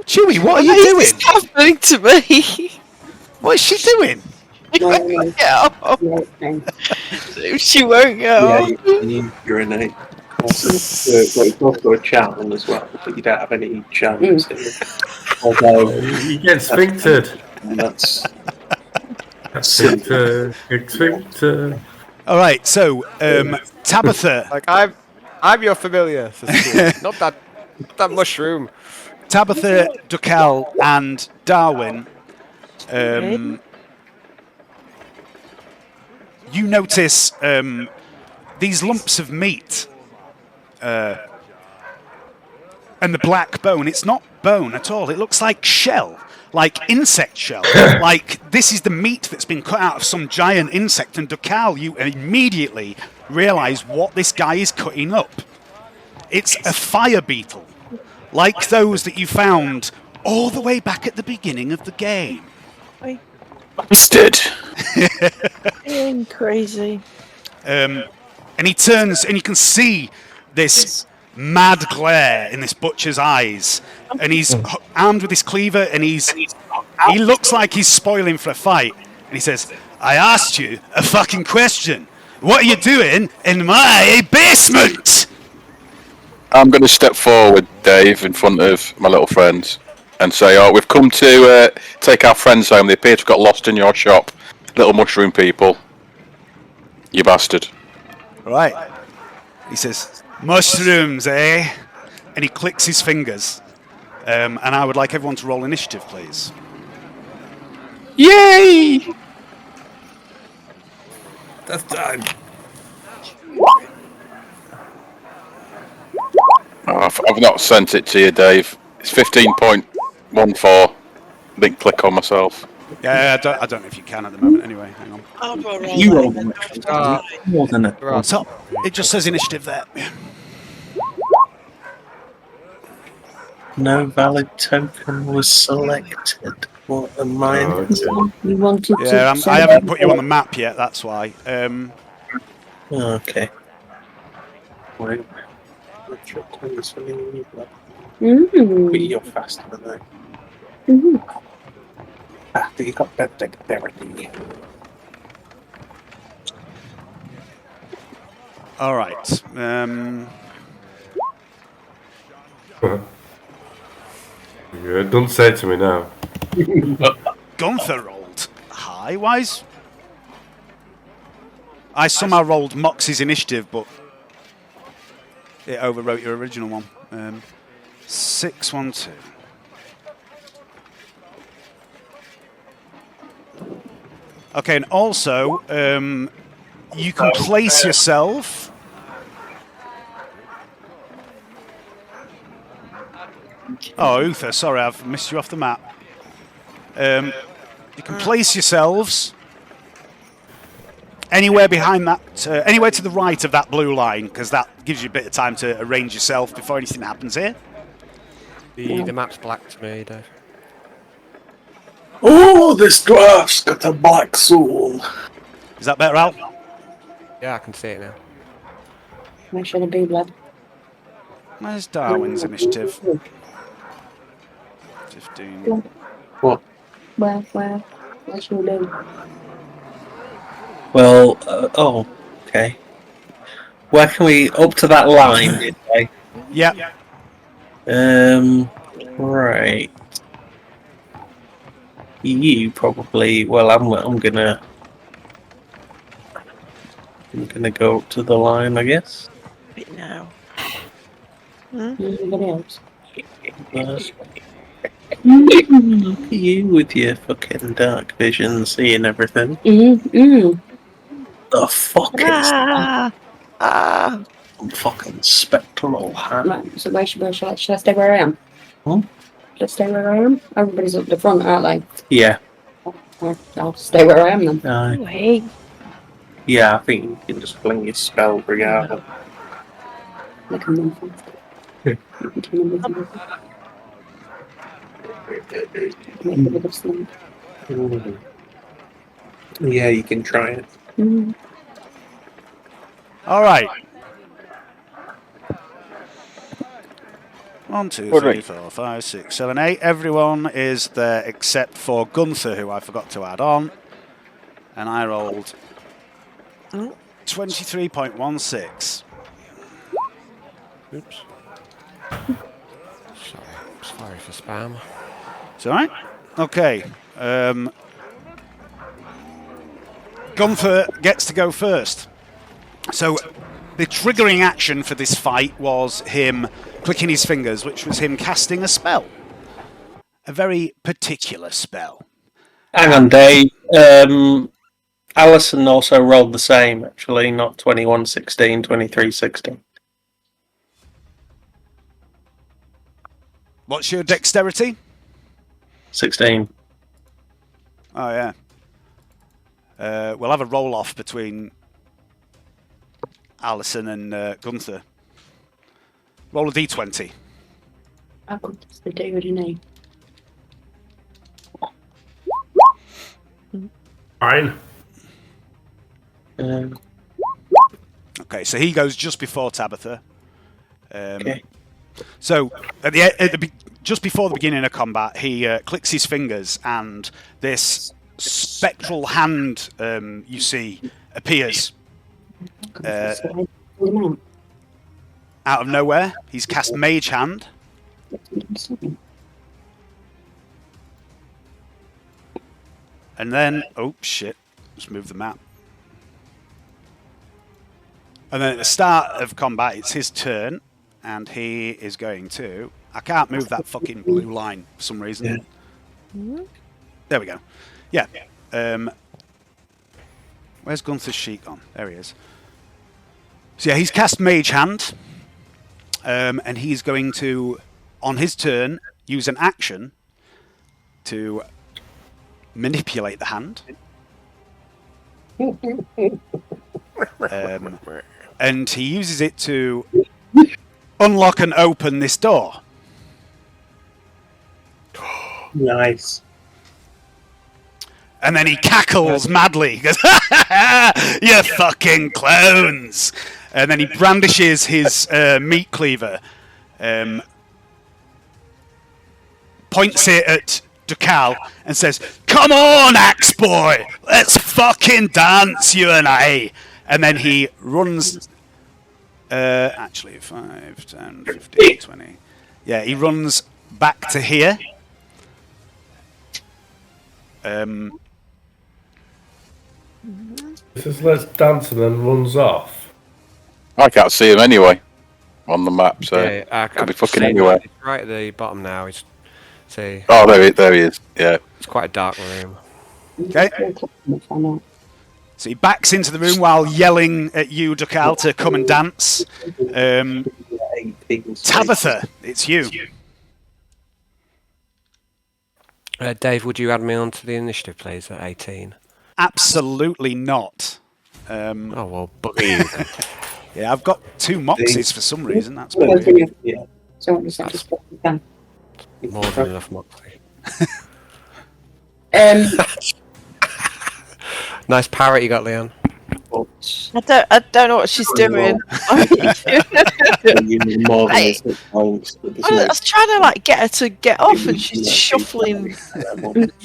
Chewie, what are you doing?
What's happening to me?
What is she doing?
She won't go.
Yeah, you urinate. We've also a charm as well, but you don't have any charms. Although
You get sphinctered.
that's
Sphincter.
All right, so Tabitha.
Like I'm your familiar, sister. not that mushroom.
Tabitha, Ducal, and Darwin. You notice these lumps of meat And the black bone, it's not bone at all. It looks like shell, like insect shell. Like this is the meat that's been cut out of some giant insect. And Ducal, you immediately realise what this guy is cutting up. It's a fire beetle, like those that you found all the way back at the beginning of the game.
Bastard!
Being crazy.
And he turns, and you can see this mad glare in this butcher's eyes, and he's armed with his cleaver, and he looks like he's spoiling for a fight. And he says, "I asked you a fucking question. What are you doing in my basement?"
I'm going to step forward, Dave, in front of my little friends, and say, "Oh, we've come to take our friends home. They appear to have got lost in your shop. Little mushroom people. You bastard."
Right. He says, "Mushrooms, eh?" And he clicks his fingers. And I would like everyone to roll initiative, please.
Yay!
That's time.
Oh, I've not sent it to you, Dave. It's 15.14. Didn't click on myself.
Yeah, I don't know if you can at the moment. Anyway, hang on.
I'll go roll
You
that.
rolled more than a
So it just says initiative there.
no valid token was selected. What am I?
Oh, okay.
You wanted
Yeah,
to
I haven't put you on the map yet. That's why.
Okay. Wait. But you're faster than that. After you got that dexterity.
All right.
Yeah, don't say it to me now.
Gunther rolled high. Wise. I somehow rolled Moxie's initiative, but it overwrote your original one. 612. Okay, and also, you can place yourself. Oh, Uther, sorry, I've missed you off the map. You can place yourselves anywhere behind that, anywhere to the right of that blue line, because that gives you a bit of time to arrange yourself before anything happens here.
The map's black to me, Dave.
Oh, this dwarf's got a black soul.
Is that better, Al?
Yeah, I can see it now.
Make sure the be blood.
Where's Darwin's initiative? 15.
What?
Where's your do?
Well, oh, okay. Where can we up to that line? Did I?
Yeah.
Right. You probably. Well, I'm gonna go up to the line, I guess.
Bit now.
Anybody else?
Look at you with your fucking dark vision, seeing everything. The fuck is that? Fucking spectral hat.
Right, so where should I stay where I am? Should I stay where I am? Everybody's up the front, aren't they?
Yeah.
I'll stay where I am then.
Wait.
Yeah, I think you can just fling your spell regardless.
Like a month.
Yeah, you can try it.
All right. 1, 2, 3, 4, 5, 6, 7, 8. Everyone is there except for Gunther, who I forgot to add on. And I rolled 23.16.
Oops. Sorry for spam.
It's all right. Okay. Gunther gets to go first. So the triggering action for this fight was him clicking his fingers, which was him casting a spell. A very particular spell.
Hang on, Dave. Alison also rolled the same, actually, not 21-16, 23-16.
What's your dexterity?
16.
Oh, yeah. We'll have a roll-off between Alison and Gunther. Roll a d20.
I could just do it, didn't he?
Fine.
Okay, so he goes just before Tabitha.
Okay.
So just before the beginning of combat, he clicks his fingers, and this spectral hand you see appears out of nowhere. He's cast Mage Hand. And then, oh shit, let's move the map. And then at the start of combat, it's his turn, and he is going to... I can't move that fucking blue line for some reason.
Mm-hmm.
There we go. Yeah. Where's Gunther's sheet gone? There he is. So yeah, he's cast Mage Hand, and he's going to, on his turn, use an action to manipulate the hand. And he uses it to unlock and open this door.
Nice.
And then he cackles madly. He goes, "You fucking clowns!" And then he brandishes his meat cleaver, points it at Ducal, and says, "Come on, Axe Boy! Let's fucking dance, you and I!" And then he runs... actually, 5, 10, 15, 20... Yeah, he runs back to here.
This is Let's Dance and then runs off.
I can't see him anyway on the map, so
Yeah,
could be fucking anywhere.
He's right at the bottom now. He's, see,
Oh, there he is. Yeah.
it's quite a dark room.
Okay. So he backs into the room while yelling at you, Ducal, to come and dance. Tabitha, it's you.
Dave, would you add me onto the initiative, please, at 18?
Absolutely not.
Oh, well, bugger you.
Yeah, I've got 2 moxies for some reason. That's
Well,
weird.
yeah. So what does that just put it down?
More than enough moxie. Nice parrot you got, Leon.
I don't know what she's doing. I was trying to like get her to get off, and she's shuffling.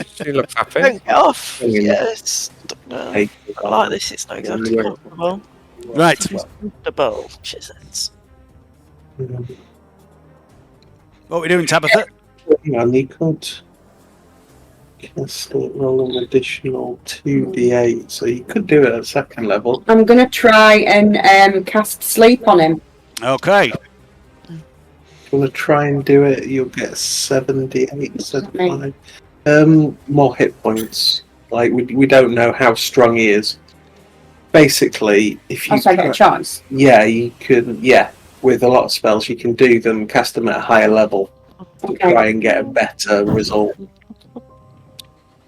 She looks happy.
Don't get off. Yes. I like this. It's not exactly comfortable.
Right.
Comfortable. She says.
What are we doing, Tabitha?
And you could cast it, roll an additional 2d8, so you could do it at second level.
I'm going to try and cast Sleep on him.
Okay.
If you want to try and do it, you'll get 7d8 instead of
Me.
5. More hit points. Like, we don't know how strong he is. Basically, if you...
So I get a choice.
Yeah, you can... Yeah, with a lot of spells, you can do them, cast them at a higher level. To try and get a better result.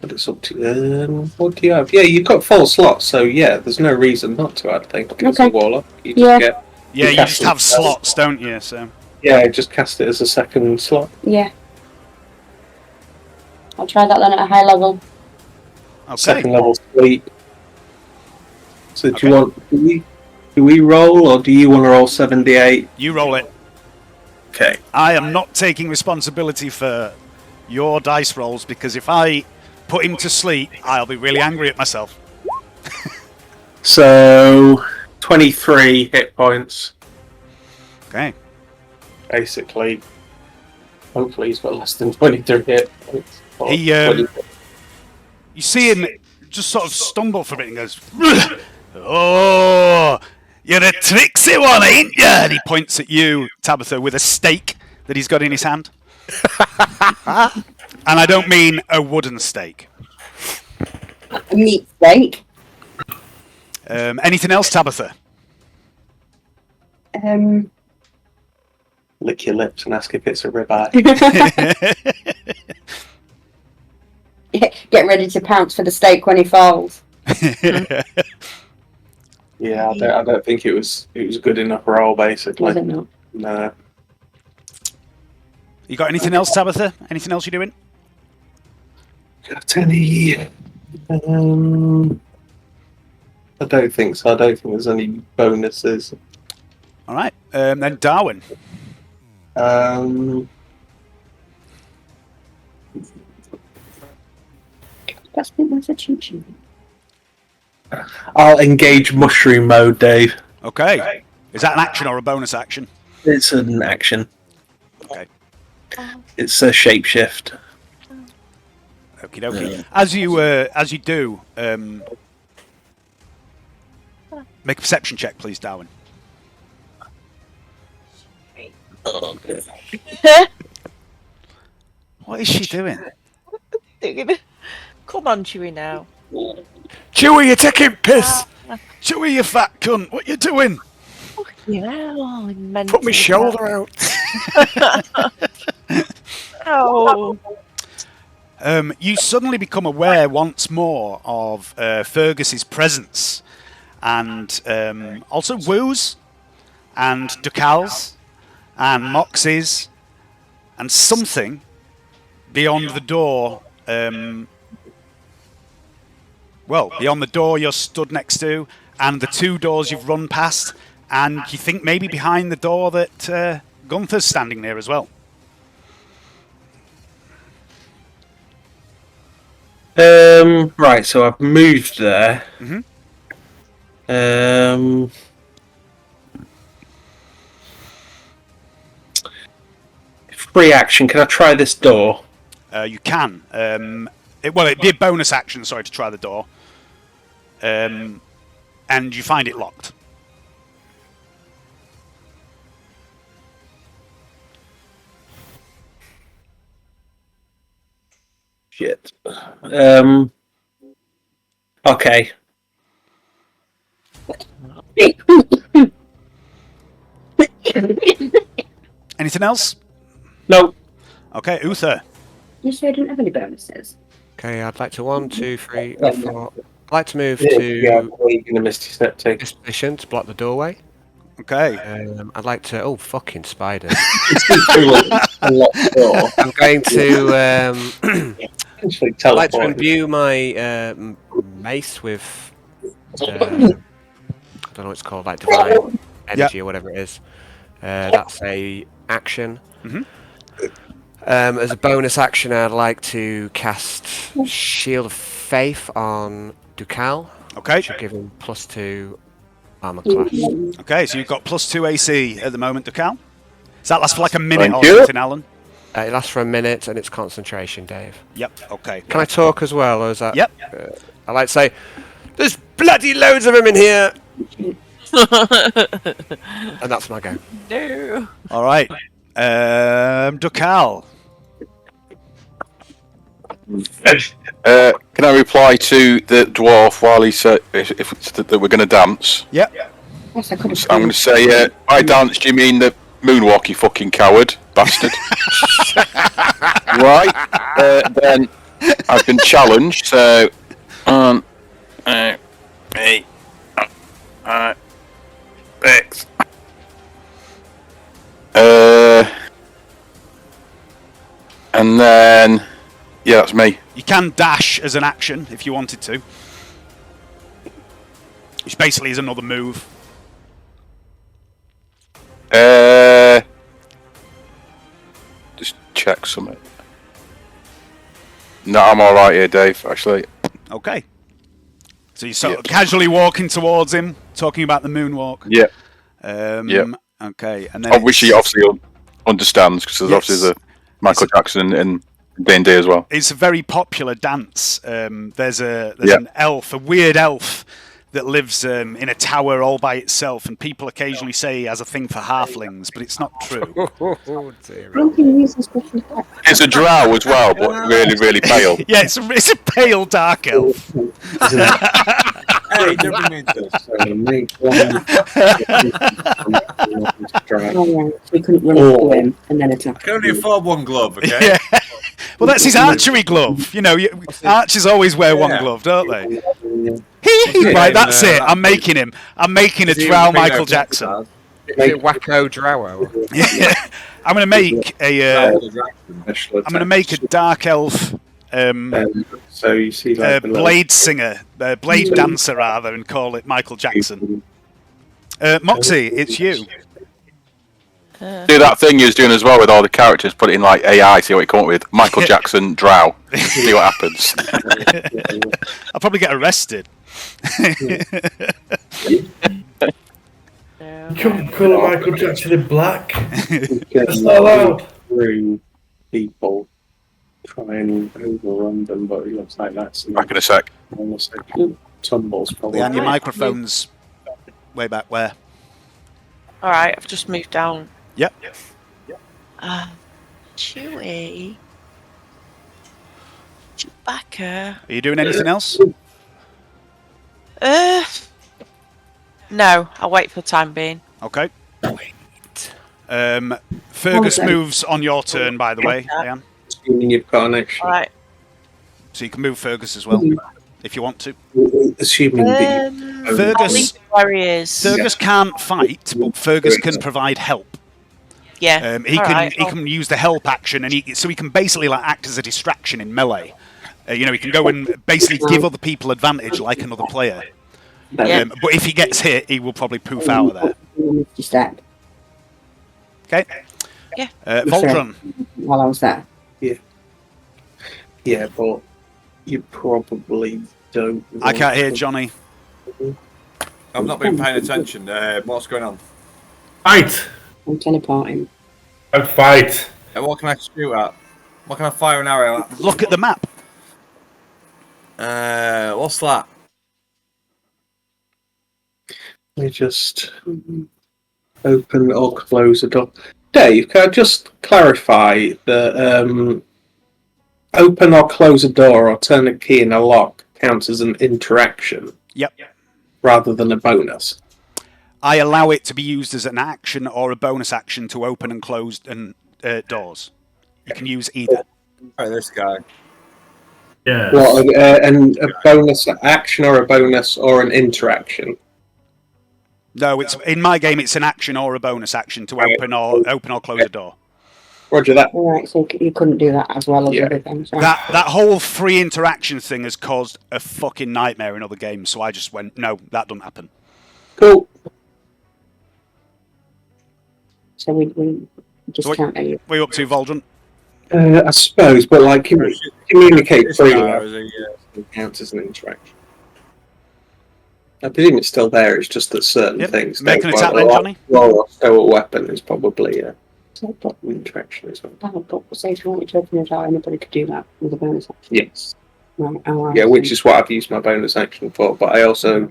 But it's up to what do you have? Yeah, you've got 4 slots, so yeah, there's no reason not to, I think, as a warlock. You just get,
Yeah, you
cast
just have
it-
slots, don't you? So.
Yeah, just cast it as a second slot.
Yeah. I'll try that then at a high level.
Okay.
Second level sleep. So
Okay.
do you want? Do we roll, or do you want to roll 7d8?
You roll it.
Okay.
I am not taking responsibility for your dice rolls, because if I put him to sleep, I'll be really angry at myself.
So 23 hit points,
Okay.
basically. Hopefully, he's got less than 23 hit points. Or
He,
20.
You see him just sort of stumble for a bit and goes, "Oh, you're a tricksy one, ain't you?" And he points at you, Tabitha, with a stake that he's got in his hand. And I don't mean a wooden stake.
A meat steak.
Anything else, Tabitha?
lick your lips and ask if it's a ribeye.
Get ready to pounce for the steak when he falls.
Yeah, I don't think it was good enough roll, basically.
Was it not?
No.
You got anything else, Tabitha? Anything else you're doing?
Got any? I don't think so. I don't think there's any bonuses.
All right. Then Darwin.
That's a chin-chin.
I'll engage mushroom mode, Dave.
Okay. Is that an action or a bonus action?
It's an action.
Okay.
It's a shapeshift.
Okie dokie. As you do, make a perception check, please, Darwin. What is she doing?
Come on, Chewie, now.
Chewie, you're taking piss!
Chewie, you fat cunt! What you doing?
Yeah,
Put my shoulder out.
Oh.
You suddenly become aware once more of Fergus's presence, and also Woo's, and Ducal's, and Moxie's, and something beyond the door. Beyond the door you're stood next to, and the two doors you've run past, and you think maybe behind the door that Gunther's standing there as well.
Right, so I've moved there. Free action. Can I try this door?
You can. It'd be a bonus action, sorry, to try the door. And you find it locked.
Shit. Okay.
Anything else?
No.
Okay, Uther.
You sure didn't have any bonuses?
Okay, I'd like to 1, 2, 3, 4. I'd like to move to
the Misty Step take.
this position to block the doorway.
Okay.
I'd like to. Oh, fucking spiders!
Unlocked door.
I'm going to.
Essentially
I'd like to
teleport.
imbue my mace with. I don't know what it's called, like divine energy or whatever it is. That's a action. As a bonus action, I'd like to cast Shield of Faith on Ducal.
Okay.
Which will give him +2 armor class.
Okay, so you've got +2 AC at the moment, Ducal. Does that last for like a minute
Thank
or
you.
something, Alan?
It lasts for a minute and it's concentration, Dave.
Yep, okay.
Can I talk as well, or is that?
Yep.
I like to say, there's bloody loads of them in here! And that's my go.
No.
All right. Ducal.
Can I reply to the dwarf while he said if it's that we're going to dance?
Yep.
Yes, I could have.
I'm going to say, by dance, do you mean the moonwalk, you fucking coward bastard? Right. Then I've been challenged, so 1, 2, 3, 4, 5, 6. And then, yeah, that's me.
You can dash as an action if you wanted to. Which basically is another move.
Just check something. No, I'm alright here, Dave, actually.
Okay. So you're sort of casually walking towards him, talking about the moonwalk.
Yeah.
Okay, and then
Obviously understands, because there's obviously the Michael Jackson in D&D as well.
it's a very popular dance. There's an elf, a weird elf, that lives in a tower all by itself, and people occasionally say he has a thing for halflings, but it's not true.
Oh, dear.
It's a drow as well, but really, really pale.
Yeah, it's a pale dark elf.
Hey, don't bring me into this.
So make one.
Oh, yeah. We couldn't run up to him and then
I
attack.
can only afford one glove, okay?
Yeah. Well, that's his archery glove. You know, archers always wear one
Yeah.
glove, don't they?
Yeah,
Right, that's it.
that's
I'm making him. I'm making a
Is he
drow
a big
Michael
open
Jackson.
stars?
Is it Wacko Drowo?
Yeah. I'm gonna make a. I'm gonna make a dark elf.
So you see, like the
Blade singer, blade dancer rather, and call it Michael Jackson. Moxie, it's you.
Do that thing you was doing as well with all the characters. Put it in like AI. See what you come up with. Michael Jackson Drow. See what happens.
I'll probably get arrested.
You can't colour Michael Jackson in black.
That's
not allowed.
Through people, try and overrun them, but it looks like that's
Back in a sec.
almost like tumbles probably.
And your microphone's way back where?
Alright, I've just moved down.
Yep.
Chewie. Chewbacca.
Are you doing anything else?
No, I'll wait for the time being.
Okay. Fergus moves on your turn, by the way, Ian.
Assuming you've got an action.
Alright.
So you can move Fergus as well, if you want to.
Assuming that
Fergus,
Where he is.
Fergus can't fight, but Fergus can provide help.
Yeah.
He can use the help action, and he can basically like act as a distraction in melee. He can go and basically give other people advantage like another player.
Yeah.
But if he gets hit, he will probably poof out of there.
Distract.
Okay.
Yeah.
Voltron.
While I was there.
yeah, but you probably don't.
I can't hear Johnny.
I've not been paying attention. What's going on?
Fight!
I'm teleporting.
And fight!
What can I shoot at? What can I fire an arrow at?
Look at the map.
What's that?
We just open or close the door. Dave, can I just clarify that open or close a door or turn a key in a lock counts as an interaction
Yep.
rather than a bonus?
I allow it to be used as an action or a bonus action to open and close doors. You can use either.
Oh, this guy.
Yeah.
What, and a bonus action or a bonus or an interaction?
No, it's in my game. It's an action or a bonus action to open or close a door.
Roger that.
Alright, so you couldn't do that as well as other things. Right?
That whole free interaction thing has caused a fucking nightmare in other games. So I just went, no, that doesn't happen.
Cool.
So we just can't do it.
What are you up to, Voldron?
I suppose, but like communicate
This
freely
guy is a,
counts as an interaction. I presume it's still there. It's just that certain
Yep.
things.
Make an
don't.
attack then, Johnny.
Well, a stow a weapon is probably an interaction as well.
But say if you wanted to open it out, anybody could do that with a bonus action.
Yes.
Right, alright,
Yeah, which
so-
is what I've used my bonus action for. But I also,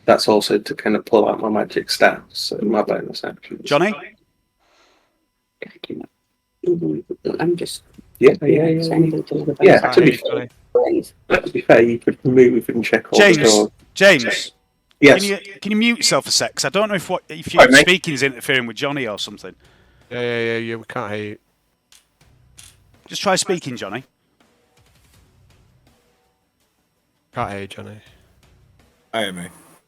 that's also to kind of pull out my magic staffs and my bonus action.
Johnny?
I'm just
Yeah.
saying to the
Yeah,
bonus
to be
Johnny.
fair,
please.
to be fair, you could move and check all the
James.
doors.
James.
Yes.
Can you mute yourself a sec? 'Cause I don't know if
Sorry,
your
mate.
speaking is interfering with Johnny or something.
Yeah, we can't hear you.
Just try speaking, Johnny.
Can't hear you, Johnny.
I hear me.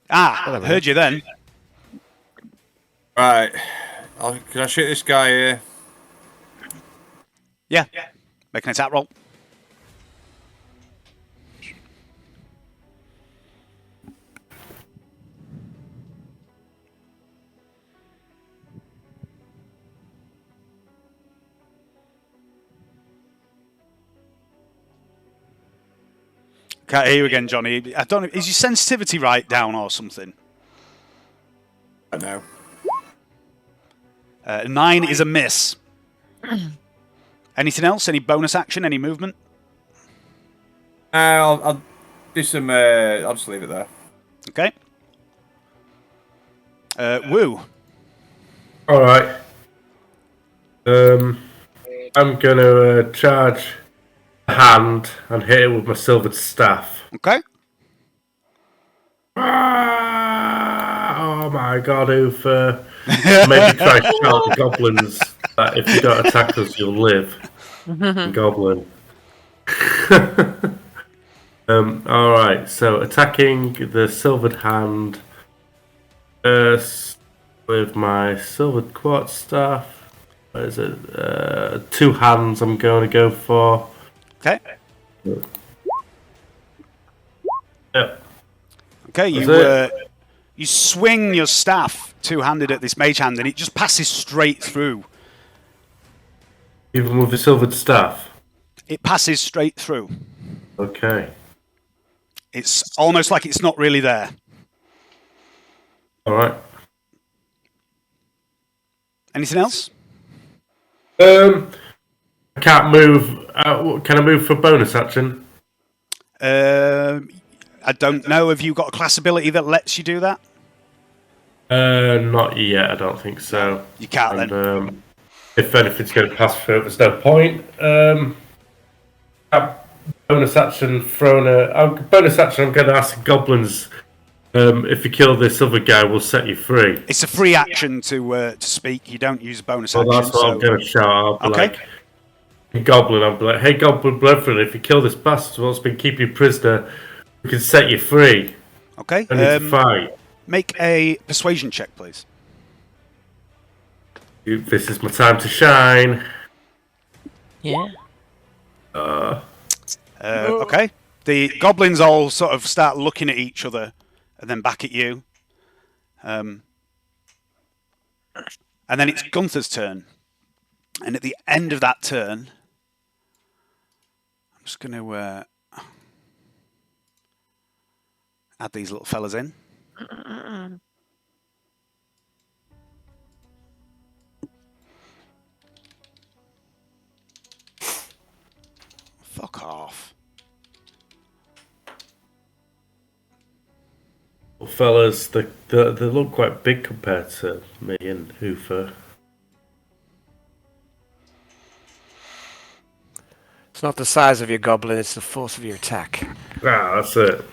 Ah, heard you then.
Right. Can I shoot this guy here?
Yeah. Make an attack roll. Can't hear you again, Johnny. I don't know. Is your sensitivity right down or something?
I know.
9 is a miss. Anything else? Any bonus action? Any movement?
I'll do some. I'll just leave it there.
Okay. Woo.
Alright. I'm gonna charge a hand and hit it with my silvered staff.
Okay.
I got to maybe try to shout the goblins that if you don't attack us, you'll live. Goblin. Alright, so attacking the silvered hand with my silvered quartz staff. What is it? 2 hands I'm going to go for.
Okay.
Yep.
Okay, you swing your staff two-handed at this mage hand, and it just passes straight through.
Even with the silvered staff?
It passes straight through.
Okay.
It's almost like it's not really there.
Alright.
Anything else?
I can't move. Can I move for bonus action?
I don't know. Have you got a class ability that lets you do that?
Not yet, I don't think so.
You can't then.
If anything's going to pass through, there's no point. Bonus action bonus action, I'm going to ask goblins if you kill this other guy, we'll set you free.
It's a free action to speak. You don't use bonus
Well,
action.
that's what I'm going to shout. I'll be
Okay.
like, Goblin, I'll be like, hey, Goblin Brethren, if you kill this bastard what's been keeping you prisoner, we can set you free.
Okay.
I need to fight.
Make a persuasion check, please.
This is my time to shine.
Yeah.
Okay. The goblins all sort of start looking at each other and then back at you. And then it's Gunther's turn. And at the end of that turn, I'm just going to add these little fellas in. Fuck off.
Well, fellas, they look quite big compared to me and Hoofer.
It's not the size of your goblin, it's the force of your attack.
Ah, that's it.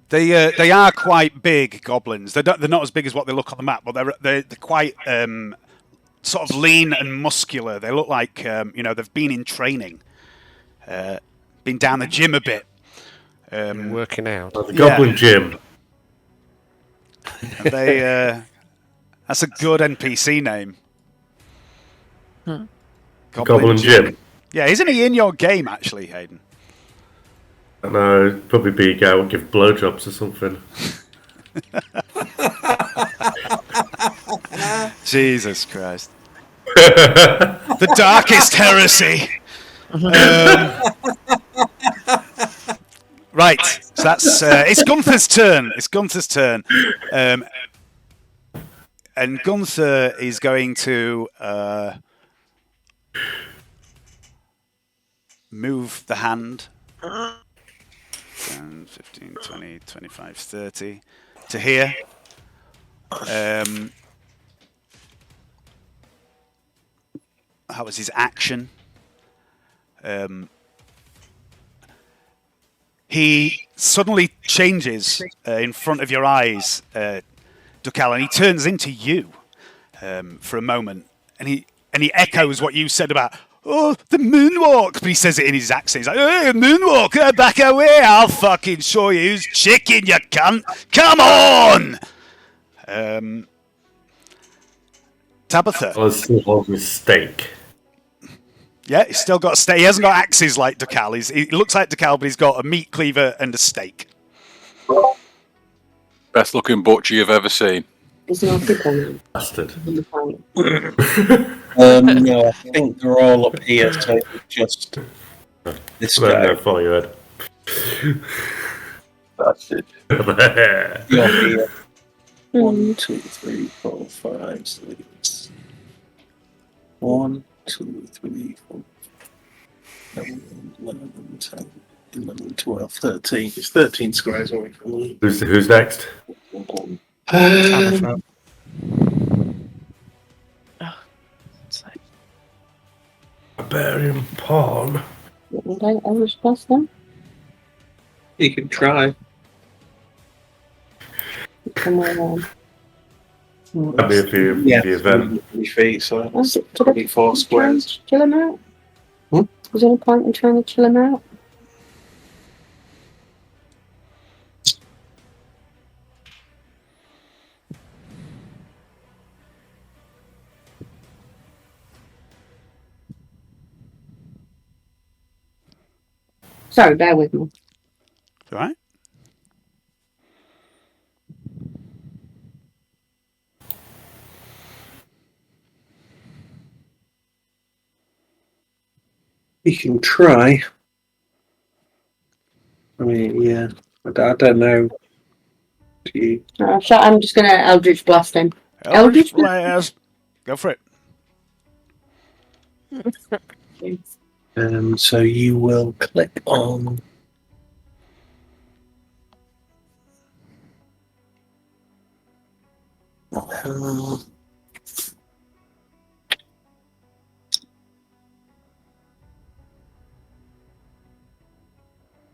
They are quite big goblins. They're not as big as what they look on the map, but they're quite sort of lean and muscular. They look like they've been in training, been down the gym a bit,
Working out.
The Goblin Gym.
That's a good NPC name.
Goblin Gym.
Yeah, isn't he in your game actually, Hayden?
I know, it'd probably be a guy who would give blowjobs or something.
Jesus Christ. The darkest heresy. Right, so that's it's Gunther's turn. It's Gunther's turn, and Gunther is going to move the hand 10, 15, 20, 25, 30 to here. That was his action. He suddenly changes in front of your eyes, Dukal, and he turns into you for a moment, and he echoes what you said about the moonwalk, but he says it in his accent. He's like, "Hey, moonwalk, back away! I'll fucking show you who's chicken, you cunt! Come on!" Tabitha.
Well, it's still holding his steak.
Yeah, he's still got a steak. He hasn't got axes like Dukal. He looks like Dukal, but he's got a meat cleaver and a steak.
Best looking butcher you've ever seen.
Bastard.
No, I think they're all up here, so just this guy.
No, follow your head.
Bastard. You're here. 1, 2, 3, 4, 5, 6. 1, 2, 3, 4, 11, 10, 11, 12, 13. It's 13 squares away from me.
Who's next? Barbarian pawn.
Would I ever pass them?
You can try.
Come on.
That'd be for the event.
3 feet, so
Was
that's
it- did I-
24
was trying to
squares.
chill him out?
Hmm?
Was there any point in trying to chill him out? Sorry, bear with me.
All right.
You can try. I mean, yeah. I don't know. Do you...
I'm just going to Eldritch Blast him.
Eldritch Blast. Go for it.
So you will click on.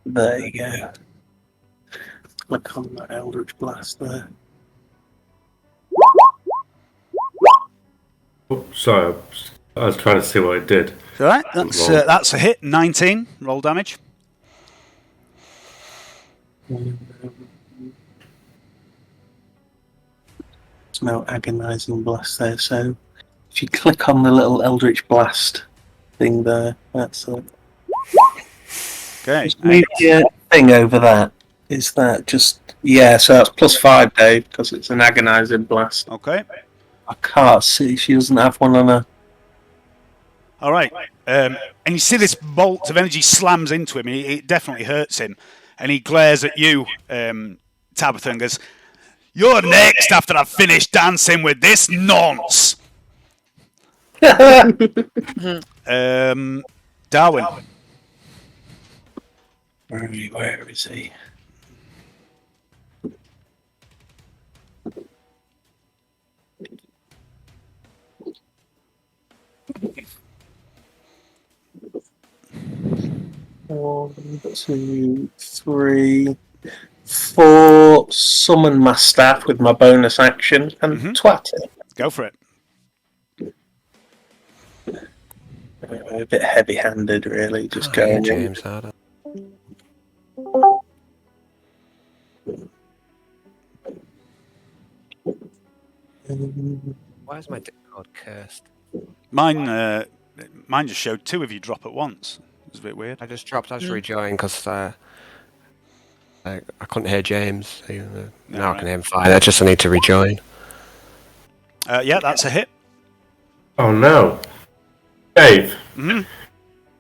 There you go. Click on that Eldritch Blast there.
Oh, sorry, I was trying to see what it did.
All right. That's a hit. 19. Roll damage.
There's no agonizing blast there, so if you click on the little Eldritch Blast thing there, that's it.
Okay.
Just move your thing over that. Is that just... Yeah, so that's +5, Dave, because it's an agonizing blast.
Okay.
I can't see. She doesn't have one on her.
All right. And you see this bolt of energy slams into him. It definitely hurts him. And he glares at you, Tabitha, and goes, "You're next after I've finished dancing with this nonce." Darwin.
Where is he? One, 2, 3, 4. Summon my staff with my bonus action and twat it.
Go for it.
A bit heavy-handed, really. Just going.
James Harder. Why is my Discord cursed?
Mine just showed 2 of you drop at once. It was a bit weird.
I just rejoined because I couldn't hear James. Now I can hear him fine. I just need to rejoin.
Yeah, that's a hit.
Oh no. Dave.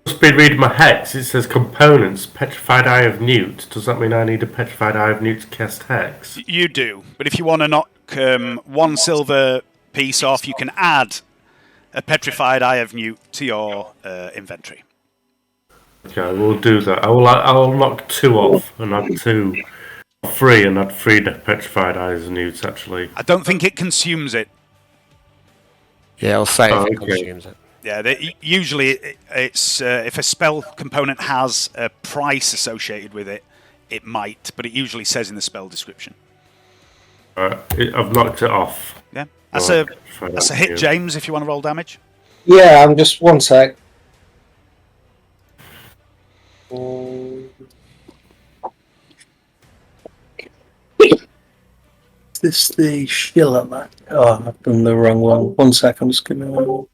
Just been reading my hex. It says components, petrified eye of Newt. Does that mean I need a petrified eye of Newt to cast hex?
You do, but if you want to knock 1 silver piece off, you can add a petrified eye of Newt to your inventory.
Okay, we'll do that. I'll knock 2 off and add 3 and add 3 petrified eyes of Newt. Actually,
I don't think it consumes it.
Yeah, I'll say if it consumes it.
Yeah, usually it's if a spell component has a price associated with it, it might, but it usually says in the spell description.
I've knocked it off.
Yeah, that's a hit, James. If you want to roll damage.
Yeah, I'm just 1 sec. Is this the Schiller man? Oh, I've done the wrong one. 1 sec, I'm just gonna roll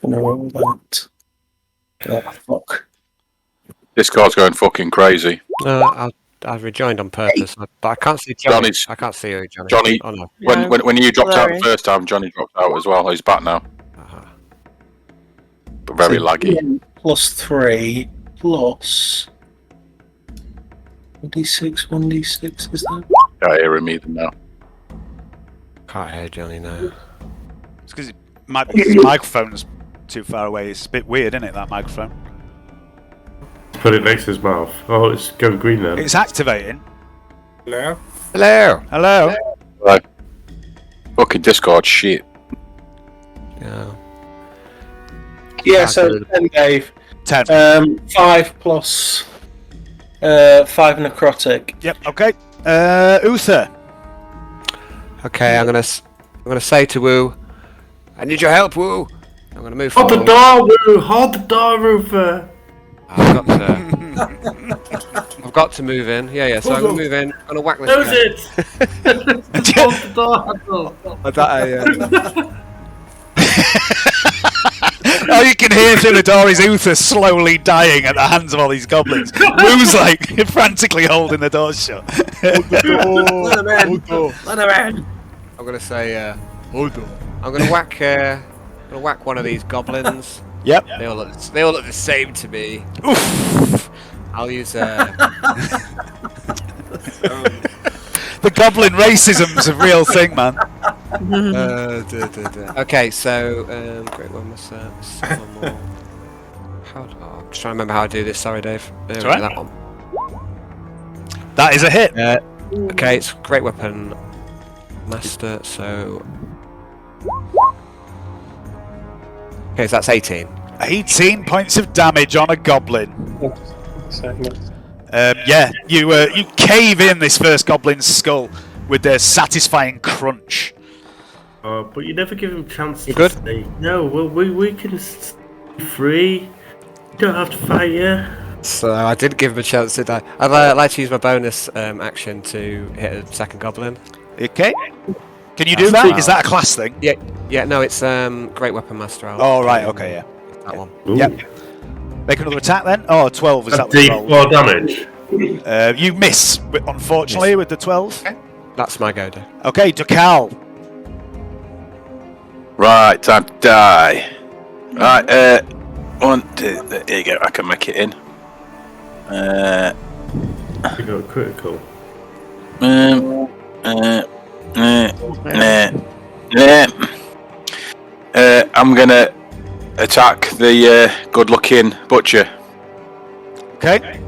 that. Oh, fuck.
Discord's going fucking crazy.
I rejoined on purpose, but I can't see Johnny.
Johnny's-
I can't see you, Johnny.
Johnny,
Oh no.
when you dropped out
Sorry.
the first time, Johnny dropped out as well. He's back now. But very laggy.
+3 plus 1d6, 1d6, is that?
I hear him either now.
Can't hear Johnny now.
It's because his microphone's too far away. It's a bit weird, isn't it, that microphone?
Put it next to his mouth. Oh, it's going green then.
It's activating.
Hello?
Hello.
Hello.
Right. Fucking Discord shit.
Yeah.
Yeah, so 10, Dave.
10.
5 plus 5 necrotic.
Yep. Okay. Uther.
Okay, I'm gonna I'm going to say to Woo, I need your help, Woo. I'm going to move
Hold
forward.
the door, Woo! Hold the door, Roofer!
I've got to move in. Yeah. So I'm going to move in. I'm going to whack this
Close
guy.
it! Hold the door!
All you can hear through the door is Uther slowly dying at the hands of all these goblins. Woo's like frantically holding the door shut.
Let him in. Let him in.
I'm going to say, hold on. I'm going to whack one of these goblins.
Yep.
They all look the same to me.
Oof.
I'll use
The goblin racism's a real thing, man.
Okay, so great one was one more. I'm just trying to remember how I do this. Sorry, Dave.
It's alright.
That one.
That is a hit.
Okay, it's great weapon master. So okay, so that's 18.
18 points of damage on a goblin. Yeah, you cave in this first goblin's skull with their satisfying crunch.
But you never give him a chance
You
to
good?
stay. No, well, we can be free. You don't have to fight, yeah?
So I did give him a chance, did I? I'd like to use my bonus action to hit a second goblin.
Okay. Can you do that? Is that a class thing?
Yeah. No, it's great weapon master.
Oh, right. Okay, yeah.
That one.
Ooh.
Yep. Make another attack then. Oh, 12. Is that
That's
what you rolled?
D4 damage.
You miss, unfortunately, with the 12.
That's my go, Dave.
Okay, Dakal.
Right, time to die. Right, 1, 2, there you go. I can make it in.
You got critical.
I'm gonna attack the good-looking butcher.
Okay.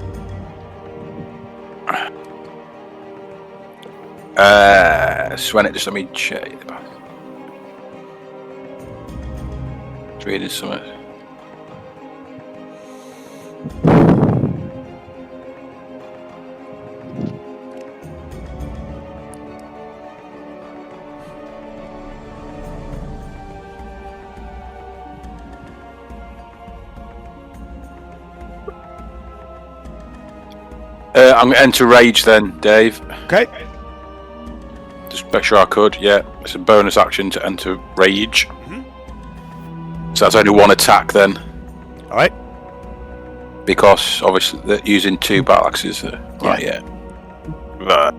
Swen it, just let me check. Just reading something. I'm going to enter rage then, Dave.
Okay.
Just make sure I could, yeah. It's a bonus action to enter rage. So that's only one attack then,
Alright.
because obviously they're using 2 battle axes. Right, yeah. Right.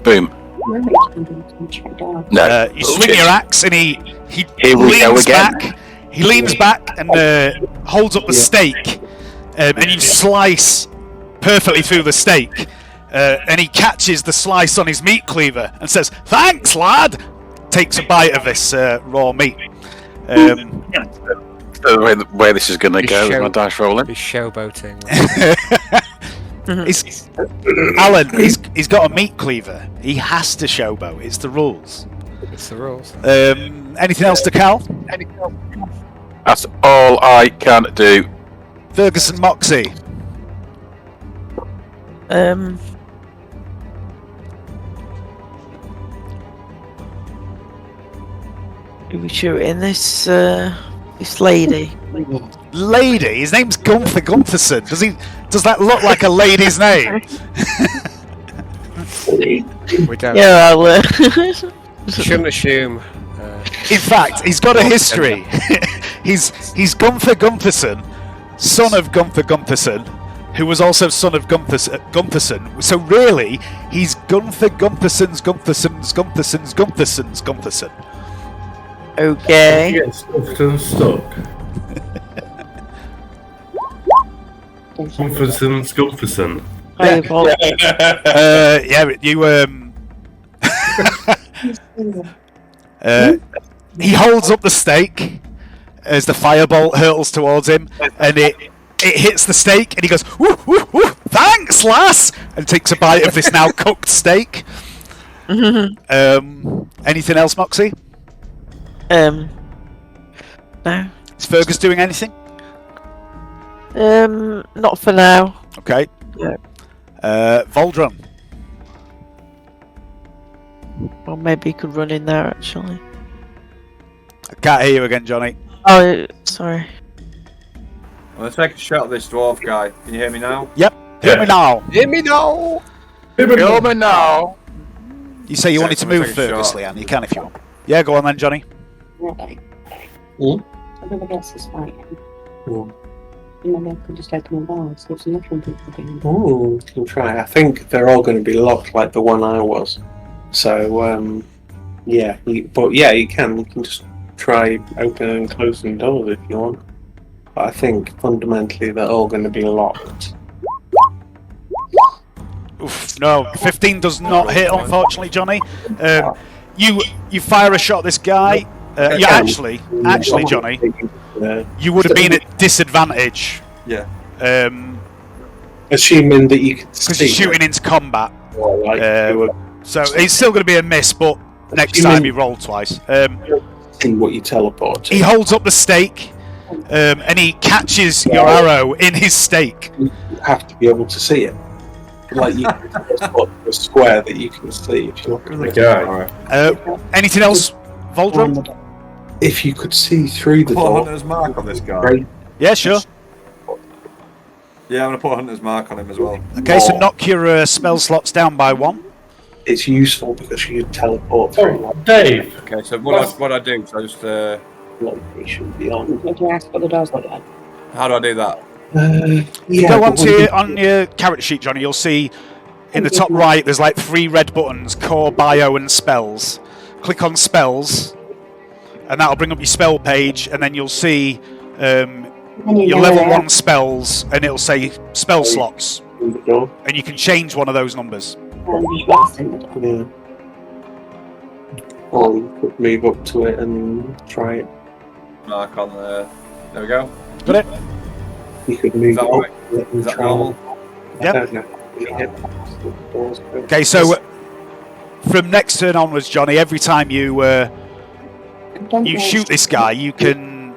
Boom. No.
You swing your axe and he
Here we go
leans
again.
back. He leans back and holds up the stake, and you slice perfectly through the stake. And he catches the slice on his meat cleaver and says, "Thanks, lad." Takes a bite of this raw meat.
The way this is going to go with my dice rolling.
He's showboating.
Alan, he's got a meat cleaver. He has to showboat. It's the rules.
It's the rules.
Anything else to Cal?
That's all I can do.
Fergus and Moxie.
Who we shooting? This lady.
Lady? His name's Gunther Guntherson. Does that look like a lady's name?
We don't.
Yeah, I'll.
Shouldn't assume.
In fact, he's got a history. he's Gunther Guntherson, son of Gunther Guntherson, who was also son of Guntherson. So really, he's Gunther Guntherson.
Okay.
You get stuffed and stuck. Scumferson.
Yeah, you he holds up the stake as the firebolt hurtles towards him, and it hits the stake, and he goes, "Woo, woo, woo, thanks, lass," and takes a bite of this now cooked steak. Anything else, Moxie?
No.
Is Fergus doing anything?
Not for now.
Okay.
No.
Voldron.
Or maybe you could run in there actually.
I can't hear you again, Johnny.
Oh, sorry.
I'm gonna take a shot at this dwarf guy. Can you hear me now?
Yep. Hear me now.
Hear me now!
Hear me
Hear me now!
You say you wanted to
I'm gonna
move
take a
Fergus,
shot.
Leanne. You can if you want. Yeah, go on then, Johnny.
Right. Everybody else is fighting. Maybe I could just open the door, so some mushroom people doing.
Oh, can try. I think they're all going to be locked like the one I was. So, yeah. But yeah, you can. You can just try opening and closing doors if you want. But I think fundamentally they're all going to be locked.
Oof, no, 15 does not hit, unfortunately, Johnny. You fire a shot at this guy. Yeah, actually, Johnny, you would have been at disadvantage.
Yeah.
Assuming that you can
Because
see.
you're shooting into combat.
Or like you were
So it's still going to be a miss, but next time you roll twice.
seeing what you teleport to.
He holds up the stake, and he catches your arrow in his stake.
You have to be able to see it. Like you can teleport to a square that you can see if you look at
The
it.
guy.
Anything else, Voldrum?
If you could see through the
Put a
door.
hunter's mark on this guy.
Great.
Yeah, sure.
Yeah, I'm gonna put a hunter's mark on him as well.
Okay, so knock your spell slots down by 1.
It's useful because you teleport through like
Dave,
Okay, so what I do? So I just
location beyond.
What do you ask what the doors look like?
how do I do that?
Yeah,
Go
but
on your character sheet, Johnny. You'll see in the top right there's like 3 red buttons: core, bio, and spells. Click on spells, and that'll bring up your spell page, and then you'll see your level 1 spells, and it'll say spell slots,
the door.
and you can change one of those numbers.
Yeah. Or you could move up to it and try it.
Mark on there. There we go.
Got it?
You could move
Is that
up
alright?
to it and
Is that
try
normal?
I
Yep.
don't know. You hit the doors go.
Okay, so from next turn onwards, Johnny, every time you shoot this guy, you can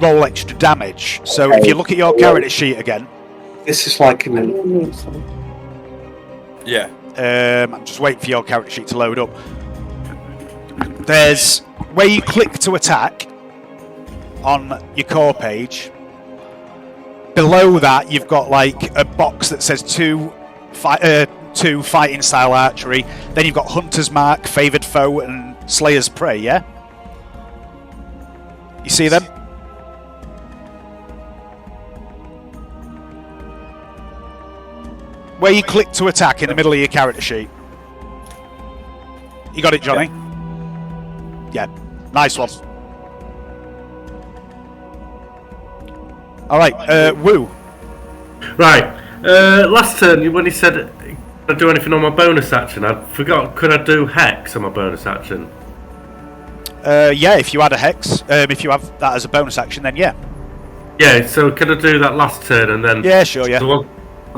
roll extra damage. So if you look at your character sheet again,
This is like an
Yeah.
I'm just waiting for your character sheet to load up. There's where you click to attack on your core page. Below that, you've got like a box that says 2 fighting style archery. Then you've got Hunter's Mark, Favoured Foe, and Slayer's Prey, yeah? You see them? Where you click to attack in the middle of your character sheet. You got it, Johnny? Yeah. Nice one. Alright, Woo.
right. Last turn, when he said, "Could I do anything on my bonus action?" I forgot. Could I do Hex on my bonus action?
Yeah, if you add a Hex, if you have that as a bonus action, then yeah.
Yeah. So could I do that last turn and then?
Yeah, sure, yeah.
The one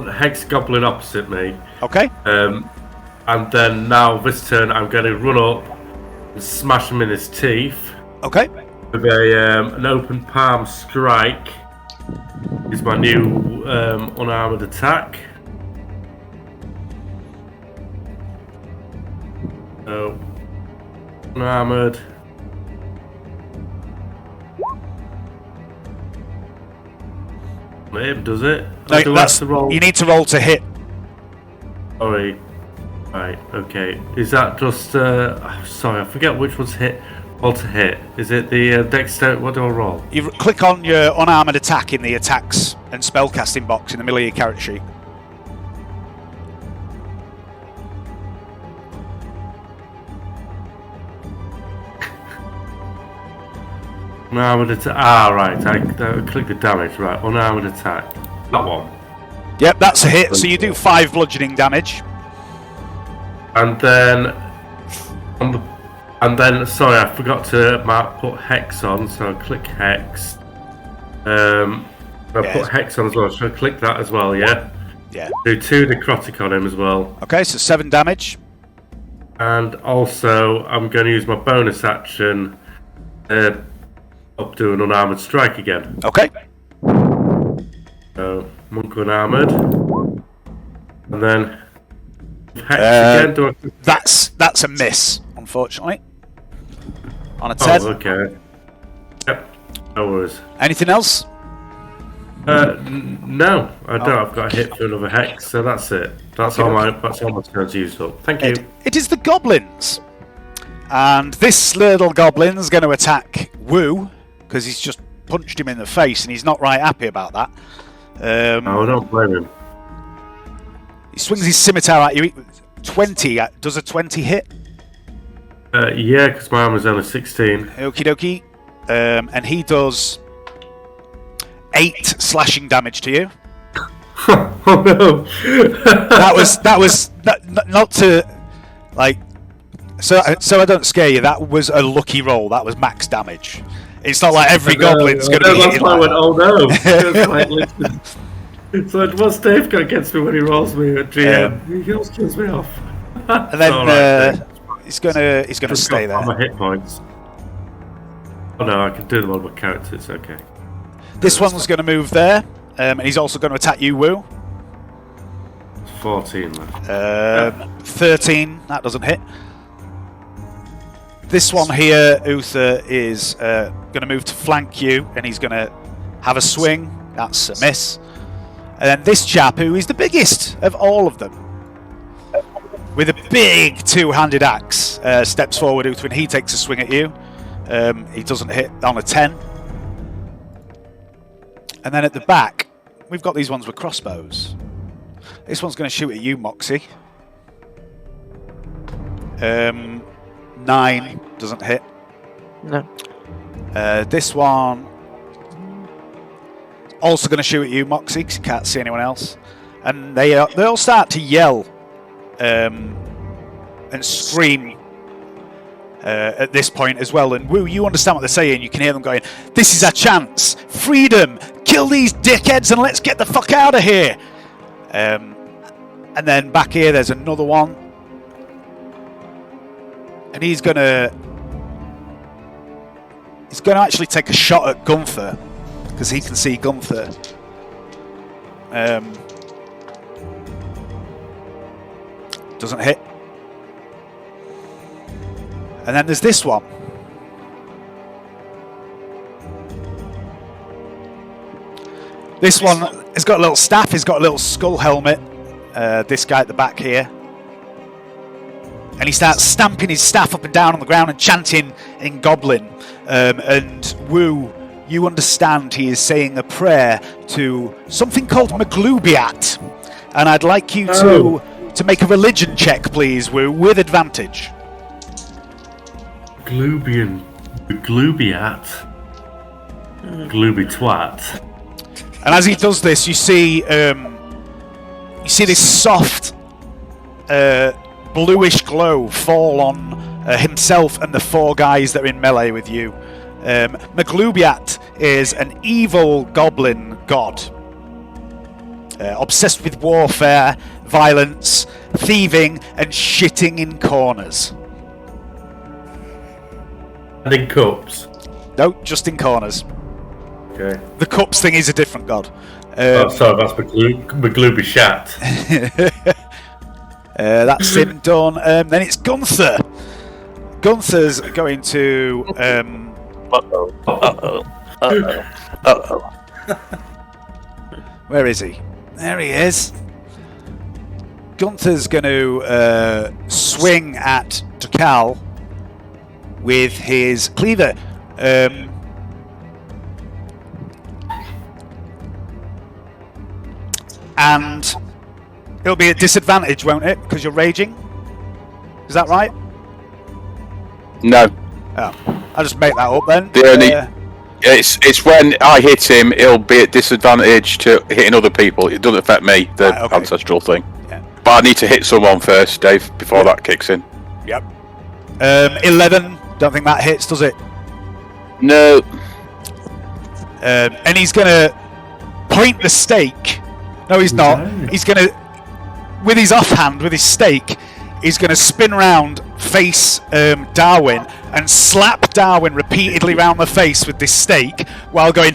Hex Goblin opposite me.
Okay.
And then now this turn, I'm going to run up and smash him in his teeth
Okay.
with an open palm strike. Is my new unarmored attack. So, unarmored. Maybe does it?
No,
Do I
that's,
have to roll?
you need to roll to hit.
Sorry. Right, okay. Is that just sorry, I forget which one's hit. Roll to hit. Is it the dexterity? What do I roll?
You click on your unarmored attack in the attacks and spellcasting box in the middle of your character sheet.
Unarmored attack. Ah, right. I click the damage. Right, unarmored attack. That one.
Yep, that's a hit. So you do 5 bludgeoning damage.
And then sorry, I forgot to put hex on, so I click hex. I put hex on as well, so I click that as well, yeah?
Yeah.
Do 2 necrotic on him as well.
Okay, so 7 damage.
And also, I'm going to use my bonus action up to an unarmored strike again.
Okay.
So, monk unarmored. And then Hex again? Do I...
That's a miss, unfortunately. On a
Oh,
10.
okay. Yep. No worries.
Anything else?
No, I don't. I've got a hit for another hex, so that's it. That's all my turns used up. Thank you.
It is the goblins. And this little goblin's going to attack Wu, because he's just punched him in the face, and he's not right happy about that.
I don't blame him.
He swings his scimitar at you. 20. Does a 20 hit?
Yeah, because my armor's only 16.
Okie dokie. And he does 8 slashing damage to you.
Oh no!
that was not to like. So I don't scare you. That was a lucky roll. That was max damage. It's not like every goblin's going to be hitting like that.
Oh no! It's like, what's Dave got against me when he rolls me at GM? He always kills me off.
And then he's gonna stay there.
My hit points. Oh no, I can do them on my character. It's okay.
This one's going to move there, and he's also going to attack you, Wu.
14 left.
13. That doesn't hit. This one here, Uther, is going to move to flank you, and he's going to have a swing. That's a miss. And then this chap, who is the biggest of all of them, with a big two-handed axe, steps forward, Uther, and he takes a swing at you. He doesn't hit on a 10. And then at the back, we've got these ones with crossbows. This one's going to shoot at you, Moxie. 9 doesn't hit.
No.
This one also going to shoot at you, Moxie, because you can't see anyone else. And they all start to yell and scream at this point as well. And Wu, you understand what they're saying. You can hear them going, "This is our chance! Freedom! Kill these dickheads and let's get the fuck out of here!" And then back here, there's another one. And he's gonna actually take a shot at Gunther, because he can see Gunther. Doesn't hit. And then there's this one. This one has got a little staff, he's got a little skull helmet. This guy at the back here. And he starts stamping his staff up and down on the ground and chanting in Goblin. And Wu, you understand he is saying a prayer to something called Maglubiat. And I'd like you to make a religion check, please, Wu, with advantage.
Glubiat. Glooby twat.
And as he does this, you see this soft bluish glow fall on himself and the 4 guys that are in melee with you. Maglubiat is an evil goblin god, obsessed with warfare, violence, thieving, and shitting in corners.
And in cups?
No, just in corners.
Okay.
The cups thing is a different god.
Sorry, that's Maglubi Shat.
That's him done. Then it's Gunther. Gunther's going to... Where is he? There he is. Gunther's going to swing at Drakal with his cleaver. And it'll be at disadvantage, won't it? Because you're raging? Is that right?
No.
Oh, I'll just make that up then.
The only it's when I hit him, it'll be at disadvantage to hitting other people. It doesn't affect me, the ancestral thing.
Yeah.
But I need to hit someone first, Dave, before that kicks in.
Yep. 11. Don't think that hits, does it?
No.
And he's gonna point the stake. No, he's not. He's gonna, with his offhand, with his stake, he's gonna spin round, face Darwin, and slap Darwin repeatedly round the face with this stake while going.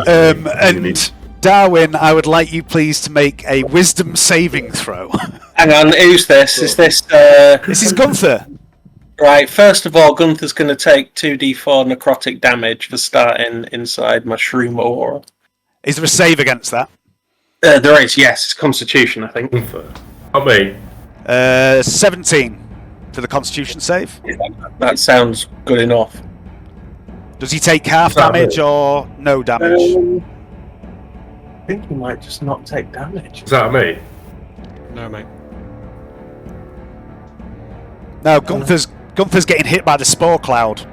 And Darwin, I would like you please to make a wisdom saving throw.
Hang on, who's this? Is this...
This is Gunther.
Right, first of all, Gunther's going to take 2d4 necrotic damage for starting inside my shroom aura.
Is there a save against that?
There is, yes. It's Constitution, I think.
Not me.
17 for the Constitution save.
That sounds good enough.
Does he take half
that
damage or no damage?
I think he might just not take damage.
Is that me?
No, mate.
No, Gunther's getting hit by the spore cloud.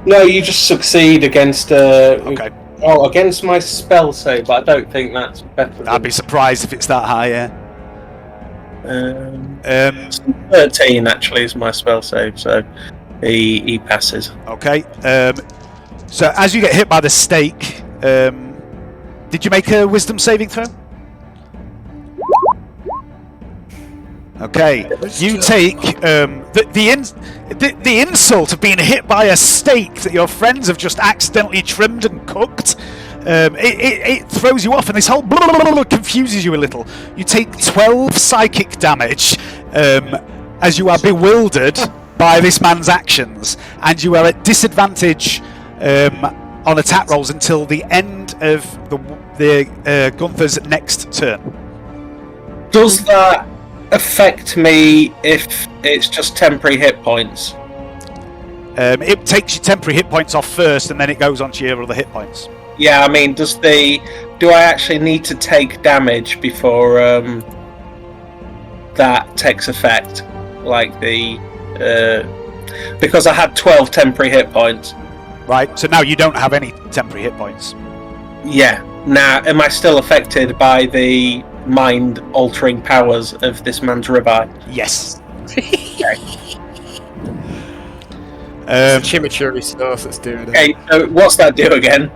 No, you just succeed against...
Okay.
Oh, against my spell save, but I don't think that's better.
I'd be surprised if it's that high, yeah.
13 actually is my spell save, so he passes.
Okay. So as you get hit by the stake, did you make a wisdom saving throw? Okay. You take the insult of being hit by a stake that your friends have just accidentally trimmed and cooked. It throws you off, and this whole confuses you a little. You take 12 psychic damage as you are bewildered by this man's actions, and you are at disadvantage on attack rolls until the end of the Gunther's next turn.
Does that affect me if it's just temporary hit points?
It takes your temporary hit points off first, and then it goes on to your other hit points.
Yeah, I mean, do I actually need to take damage before that takes effect? Like because I had 12 temporary hit points.
Right, so now you don't have any temporary hit points.
Yeah. Now, am I still affected by the mind-altering powers of this man's ribeye?
Yes.
Chimichurri sauce that's doing it.
Okay, so what's that do again?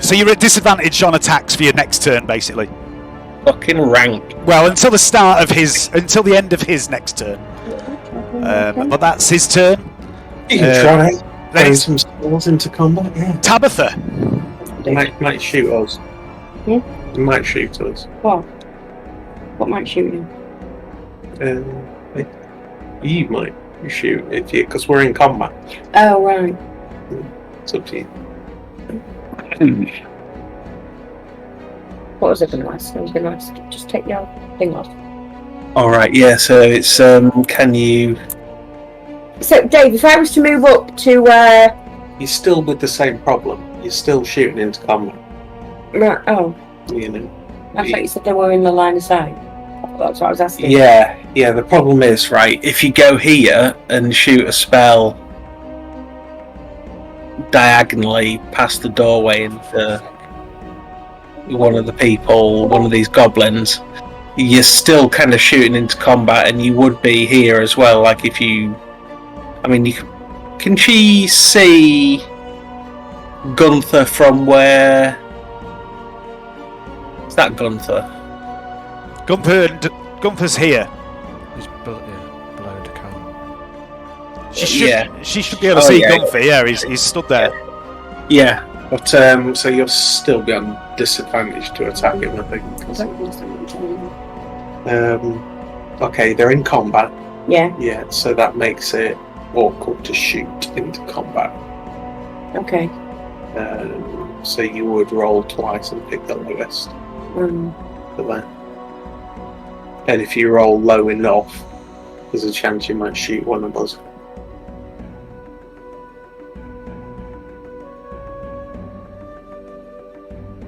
So you're at disadvantage on attacks for your next turn, basically.
Fucking rank.
Well, until the end of his next turn. But that's his turn.
You can try
then
throwing
it's
some spells into combat, yeah.
Tabitha.
Might shoot us.
Hmm?
He might shoot us.
What? What might shoot you?
You might shoot if you, because we're in combat.
Oh, right.
It's up to you.
What was it going to ask? I was going to ask, just take your thing off.
Alright, yeah, so it's, can you...
So, Dave, if I was to move up to where...
You're still with the same problem. You're still shooting into combat.
Right, oh,
You know?
I thought you said they were in the line of sight. That's what I was asking.
Yeah, the problem is, right, if you go here and shoot a spell diagonally past the doorway into one of the people, one of these goblins, you're still kind of shooting into combat, and you would be here as well. Like if you, I mean, can she see Gunther from where? Is that Gunther?
Gunther's here.
He's below the car.
She should be able to
Oh,
see
yeah.
Gunther. Yeah, he's stood there.
Yeah, but so you'll still be on disadvantage to attack him, I think. Okay, they're in combat.
Yeah,
Yeah, so that makes it awkward to shoot into combat.
okay.
So you would roll twice and pick the lowest for that. And if you roll low enough, there's a chance you might shoot one of us.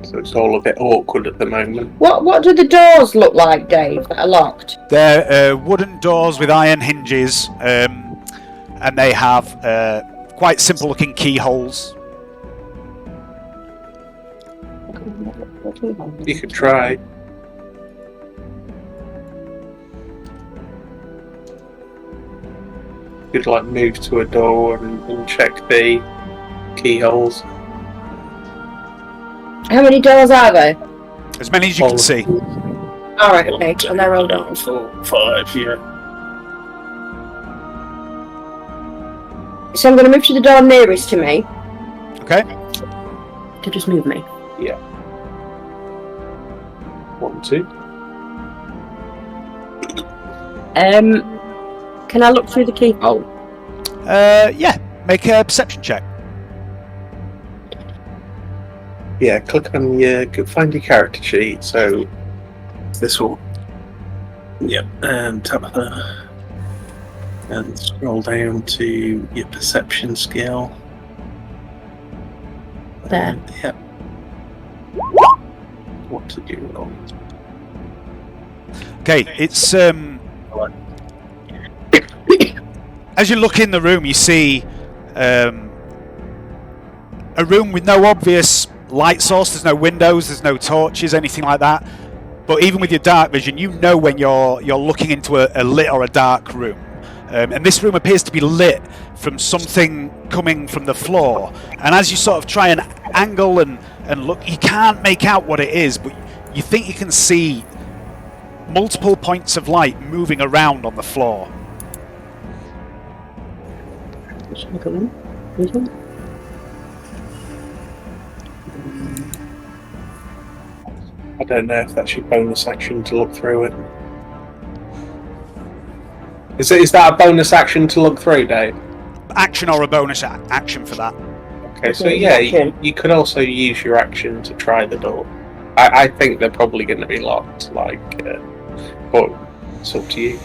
So it's all a bit awkward at the moment.
What do the doors look like, Dave, that are locked?
They're wooden doors with iron hinges, and they have quite simple-looking keyholes.
You could try. You could like move to a door and check the keyholes.
How many doors are there?
As many as you can see.
Alright, okay, and they're all down.
4, 5, yeah.
So I'm going to move to the door nearest to me.
Okay.
To just move me.
Yeah. 1, 2.
Can I look through the keyhole?
Yeah. Make a perception check.
Yeah, click on find your character sheet. So this one. Yep, and tap that. And scroll down to your perception skill.
There.
Yep. What to do wrong?
Okay, it's as you look in the room, you see a room with no obvious light source. There's no windows, there's no torches, anything like that. But even with your dark vision, you know when you're looking into a lit or a dark room. And this room appears to be lit from something coming from the floor. And as you sort of try and angle and look, you can't make out what it is, but you think you can see multiple points of light moving around on the floor.
I don't know if that's your bonus action to look through it. Is that a bonus action to look through, Dave?
Action or a bonus action for that.
Okay, so yeah, you could also use your action to try the door. I think they're probably going to be locked, but it's up to you.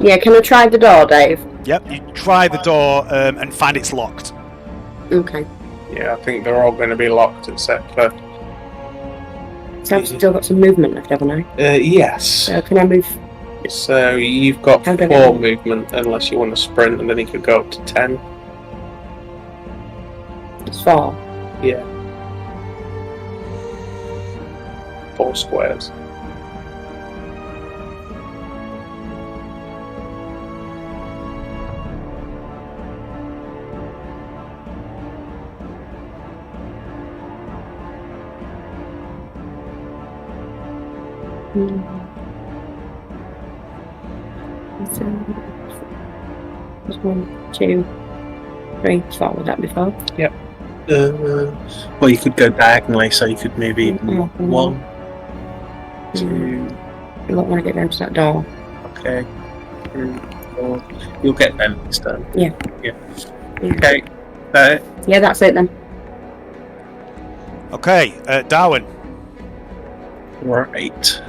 Yeah, can I try the door, Dave?
Yep, you try the door and find it's locked.
Okay.
Yeah, I think they're all going to be locked except for...
So I've still got some movement left, haven't I?
Yes.
So can I move?
So you've got 4 movement unless you want to sprint, and then you could go up to 10.
It's 4.
Yeah. 4 squares.
So, 1, 2, 3, 4. Would that be 4?
Yep. Well, you could go diagonally, so you could move even 1, 2.
I don't want to get down to that door.
Okay. 3, 4. You'll get them this time.
Yeah.
Okay.
Yeah, that's it then.
Okay, Darwin.
Right.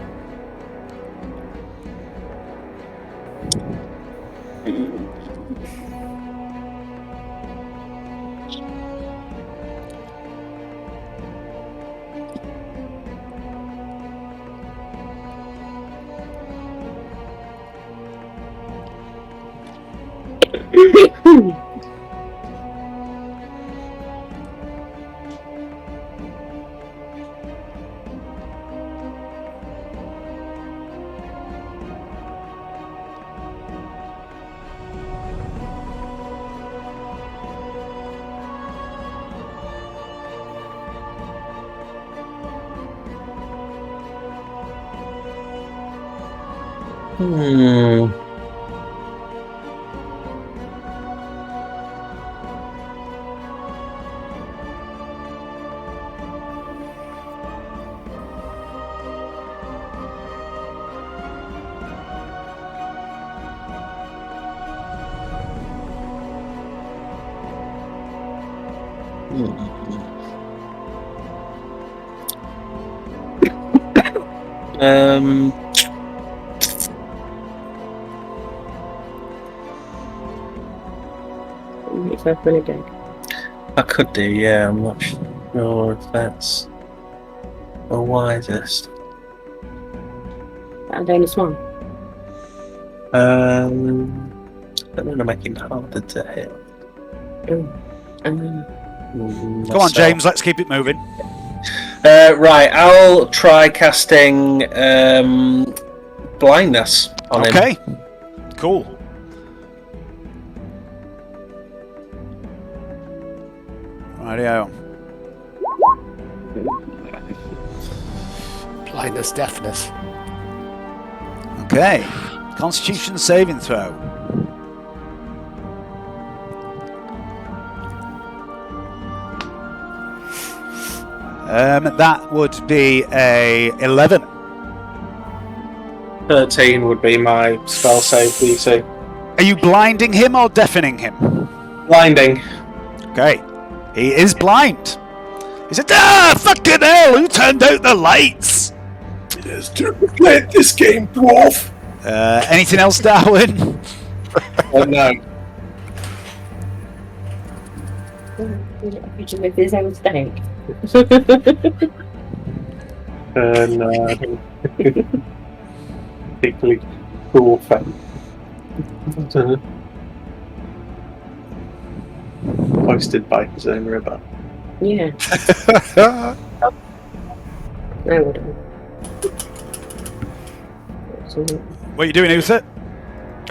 I could do, yeah. I'm not sure if that's the wisest.
I'm doing this one.
I don't want to make it harder to hit.
Go on, James. Let's keep it moving.
Right, I'll try casting blindness on him.
Okay. Cool. Rightio.
Blindness, deafness.
Okay. Constitution saving throw. That would be a 11.
13 would be my spell save DC.
Are you blinding him or deafening him?
Blinding.
Okay. He is blind. He said, fucking hell, who turned out the lights?
It is to play this game, dwarf.
Anything else, Darwin?
No.
With his own state.
No. Particularly cool fan. Hosted by his own river.
Yeah. I wouldn't.
What are you doing, Uther?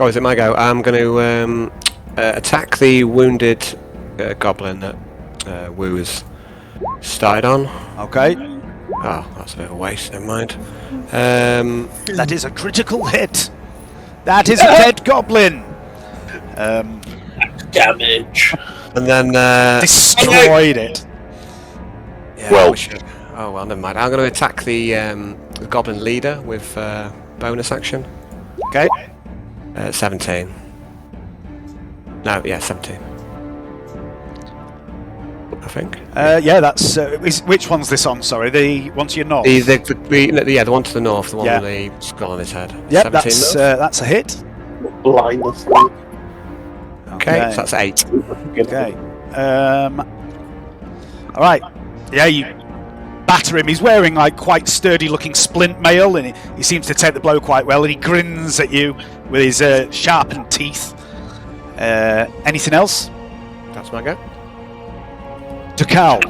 Oh, is it my go? I'm going to attack the wounded goblin that Wu has started on.
Okay.
Oh, that's a bit of a waste. Never mind.
That is a critical hit. That is a dead goblin.
Damage.
And then
Destroyed it.
yeah,
Well.
oh well, never mind. I'm going to attack the goblin leader with bonus action.
Okay.
17. No, yeah, 17. I think.
Yeah, that's. Which one's this on? Sorry, the one to your north.
The one to the north, the one
Yeah.
with the skull on his head.
Yep,
17
that's a hit.
Blindness.
Okay, so that's 8.
Okay. All right. Yeah, you batter him. He's wearing like quite sturdy-looking splint mail, and he seems to take the blow quite well. And he grins at you with his sharpened teeth. Anything else?
That's my go.
Takal.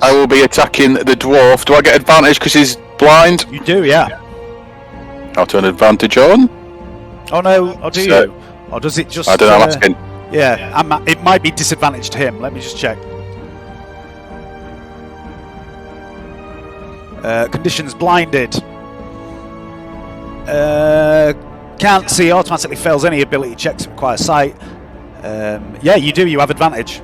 I will be attacking the dwarf. Do I get advantage because he's blind?
You do, yeah.
I'll turn advantage on.
Oh no, or do
So-
you? Or does it just...
I don't know, I'm asking.
Yeah, it might be disadvantage to him. Let me just check. Conditions blinded. Can't see, automatically fails any ability checks that require sight. Yeah, you do, you have advantage.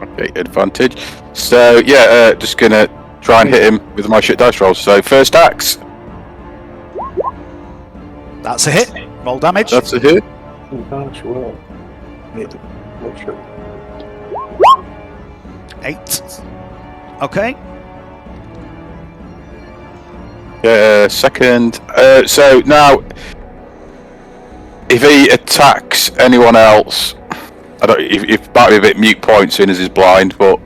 Okay, advantage. So, yeah, just gonna try and hit him with my shit dice rolls. So, first axe.
That's a hit. Roll damage.
That's a hit.
Oh gosh, well. Not sure.
8. Okay.
Second. So now, if he attacks anyone else, I don't. It might be a bit mute point seeing as he's blind, but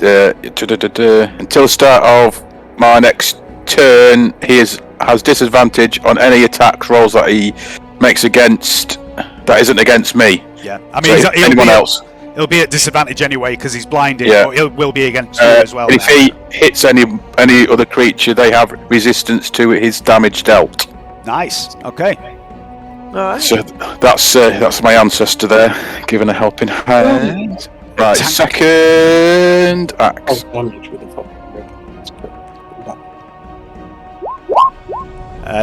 until the start of my next turn, he has disadvantage on any attack rolls that he makes against that isn't against me.
Yeah, I mean,
So anyone else.
He'll be at disadvantage anyway because he's blinded,
Yeah.
but he will be against you as well.
And if he hits any other creature, they have resistance to his damage dealt.
Nice. Okay.
Alright.
So that's my ancestor there, giving a helping hand. Right,
Tank.
second axe.
Damage with the fuck.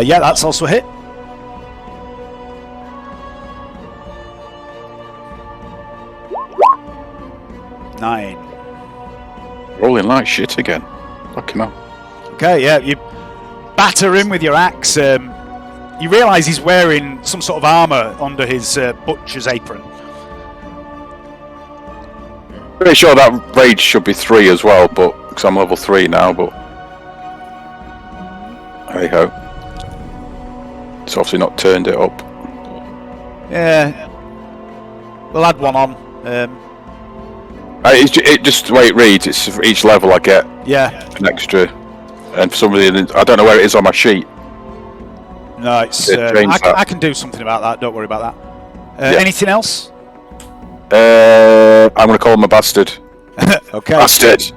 Yeah, that's also a hit. Nine.
Rolling like shit again. Fucking hell.
Okay, yeah, you batter him with your axe. You realise he's wearing some sort of armour under his butcher's apron.
Pretty sure that rage should be 3 as well, but because I'm level 3 now, but hey ho. It's obviously not turned it up.
Yeah. We'll add one on.
It just the way it reads. It's for each level I get
Yeah.
an extra, and for some reason I don't know where it is on my sheet.
No, it's.
Yeah, change that.
I can do something about that. Don't worry about that.
Yeah.
Anything else?
I'm gonna call him a bastard.
Okay.
Bastard.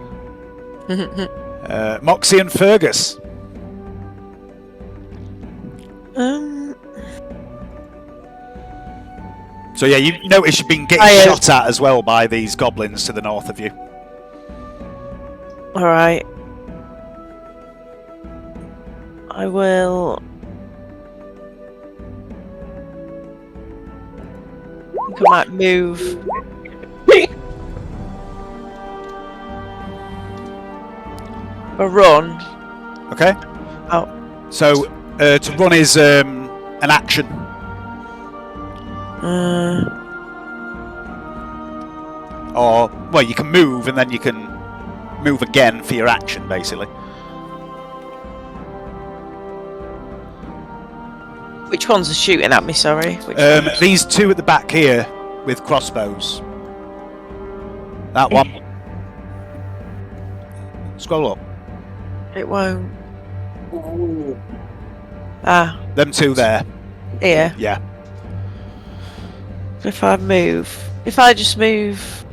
Moxie and Fergus. So yeah, you notice you've been getting shot at as well by these goblins to the north of you.
I will. I think I might move. A run.
Okay.
Oh.
So to run is an action. Or well, you can move and then you can move again for your action, basically.
Which ones are shooting at me? Sorry.
These two at the back here with crossbows. That one. Scroll up.
It won't. Ah.
Them two there.
Here.
Yeah.
If I just move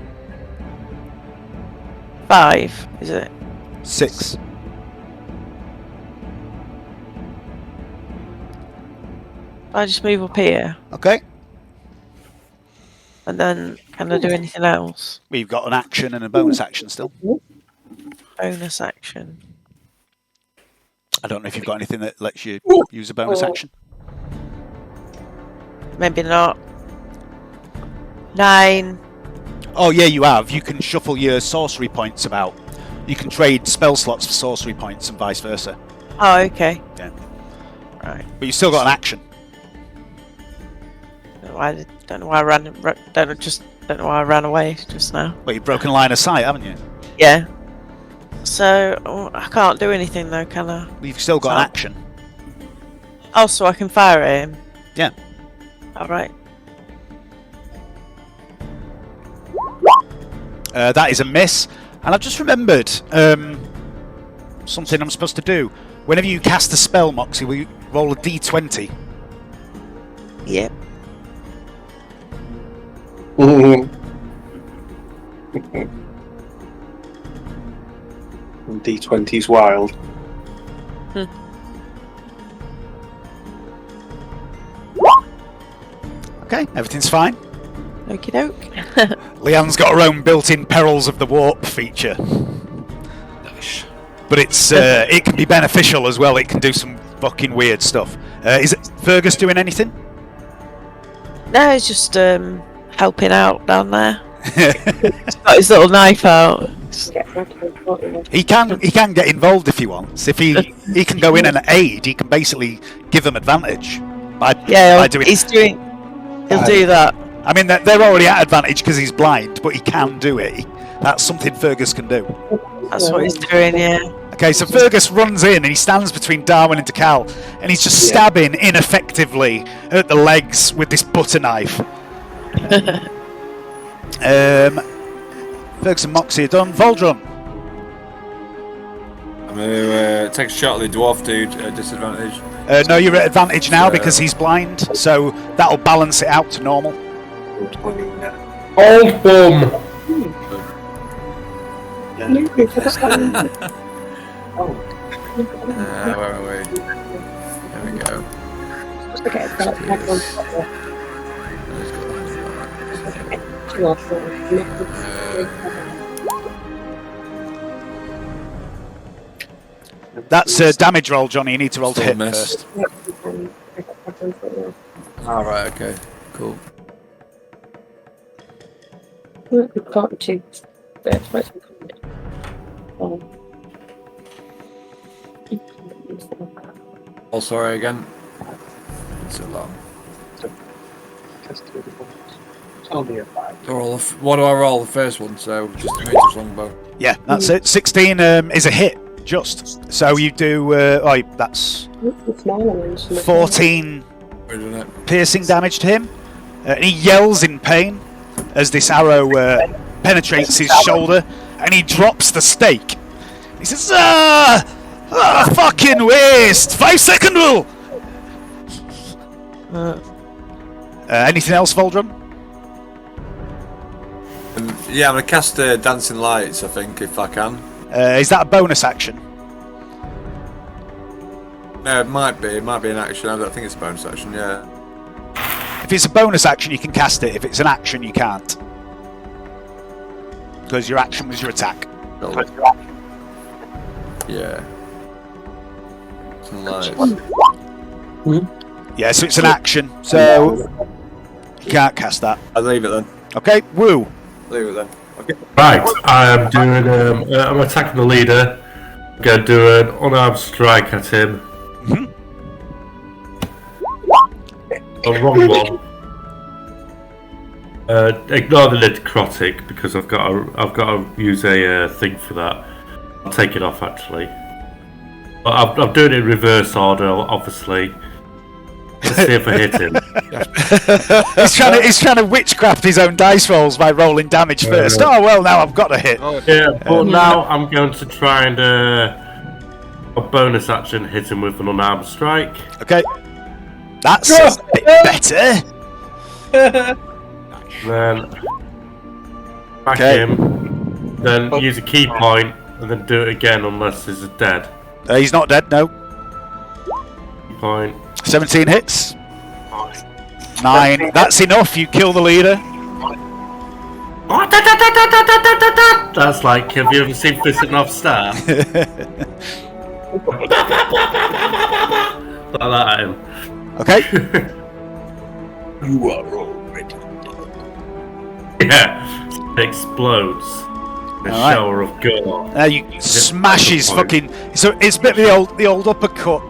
5, is it?
6.
I just move up here,
Okay.
and then can I do anything else?
We've got an action and a bonus action still.
Bonus action.
I don't know if you've got anything that lets you use a bonus action.
Maybe not. 9.
Oh yeah, you have. You can shuffle your sorcery points about. You can trade spell slots for sorcery points and vice versa.
Oh, okay.
Yeah.
Right.
But you still got an action.
Don't know why I ran. Don't know why I ran away just now.
Well, you've broken line of sight, haven't you?
Yeah. So I can't do anything though, can I?
You've still got an action.
Oh, so I can fire at him.
Yeah.
All right.
That is a miss. And I've just remembered something I'm supposed to do. Whenever you cast a spell, Moxie, will you roll a d20?
Yep.
D20's wild.
Okay, everything's fine.
Okie doke.
Leanne's got her own built-in perils of the warp feature.
Nice.
But it's it can be beneficial as well. It can do some fucking weird stuff. Is it Fergus doing anything?
No, he's just helping out down there. He's got his little knife out.
He can get involved if he wants. If he can go in and aid, he can basically give them advantage by doing.
He'll do that.
I mean, they're already at advantage because he's blind, but he can do it. That's something Fergus can do.
That's what he's doing, yeah.
Okay, so Fergus runs in and he stands between Darwin and Takal, and he's just stabbing ineffectively at the legs with this butter knife. Fergus and Moxie are done. Voldron.
I'm going to take a shot at the dwarf dude at disadvantage.
No, you're at advantage now because he's blind, so that'll balance it out to normal.
Old bum!
Where are we? There we go.
That's a damage roll, Johnny. You need to roll to hit
miss.
first.
Alright, okay. Cool.
We've got to.
Oh, sorry again. It's so long. What do I roll? The first one, so just a meter's longbow.
Yeah, that's it. 16 is a hit, just. So you do. That's 14 piercing damage to him. And he yells in pain as this arrow penetrates his shoulder, and he drops the stake. He says, fucking waste! 5-second rule! Anything else, Voldrum?
Yeah, I'm going to cast Dancing Lights, I think, if I can.
Is that a bonus action?
No, it might be. It might be an action. I don't think it's a bonus action, yeah.
If it's a bonus action, you can cast it. If it's an action, you can't. Because your action was your attack.
Yeah. Nice.
Yeah, so it's an action, so you can't cast that.
I'll leave it then.
Okay, woo.
Leave it then. Okay.
Right, I'm doing. I'm attacking the leader. I'm gonna do an unarmed strike at him. A wrong one. Ignore the necrotic because I've got to use a thing for that. I'll take it off actually. But I'm doing it in reverse order, obviously. Let's see if I hit him.
He's trying to witchcraft his own dice rolls by rolling damage first. Oh well, now I've got to hit.
Yeah, but now I'm going to try and a bonus action hit him with an unarmed strike.
Okay, that's a bit better.
Then back him. Then use a key point and then do it again unless he's dead.
He's not dead, no.
Key point.
17 hits. 9. That's enough. You kill the leader.
That's like, have you ever seen Fist of North Star? Like that at him.
Okay.
You are already dead.
Yeah. It explodes. A shower of gore.
You smash his fucking. So it's a bit of the old uppercut,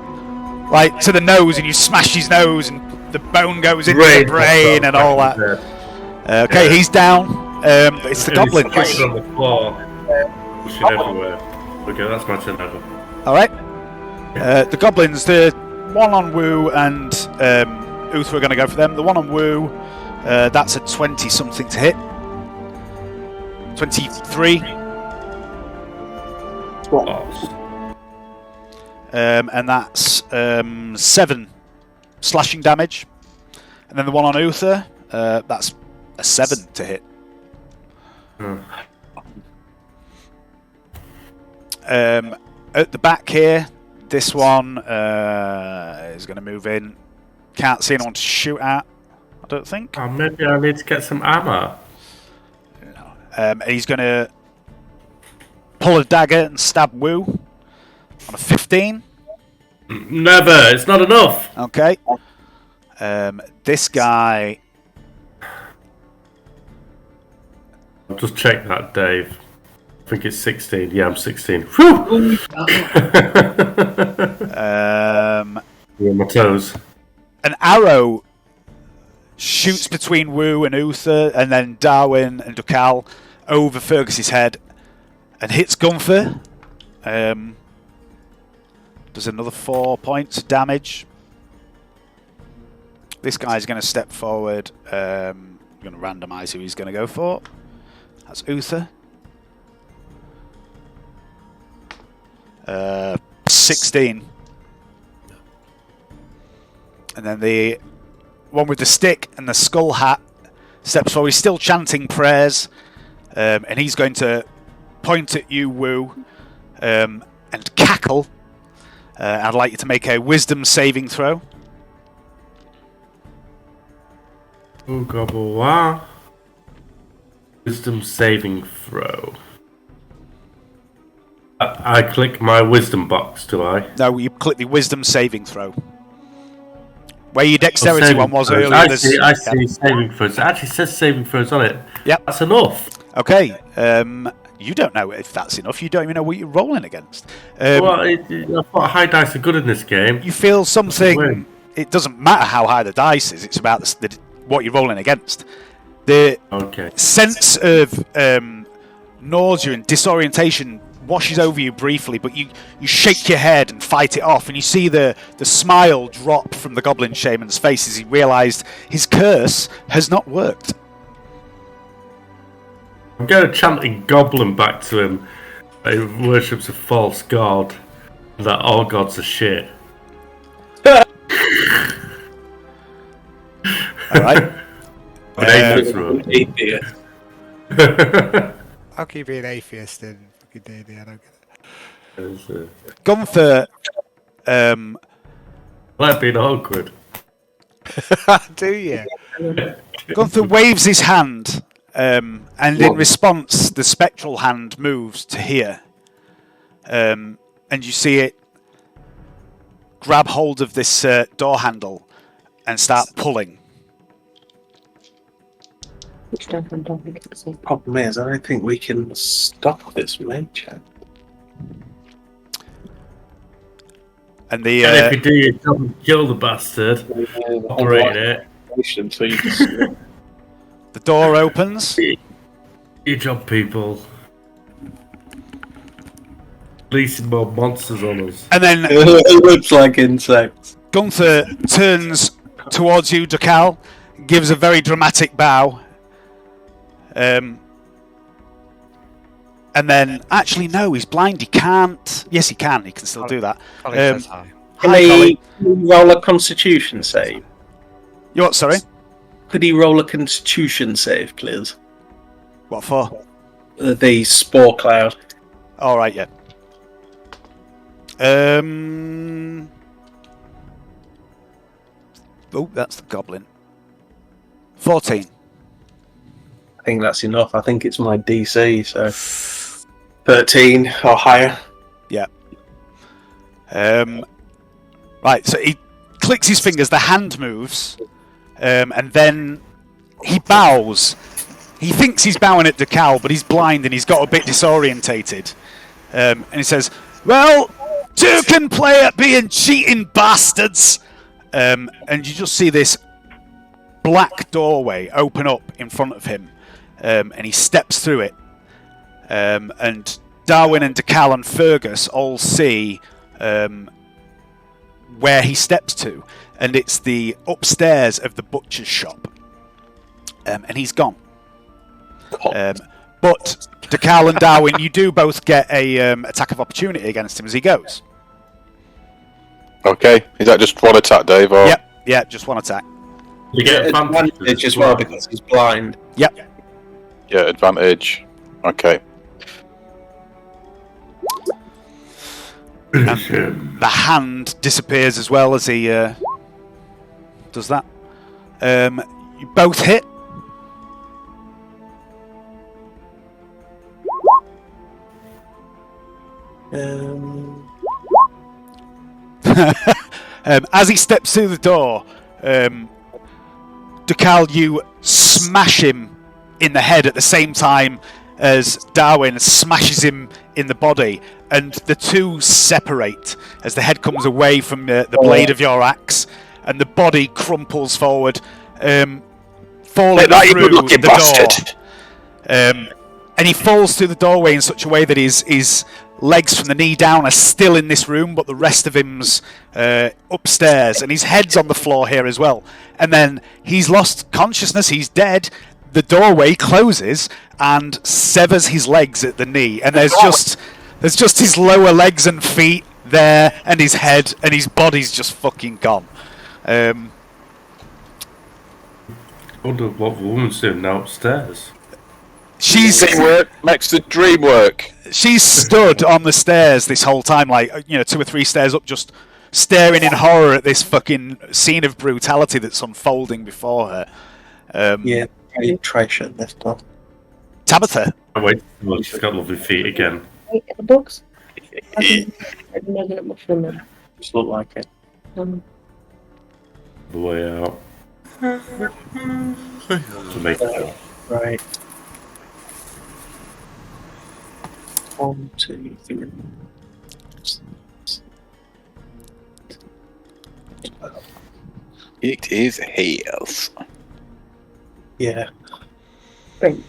like to the nose, and you smash his nose, and the bone goes into the brain and all that. Okay, he's down. It's the goblin.
He's on the floor, pushing everywhere. Okay, that's my turn over.
All right. The goblins, the one on Woo and Uther are going to go for them. The one on Woo, that's a 20 something to hit. 23. And that's 7 slashing damage. And then the one on Uther, that's a 7 to hit. At the back here, this one is going to move in. Can't see anyone to shoot at, I don't think.
Oh, maybe I need to get some ammo.
And he's going to pull a dagger and stab Woo on a 15.
Never, it's not enough.
Okay. This guy.
I'll just check that, Dave. I think it's 16. Yeah, I'm 16. Whew! On my toes.
An arrow shoots between Woo and Uther, and then Darwin and Dukal over Fergus's head, and hits Gunther. Does another 4 points of damage. This guy's going to step forward. I'm going to randomise who he's going to go for. That's Uther. 16. And then the one with the stick and the skull hat steps forward. He's still chanting prayers. And he's going to point at you, Woo, and cackle. I'd like you to make a wisdom saving throw.
Oh, gobble, wow. Wisdom saving throw. I click my wisdom box, do I?
No, you click the wisdom saving throw. Where your dexterity one was earlier.
I see saving throws. It actually says saving throws on it.
Yep.
That's enough.
Okay. You don't know if that's enough. You don't even know what you're rolling against.
Well, I thought high dice are good in this game.
You feel something. It doesn't matter how high the dice is. It's about what you're rolling against. The sense of nausea and disorientation washes over you briefly, but you shake your head and fight it off, and you see the smile drop from the goblin shaman's face as he realised his curse has not worked.
I'm going to chant a goblin back to him that he worships a false god, and that all gods are shit.
Alright.
Atheist.
I'll keep being atheist and fucking D&D, I don't get it.
Gunther,
Like being awkward.
Do you?
Gunther waves his hand, and in response, the spectral hand moves to here. And you see it grab hold of this door handle and start pulling.
Which door handle? I can see.
Problem is, I don't think we can stop this mage.
And the
And if you do, you don't kill the bastard. Operate it.
So you just
the door opens.
Good job, people. Releasing more monsters on us.
And then
it looks like insects.
Gunther turns towards you, Drakal, gives a very dramatic bow. And then, actually, no, he's blind. He can't. Yes, he can. He can still do that.
Colin says hi.
Can
Hi, Colin.
he roll a Constitution save?
You what? Sorry.
Could he roll a Constitution save, please?
What for?
The spore cloud.
All right. Yeah. Oh, that's the goblin. 14.
I think that's enough. I think it's my DC, so 13 or higher.
Yeah. Right, so he clicks his fingers, the hand moves, and then he bows. He thinks he's bowing at Drakal, but he's blind and he's got a bit disorientated. And he says, "Well, two can play at being cheating bastards." And you just see this black doorway open up in front of him, and he steps through it. And Darwin and Drakal and Fergus all see where he steps to, and it's the upstairs of the butcher's shop. And he's gone. But Drakal and Darwin, you do both get a attack of opportunity against him as he goes.
Okay, is that just one attack, Dave? Or?
Yep, yeah, just one attack.
You get
advantage as well because he's blind.
Yep.
Yeah, advantage. Okay.
And the hand disappears as well as he does that. You both hit. As he steps through the door, Drakal, you smash him in the head at the same time as Darwin smashes him in the body, and the two separate as the head comes away from the blade of your axe, and the body crumples forward, falling through the door. And he falls through the doorway in such a way that his legs from the knee down are still in this room, but the rest of him's upstairs, and his head's on the floor here as well. And then he's lost consciousness, he's dead. The doorway closes and severs his legs at the knee, and there's just his lower legs and feet there, and his head, and his body's just fucking gone.
I wonder what the woman's doing now upstairs.
She's
work makes the dream work.
She's stood on the stairs this whole time, like 2 or 3 stairs up, just staring in horror at this fucking scene of brutality that's unfolding before her.
Yeah, try shut this door.
Tabitha.
Oh, wait, well, she's got lovely feet again.
Wait, the books? Not much from them.
Just look like it.
The way out. To make it.
Right. 1, 2, 3.
It is heels.
Yeah.
Sprint.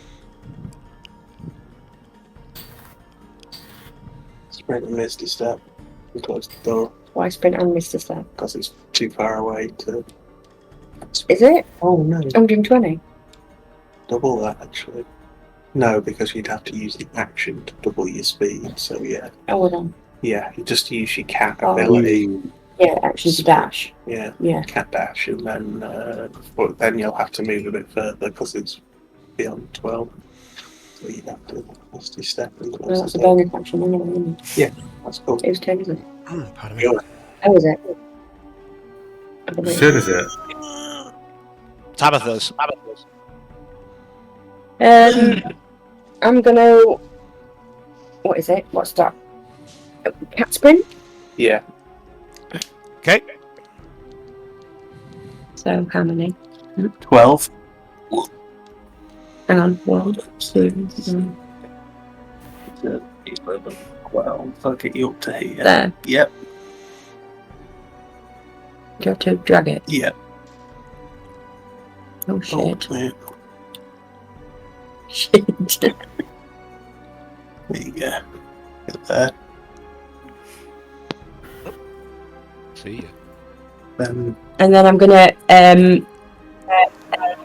Sprint and Misty Step. And close the door.
Why sprint and Mr. Step?
Because it's too far away to.
Is it?
Oh no.
120?
Double that actually. No, because you'd have to use the action to double your speed, so yeah.
Oh, well then.
Yeah, you just use your cat
Oh.
ability.
Yeah, action's a dash.
Yeah.
Yeah.
Cat dash, and then but then you'll have to move a bit further because it's beyond 12. So you'd have to Misty Step and close
Well, that's
the
a
door.
bonus action anyway, isn't it?
Yeah, that's cool.
It was 10, isn't it?
Pardon me.
Oh, is it? I
As
believe.
soon as it.
Tabitha's.
I'm gonna. What is it? What's that? Cat sprint?
Yeah.
Okay.
So how many?
12.
Hang on. 1, 2, 3.
12. I'll get you up to here.
There.
Yep.
Do you have to drag it?
Yep.
Oh shit.
Yeah.
Shit.
There you go. Get there.
See ya.
And then I'm gonna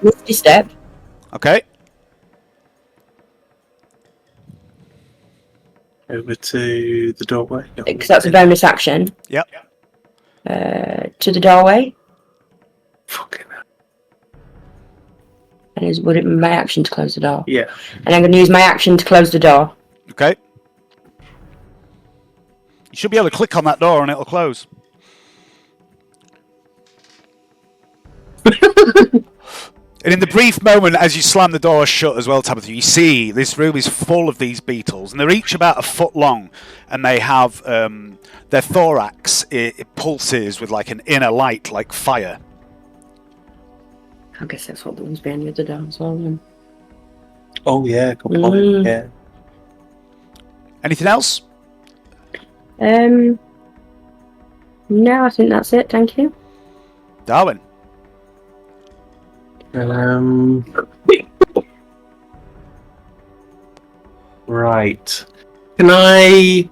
misty step.
Okay.
Over to the doorway.
Because that's a bonus action.
Yep.
To the doorway.
Fucking hell.
And would it be my action to close the door?
Yeah.
And I'm going to use my action to close the door.
Okay. You should be able to click on that door and it'll close. And in the brief moment as you slam the door shut as well, Tabitha, you see this room is full of these beetles, and they're each about a foot long, and they have their thorax. It pulses with like an inner light, like fire.
I guess that's what the ones behind the other door as well. Then.
Oh yeah, good point. Yeah.
Anything else?
No, I think that's it. Thank you.
Darwin.
Right. Can I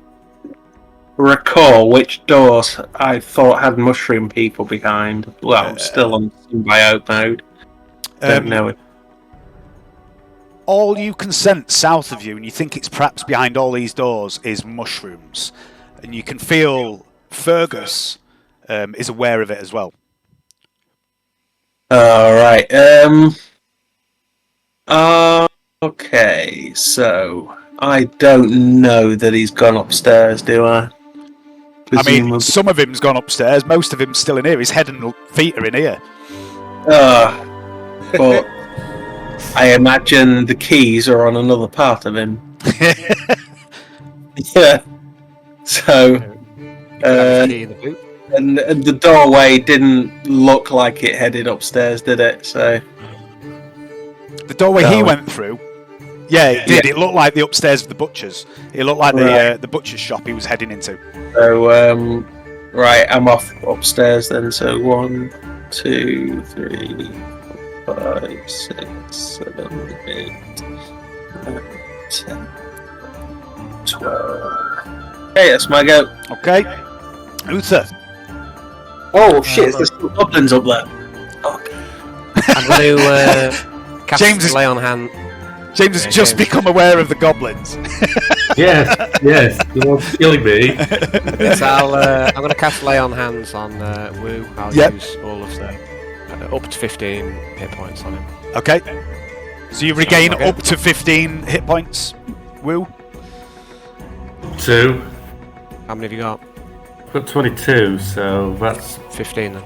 recall which doors I thought had mushroom people behind? Well, I'm still on symbiote mode. Don't know it.
All you can sense south of you, and you think it's perhaps behind all these doors, is mushrooms. And you can feel Fergus is aware of it as well.
Alright, okay, so I don't know that he's gone upstairs, do I?
I mean, some of him's gone upstairs, most of him's still in here. His head and feet are in here.
But I imagine the keys are on another part of him. Yeah. So,
Key in the boot.
and the doorway didn't look like it headed upstairs, did it? So
the doorway he went through, yeah, it did.
Yeah.
It looked like the upstairs of the butcher's. It looked like the butcher's shop he was heading into.
So, right, I'm off upstairs then. So 1, 2, 3, 5, 6, 7, 8, 9, 10, 12. Okay, that's my go.
Okay. Uther.
Oh shit, there's some goblins up there.
I'm going to cast
James is-
lay on hand.
James has
Yeah,
just
James.
become aware of the goblins.
Yes, you want killing me.
So I'm going to cast lay on hands on Wu. I'll
Yep.
use all of the up to 15 hit points on him.
Okay. So you regain
okay.
up to 15 hit points. Woo.
2.
How many have you got?
I've got 22, so that's
15 then.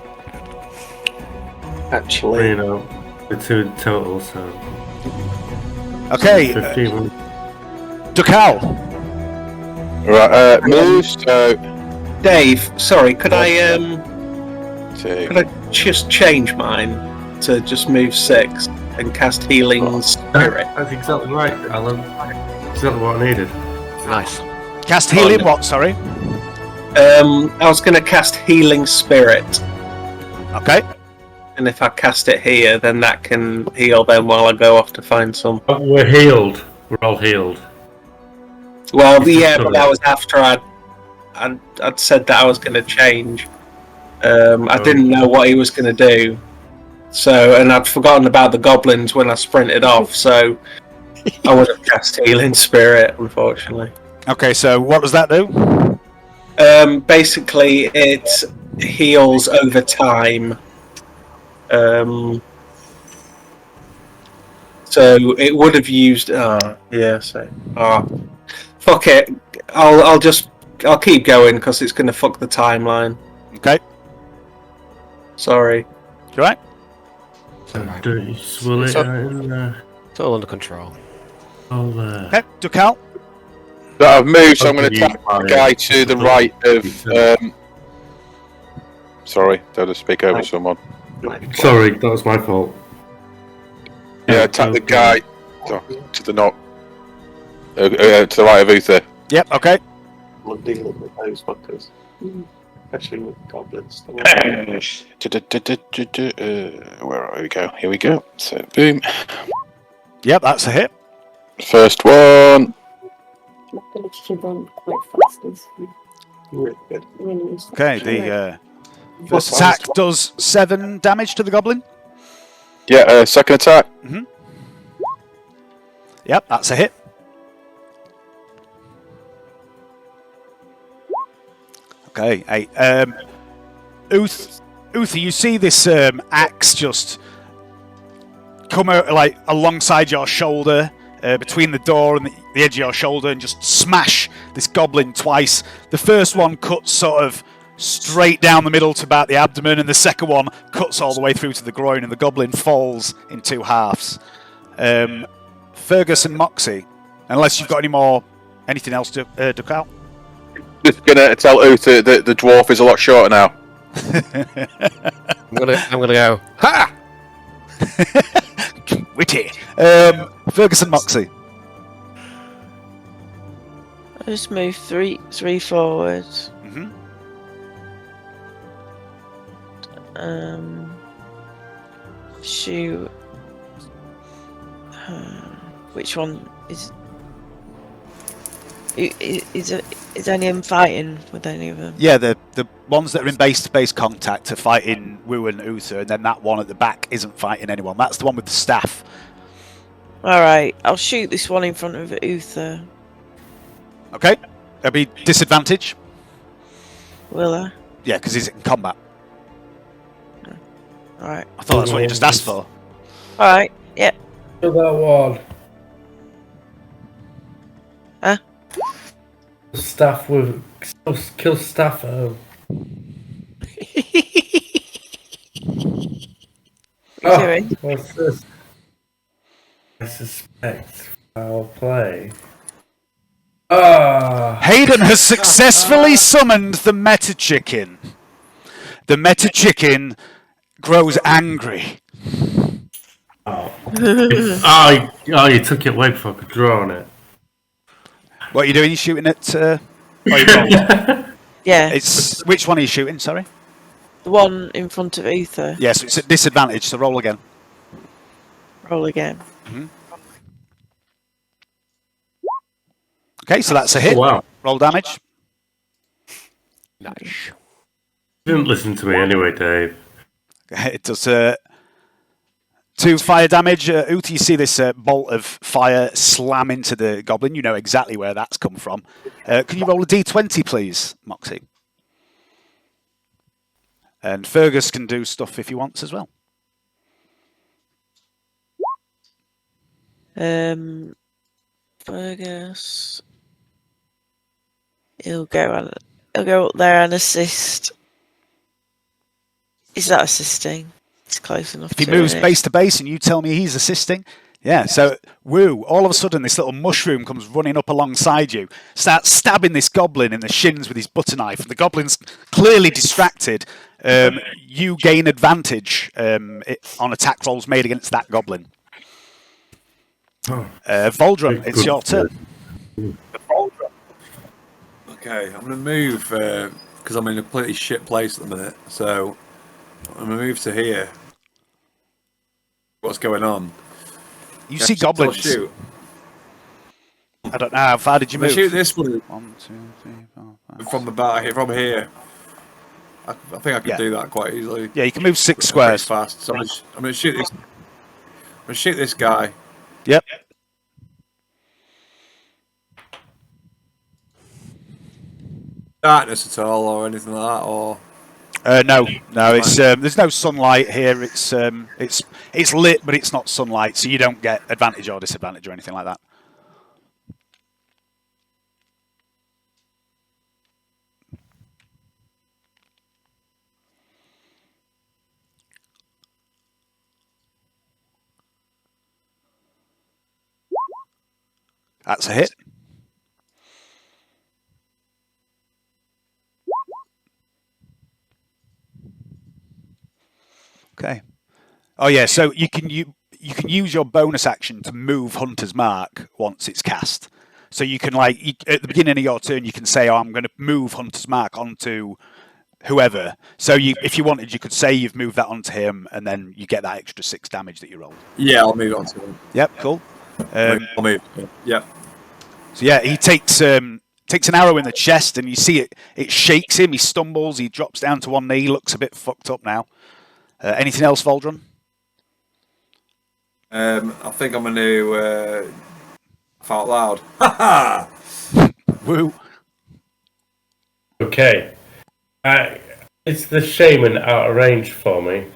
Actually,
you know the 2 in total. So
Okay.
15.
Dukal.
Right, move. So
Dave, sorry, could I
2.
could I just change mine to just move 6 and cast Healing Spirit?
That's exactly right, Alan. Exactly what I needed.
Nice.
Cast healing what, sorry?
I was going to cast Healing Spirit,
Okay.
and if I cast it here, then that can heal them while I go off to find some.
Oh, we're healed. We're all healed.
Well, yeah, but that was after I'd said that I was going to change. I didn't know what he was going to do, so and I'd forgotten about the goblins when I sprinted off, so I would have cast Healing Spirit, unfortunately.
Okay, so what does that do?
Basically, it heals over time. So it would have used. Fuck it. I'll keep going because it's going to fuck the timeline.
Okay.
Sorry.
You right?
Do you swill it
So-
in there?
It's all under control.
Oh, there.
Okay, Dukal.
I've moved, so I'm going to
Okay,
attack the guy to the right of Sorry, don't have to speak over someone.
Sorry, that was my fault.
Yeah, attack the guy to the knock. To the right of Uther.
Yep, okay.
I'm dealing with those fuckers. Especially with goblins.
Where are we? Here we go. So, boom.
Yep, that's a hit.
First one.
My ability to run quite fast is
Really good.
really useful.
Okay, the first attack does 7 damage to the goblin.
Yeah, second attack.
Yep, that's a hit. Okay, 8. Uther, you see this axe just come out like alongside your shoulder, between the door and the edge of your shoulder, and just smash this goblin twice. The first one cuts sort of straight down the middle to about the abdomen, and the second one cuts all the way through to the groin, and the goblin falls in 2 halves. Fergus and Moxie, unless you've got anything else to duck out.
Just gonna tell Uther that the dwarf is a lot shorter now.
I'm gonna go. Ha!
Witty. Fergus and Moxie.
I just move three forward. Shoot. Which one is any of them fighting with any of them?
Yeah, the ones that are in base-to-base contact are fighting Wu and Uther, and then that one at the back isn't fighting anyone. That's the one with the staff.
Alright, I'll shoot this one in front of Uther.
Okay, there'll be disadvantage.
Will I?
Yeah, because he's in combat.
Alright.
I thought that's what you just asked for.
Alright, yeah.
Kill that one.
Huh?
Staff with kill staff at home.
What are you doing?
What's this? I suspect foul play.
Hayden has successfully summoned the Meta Chicken. The Meta Chicken grows angry.
Oh, you took it away before I could draw on it.
What are you doing? You shooting at? You rolled?
Yeah.
It's which one are you shooting? Sorry.
The one in front of Uther.
Yes, it's at disadvantage. So roll again.
Roll again.
Okay, so that's a hit.
Oh, wow.
Roll damage.
Nice.
You didn't listen to me anyway, Dave.
It does 2 fire damage. Uther, you see this bolt of fire slam into the goblin. You know exactly where that's come from. Can you roll a d20, please, Moxie? And Fergus can do stuff if he wants as well.
Fergus. He'll go up there and assist. Is that assisting? It's close enough.
If he moves base to base and you tell me he's assisting, yeah. So Woo, all of a sudden this little mushroom comes running up alongside you, starts stabbing this goblin in the shins with his butter knife, and the goblin's clearly distracted. You gain advantage on attack rolls made against that goblin. Voldrum, it's your turn.
Okay, I'm gonna move because I'm in a completely shit place at the minute. So I'm gonna move to here. What's going on?
You see goblins.
Shoot.
I don't know. How far did you move?
Shoot this one.
1, 2, 3, 4, 5.
From the back, from here. I think I can do that quite easily.
Yeah, you can move 6 squares
fast. So I'm gonna shoot this. I'm gonna shoot this guy.
Yep.
Darkness at all, or anything like that, or
No. It's there's no sunlight here. It's lit, but it's not sunlight, so you don't get advantage or disadvantage or anything like that. That's a hit. Okay. Oh yeah, so you can use your bonus action to move Hunter's Mark once it's cast. So you can at the beginning of your turn, you can say, "Oh, I'm going to move Hunter's Mark onto whoever." So if you wanted, you could say you've moved that onto him, and then you get that extra 6 damage that you rolled.
Yeah, I'll move on to him.
Yep, cool.
I'll move. Yep.
So yeah, he takes an arrow in the chest, and you see it shakes him. He stumbles. He drops down to one knee. Looks a bit fucked up now. Anything else, Voldron?
I think I'm going to laugh out loud. Ha ha!
Woo.
Okay. Is the shaman out of range for me?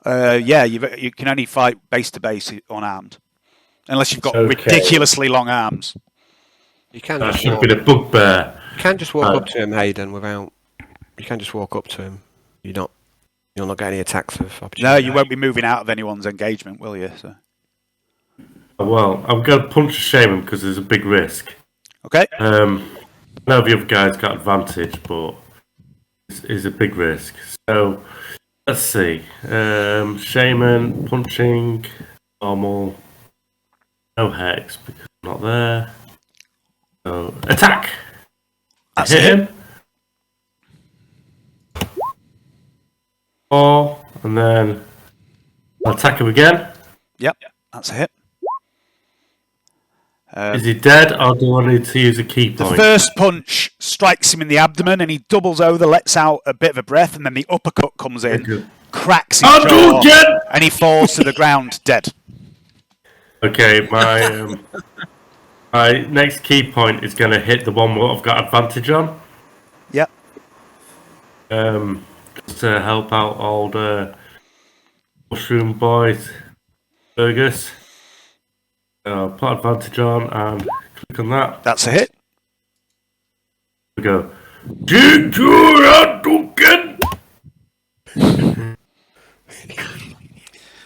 Yeah, you can only fight base to base unarmed, unless you've got ridiculously long arms.
You can
That
just
should have
walk,
been a bugbear.
you can just walk up to him, Hayden, without. You can just walk up to him. You'll not get any attacks of opportunity.
No, you won't be moving out of anyone's engagement, will you? So.
Well, I'm going to punch the shaman because there's a big risk.
Okay.
I know the other guy's got advantage, but it's a big risk. So, let's see. Shaman, punching, normal, no hex because I'm not there. So, attack!
That's
Hit
it.
him. 4, and then I'll attack him again.
Yep, that's a hit.
Is he dead, or do I need to use a key
The
point?
first punch strikes him in the abdomen, and he doubles over, lets out a bit of a breath, and then the uppercut comes in, cracks his jaw, and he falls to the ground dead.
Okay, my next key point is going to hit the one where I've got advantage on.
Yep.
Just to help out all the mushroom boys, Fergus. Put advantage on and click on that.
That's a hit.
We go.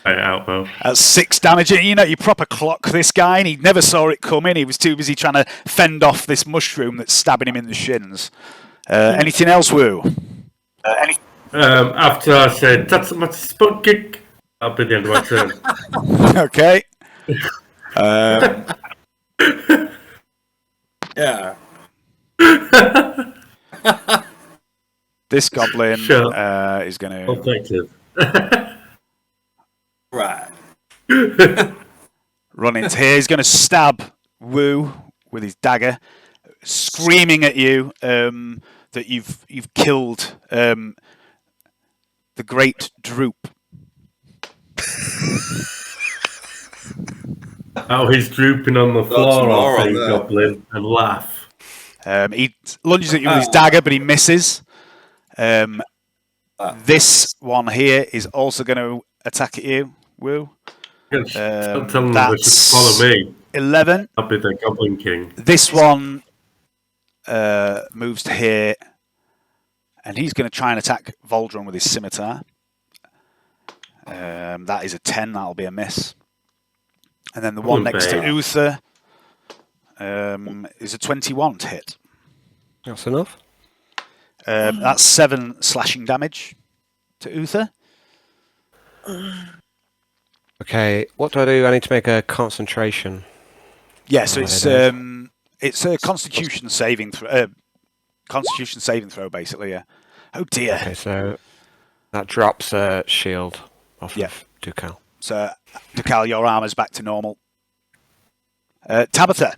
Out though.
That's 6 damage. You know, you proper clock this guy, and he never saw it coming. He was too busy trying to fend off this mushroom that's stabbing him in the shins. Anything else, Woo?
After I said, that's my spot kick, that'll be the end of my turn.
Okay.
Yeah.
This goblin is going to...
Effective.
Right.
Run into here. He's going to stab Woo with his dagger, screaming at you that you've killed the great Droop.
Oh, he's drooping on the floor, I think, Goblin, and laugh.
He lunges at you with his dagger, but he misses. This one here is also going to attack at you, Woo.
Tell them they should follow me.
11.
I'll be the Goblin King.
This one moves to here, and he's going to try and attack Voldron with his scimitar. That is a 10. That'll be a miss. And then the one next to Uther is a 21 to hit.
That's enough.
That's 7 slashing damage to Uther.
Okay, what do I do? I need to make a concentration.
Yeah, so it's a Constitution saving throw. Constitution saving throw, basically. Yeah. Oh dear.
Okay, so that drops shield off of Ducal.
So, Ducal, your armor's back to normal. Tabitha.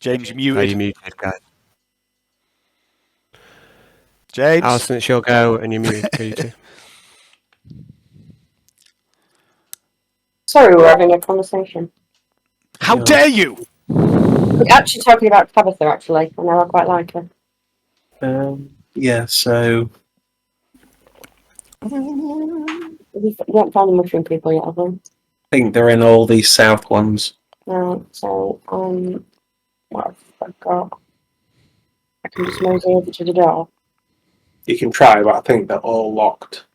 James, you muted.
Oh, you muted, guys.
James?
Alison, it's your go, and you muted you two.
Sorry, we're having a conversation.
How dare you!
We're actually talking about Tabitha, actually. I know I quite like her.
Yeah, so...
You haven't found the mushroom people yet, have you?
I think they're in all these south ones.
Right, so, what have I got? I can just mosey over to the door.
You can try, but I think they're all locked.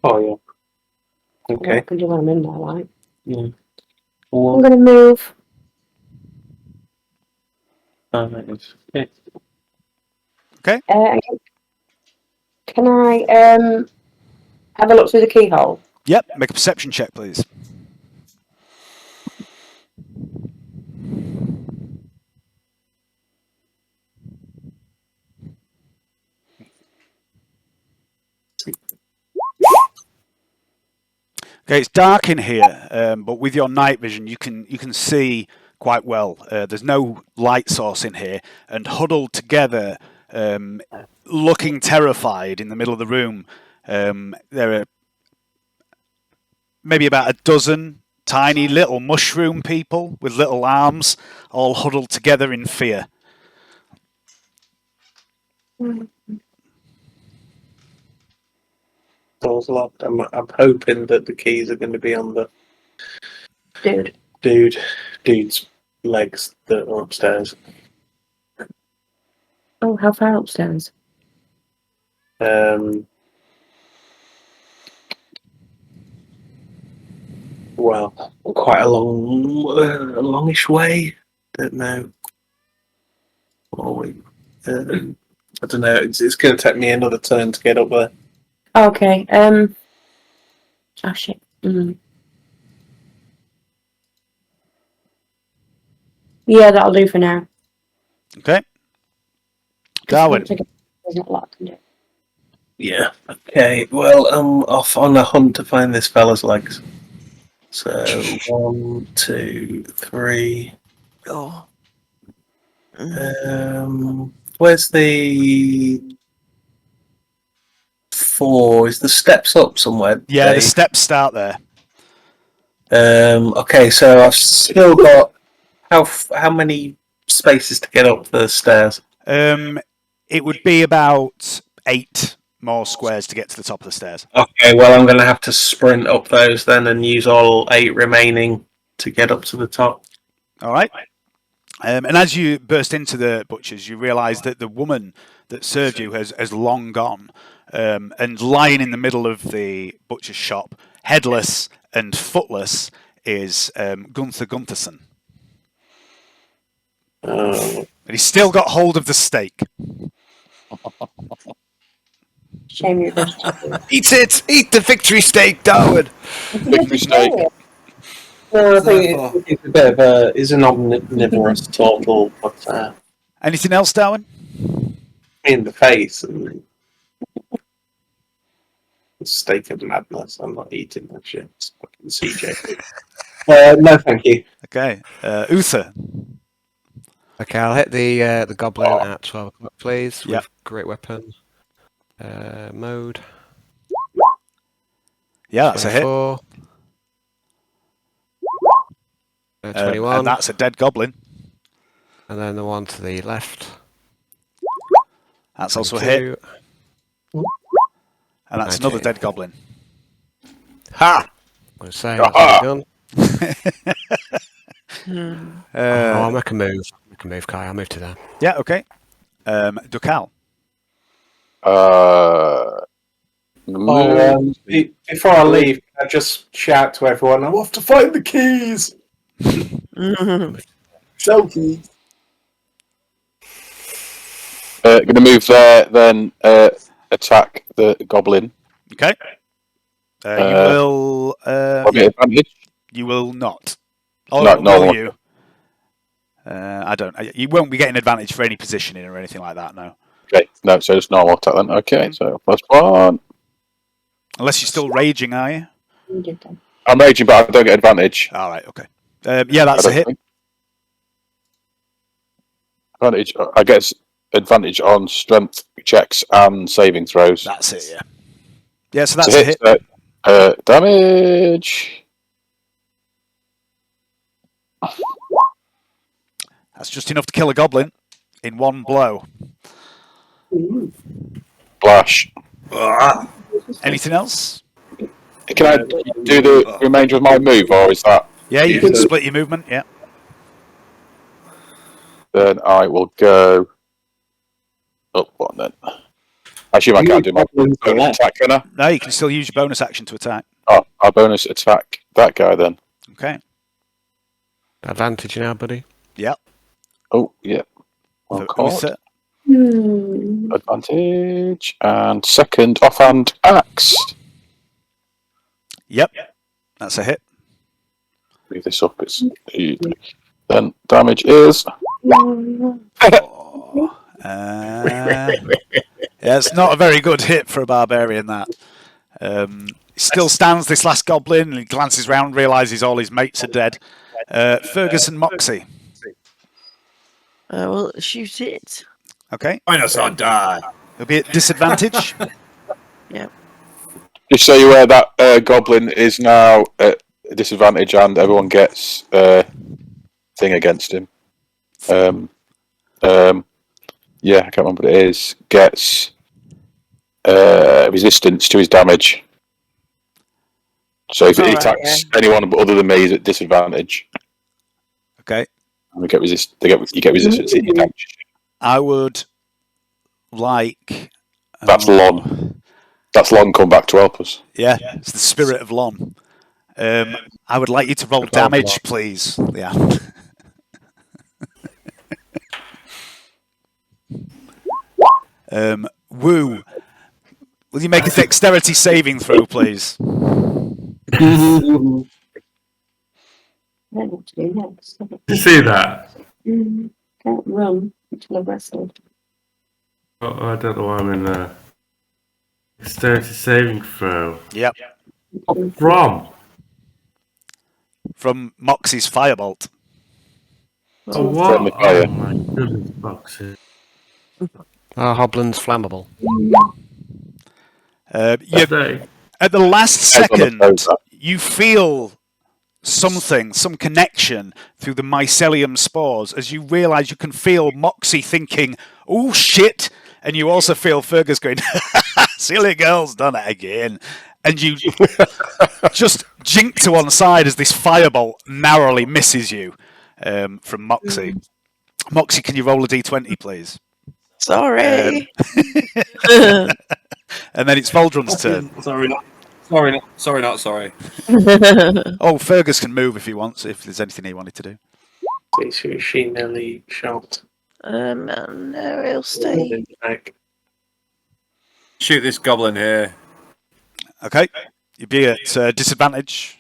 Oh, yeah. Okay.
I can do when I'm in there, right?
Yeah.
I'm going to move.
Okay.
Okay.
Can I have a look through the keyhole?
Yep. Make a perception check, please. Okay, it's dark in here, but with your night vision, you can see quite well. There's no light source in here, and huddled together, looking terrified in the middle of the room, there are maybe about a dozen tiny little mushroom people with little arms, all huddled together in fear.
Doors locked. I'm hoping that the keys are going to be on the
Dude's
legs that are upstairs.
Oh, how far upstairs?
Well, quite a longish way. Don't know. I don't know. It's going to take me another turn to get up there.
Okay. Oh shit. Yeah, that'll do for now.
Okay. Darwin.
There's not a lot I can do.
Yeah. Okay. Well, I'm off on a hunt to find this fella's legs. So 1, 2, 3. Oh. Where's the 4? Is the steps up somewhere?
Yeah, the steps start there.
Okay, so I've still got how many spaces to get up the stairs?
It would be about 8 more squares to get to the top of the stairs.
Okay, well I'm going to have to sprint up those then and use all 8 remaining to get up to the top.
All right. And as you burst into the butcher's, you realise that the woman that served you has long gone, and lying in the middle of the butcher's shop, headless and footless, is Gunther Guntherson. And he's still got hold of the steak.
Shame you
Eat it! Eat the victory steak, Darwin!
Victory steak.
I think it's a bit of it's an omnivorous total, but
Anything else, Darwin?
in the face and the steak of madness. I'm not eating that shit. It's fucking CJ. No, thank you.
Okay. Uther.
Okay, I'll hit the goblin at 12 o'clock, please.
Yep.
With great weapon. Mode.
Yeah, that's a hit.
24. 21.
And that's a dead goblin.
And then the one to the left.
That's also a
22.
hit. And that's another dead goblin.
Ha! I'm going to say that's done. I'll make a move. Kai. I'll move to there.
Yeah, okay. Dukal.
Before I leave, I just shout to everyone, I'm off to find the keys! Selkies!
Gonna move there, then attack the goblin.
Okay. You will.
Advantage?
You will not. Oh,
No,
will you? I don't. You won't be getting advantage for any positioning or anything like that. No.
Okay, no, so it's normal attack then. Okay, so +1.
Unless you're still raging, are you?
I'm raging, but I don't get advantage.
All right. Okay. Yeah, that's a hit.
Advantage. I get advantage on strength checks and saving throws.
That's it. Yeah. Yeah. So that's a hit.
Damage.
That's just enough to kill a goblin in one blow.
Splash.
Anything else?
Can I do the remainder of my move, or is that?
Yeah, you can split your movement. Yeah.
Then I will go up one then. Actually, I can't do my bonus attack, can I?
No, you can still use your bonus action to attack.
Oh, I'll bonus attack that guy then.
Okay.
Advantage now, buddy.
Yep.
Oh, yeah. Well caught.
Who's it?
Advantage. And second offhand axe.
Yep. That's a hit.
Leave this up. It's then damage is.
Yeah, it's not a very good hit for a barbarian, that. He still stands, this last goblin, and he glances round, realises all his mates are dead. Fergus and Moxie.
Well, shoot it.
Okay.
Dinosaur die.
He'll be at disadvantage.
Yep.
Just so you're aware, that goblin is now at a disadvantage, and everyone gets thing against him. Yeah, I can't remember what it is. Gets resistance to his damage. So if he attacks anyone other than me, he's at disadvantage.
Okay.
And we get you get resistance to your damage.
I would like...
That's Lon. That's Lon come back to help us.
Yeah, it's the spirit of Lon. I would like you to roll damage, please. Yeah. Woo. Will you make a dexterity saving throw, please?
You see that?
Can't run until I've wrestled.
Oh, I don't know why I'm in there. Dexterity saving throw.
Yep. From Moxie's firebolt.
Oh, what? Oh, my goodness, Moxie.
Hoblin's flammable.
At the last second, you feel something, some connection through the mycelium spores as you realise you can feel Moxie thinking, oh shit, and you also feel Fergus going, silly girl's done it again. And you just jink to one side as this firebolt narrowly misses you from Moxie. Moxie, can you roll a d20, please?
Sorry.
And then it's Voldrum's turn.
Sorry, not sorry.
Oh, Fergus can move if he wants, if there's anything he wanted to do.
Is she nearly shot?
No, he'll stay.
Shoot this goblin here.
Okay. You'd be at disadvantage.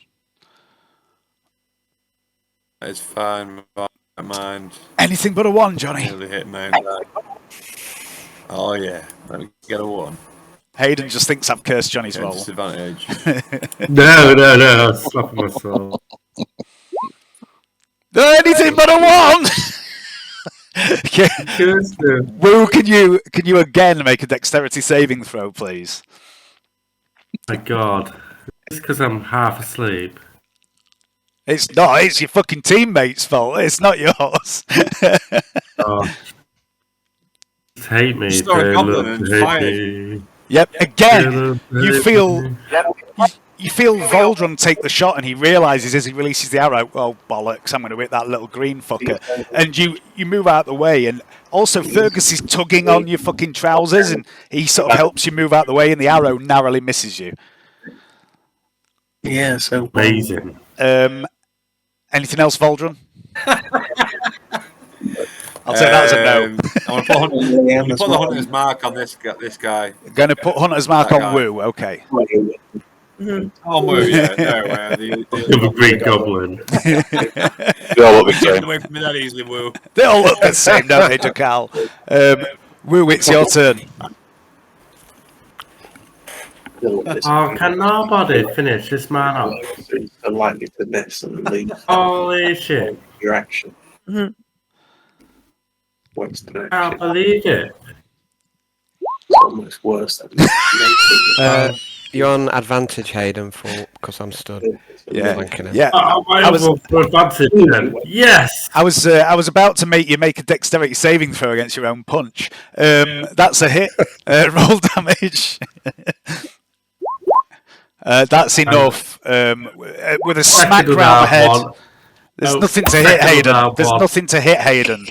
It's fine. I mind.
Anything but a 1, Johnny.
Nearly hit me. Oh yeah. Let me get a 1.
Hayden just thinks I've cursed Johnny's roll.
Disadvantage.
No, I'm slapping myself.
Anything but a 1! Okay. Woo, can you again make a dexterity saving throw, please?
My God. It's because I'm half asleep.
It's not, it's your fucking teammate's fault. It's not yours.
Oh. Just hate me.
Story goblin and fire.
Yep, again, you feel Voldrum take the shot and he realises as he releases the arrow, oh bollocks, I'm going to hit that little green fucker. And you move out the way, and also Fergus is tugging on your fucking trousers and he sort of helps you move out the way and the arrow narrowly misses you.
Yeah, so
amazing.
Anything else, Voldrum? I'll take that as a no.
I'm going to put the hunter's mark on this guy.
Going to put hunter's mark on Woo, okay.
Oh, Woo, yeah. No,
the Green Goblin.
They all look the same.
Get away from me that easily, Woo.
They all look the same, don't they, Jakal? Woo, it's your turn.
Oh, can nobody finish this man up?
It's likely to miss and leave.
Holy shit.
Your action.
I can't believe it.
It's almost worse than
You're on advantage, Hayden, because I'm stood.
Yeah.
Yeah.
I was
for advantage then. Yes.
I was about to make you make a dexterity saving throw against your own punch. That's a hit. Roll damage. That's enough. With a smack round the head. There's nothing to hit Hayden. There's nothing to hit Hayden.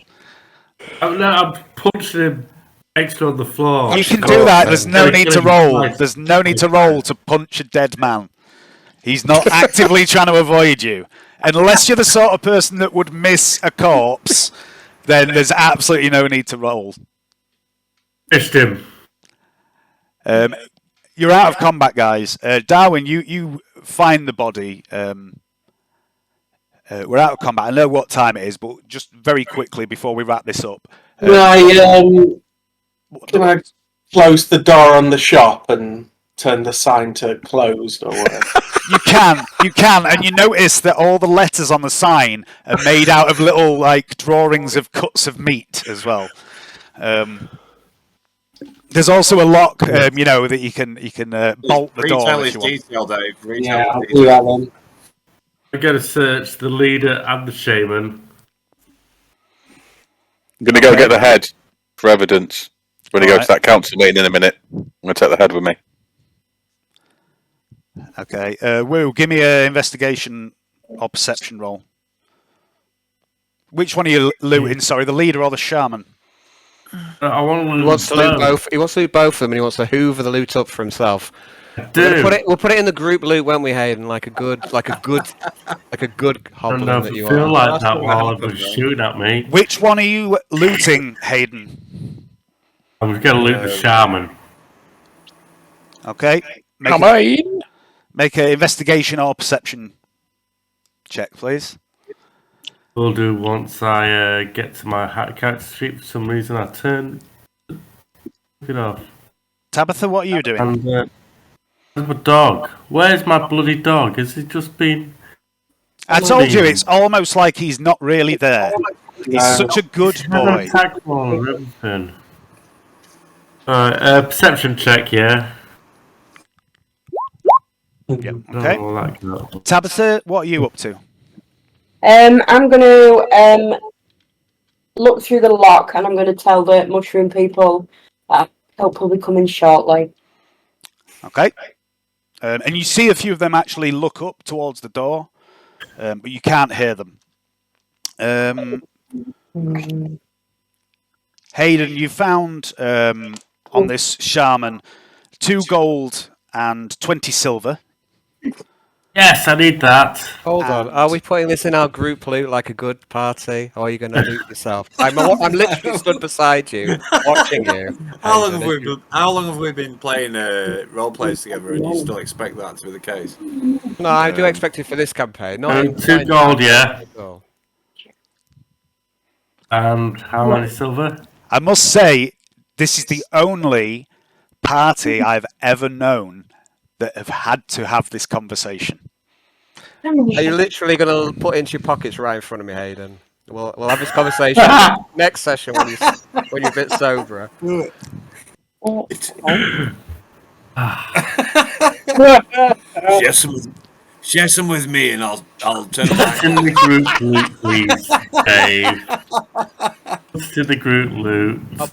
I'm punching him extra on the floor.
You can do that. There's no need to roll. There's no need to roll to punch a dead man. He's not actively trying to avoid you. Unless you're the sort of person that would miss a corpse, then there's absolutely no need to roll.
Missed him.
You're out of combat, guys. Darwin, you find the body. We're out of combat. I know what time it is, but just very quickly before we wrap this up.
Can I close the door on the shop and turn the sign to closed or whatever?
You can, and you notice that all the letters on the sign are made out of little like drawings of cuts of meat as well. There's also a lock, that you can bolt the door.
Retail
if
is
you want.
detail, Dave.
Yeah, I'll do that then.
I'm going to search the leader and the shaman.
I'm going to go get the head for evidence. When I go to that council meeting in a minute, I'm going to take the head with me.
Okay, Woo, give me an investigation or perception roll. Which one are you looting? Sorry, the leader or the shaman?
I want to loot
He wants to loot both. He wants to loot both of them, and he wants to hoover the loot up for himself. We'll put it in the group loot, won't we, Hayden? Like a good hobbler that you
feel
are.
like that while everyone's shooting at me.
Which one are you looting, Hayden?
I'm going to loot the shaman.
Okay. Make an investigation or perception check, please.
Will do once I get to my character sheet. For some reason, I turn it off.
Tabitha, what are you doing?
And where's my dog? Where's my bloody dog? Has he just been?
I told you, it's almost like he's not really there. He's such a good boy.
Everything. Perception check, yeah.
Yep. Okay.
Oh,
Tabitha, what are you up to?
I'm going to look through the lock, and I'm going to tell the mushroom people that they'll probably come in shortly.
Okay. And you see a few of them actually look up towards the door, but you can't hear them. Hayden, you found on this shaman 2 gold and 20 silver.
Yes, I need that.
Hold on. Are we putting this in our group loot like a good party, or are you going to loot yourself? I'm literally stood beside you, watching you.
How long have we been playing role plays together, and you still expect that to be the case?
No, I do expect it for this campaign. Not
2 gold, yeah. And how many silver?
I must say, this is the only party I've ever known that have had to have this conversation.
Are you literally going to put it into your pockets right in front of me, Hayden? We'll have this conversation next session when you're a bit sober.
Share some with me, and I'll turn
What's in the group loot, please, Dave? What's in the group loot?
I'll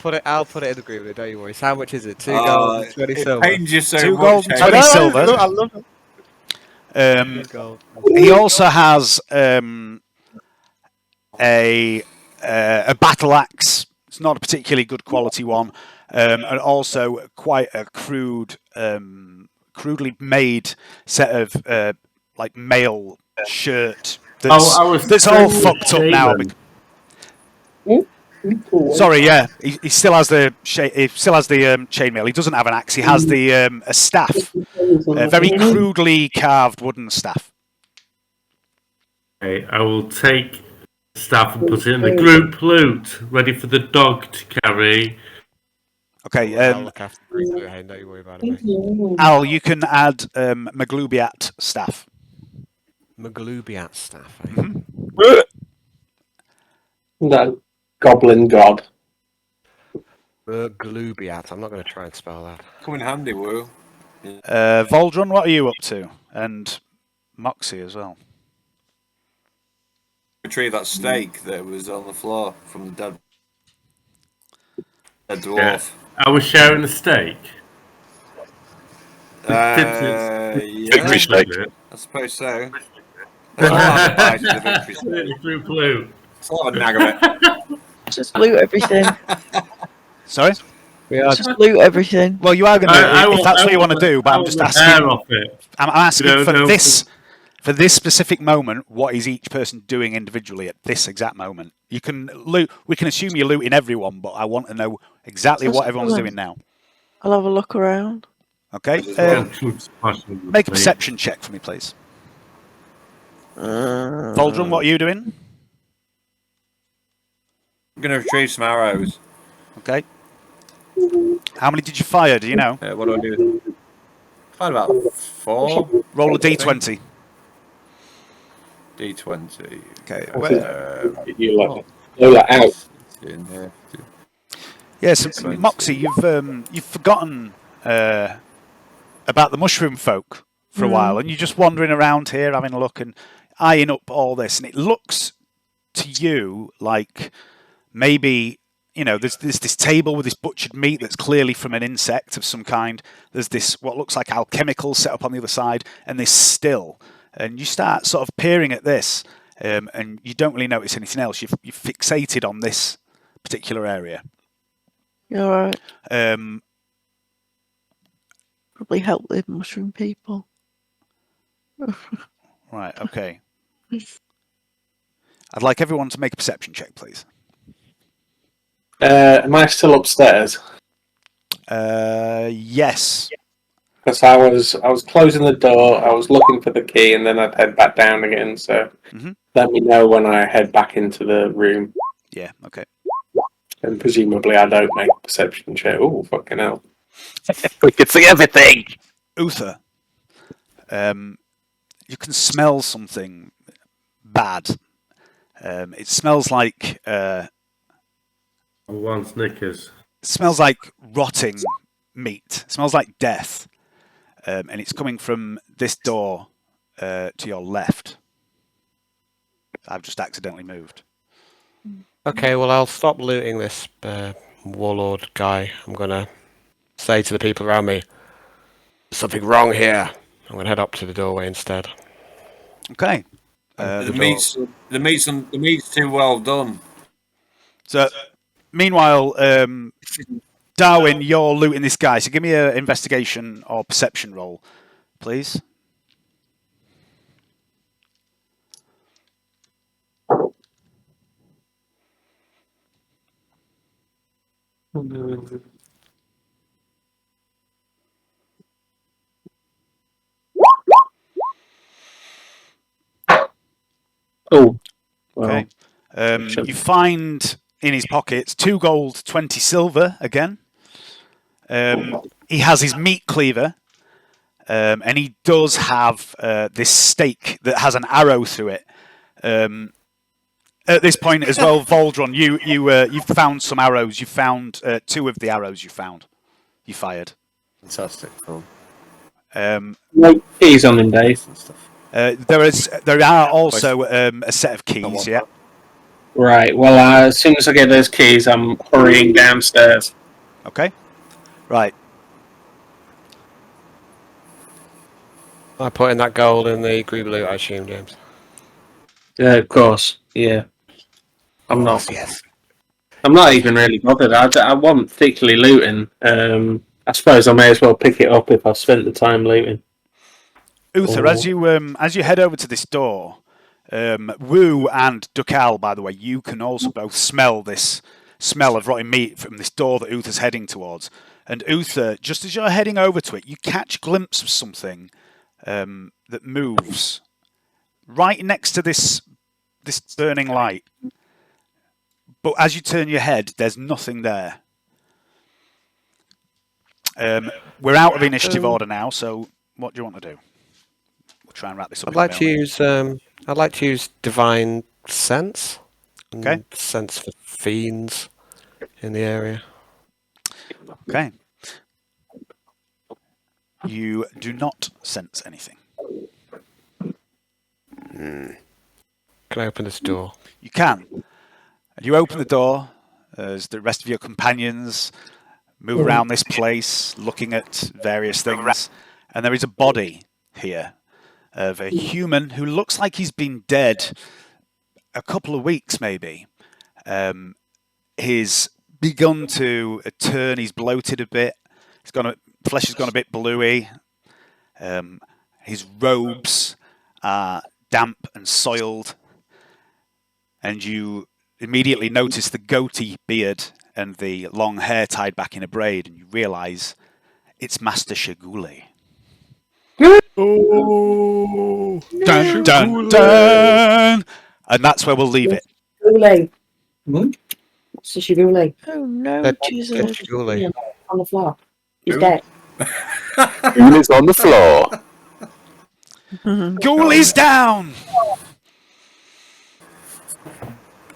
put it in the group loot, don't you worry. So how much is it? 2 gold and 20 silver.
Pains you so
2
much,
gold and 20 silver.
I love it.
He also has a battle axe. It's not a particularly good quality one, and also quite a crudely made set of like mail shirt that's all fucked up now. Sorry, yeah, he still has the chainmail. He doesn't have an axe. He has a staff, a very crudely carved wooden staff.
Okay, I will take the staff and put it in the group loot, ready for the dog to carry.
Okay,
I'll look after the group loot, Hayden, don't you worry about it, mate.
Al, you can add Maglubiat staff.
Maglubiat staff, eh?
Mm-hmm.
No, goblin god.
Maglubiat. I'm not going to try and spell that.
Come in handy, Woo.
Voldron, what are you up to? And Moxie as well.
Retrieve that steak that was on the floor from the dead dwarf.
Yeah. I was sharing the steak.
Victory steak.
I suppose so. The
group loot.
It's a lot of nag of it.
Just loot everything.
Sorry?
Just loot everything.
Well, you are going to, if that's what you want to do, but I'm just asking. I'm asking For this specific moment, what is each person doing individually at this exact moment? You can loot. We can assume you're looting everyone, but I want to know exactly what everyone's doing now.
I'll have a look around.
Okay. Make a perception check for me, please. Voldrum, what are you doing?
I'm going to retrieve some arrows.
Okay. How many did you fire? Do you know?
What do I do? Fired about 4.
Roll a d20.
D20.
Okay.
You like out.
In here.
Yes, Moxie, you've forgotten about the mushroom folk for a while, and you're just wandering around here having a look and eyeing up all this, and it looks to you like maybe, you know, there's this table with this butchered meat that's clearly from an insect of some kind. There's this what looks like alchemical set up on the other side, and this still. And you start sort of peering at this, and you don't really notice anything else. You're fixated on this particular area.
You're right.
Um,
Probably help the mushroom people.
right, okay. I'd like everyone to make a perception check, please.
Am I still upstairs?
Yes.
Because I was closing the door, I was looking for the key, and then I'd head back down again. So let me know when I head back into the room.
Yeah. Okay.
And presumably I don't make a perception check. Oh, fucking hell!
We can see everything.
Uther, you can smell something bad. It smells like
One Snickers.
it smells like rotting meat. It smells like death, and it's coming from this door to your left. I've just accidentally moved.
Okay, well, I'll stop looting this warlord guy. I'm going to say to the people around me, there's something wrong here. I'm going to head up to the doorway instead.
Okay.
The meat's too well done.
So, meanwhile, Darwin, you're looting this guy. So give me an investigation or perception roll, please.
Oh.
Okay. You find in his pockets 2 gold, 20 silver again. He has his meat cleaver, and he does have this stake that has an arrow through it. At this point as well, Voldron, you've found some arrows. You found 2 of the arrows you fired.
Fantastic. Cool.
Keys on him, Dave.
There are also a set of keys. Yeah.
Right. Well, as soon as I get those keys, I'm hurrying downstairs.
Okay. Right.
I put in that gold in the group loot, I assume, James.
Yeah, of course. Yeah. I'm not.
Yes.
I'm not even really bothered. I wasn't particularly looting. I suppose I may as well pick it up if I've spent the time looting.
Uther, as you head over to this door, Wu and Dukal, by the way, you can also both smell this smell of rotting meat from this door that Uther's heading towards. And Uther, just as you're heading over to it, you catch a glimpse of something that moves right next to this burning light. But as you turn your head, there's nothing there. We're out of initiative order now, so what do you want to do? We'll try and wrap this up.
I'd like to use divine sense.
Okay.
Sense for fiends in the area.
Okay. You do not sense anything.
Can I open this door?
You can. And you open the door as the rest of your companions move around this place, looking at various things. And there is a body here of a human who looks like he's been dead a couple of weeks, maybe. He's begun to turn. He's bloated a bit. Flesh has gone a bit bluey. His robes are damp and soiled, and you immediately notice the goatee beard and the long hair tied back in a braid, and you realise it's Master Shigule.
Oh,
Dun, dun, dun! And that's where we'll leave it.
Shigule. What's the Shigule?
Oh no,
Dead
Jesus.
Shigule.
On the floor. He's dead.
Who is on the floor?
Ghoulies down!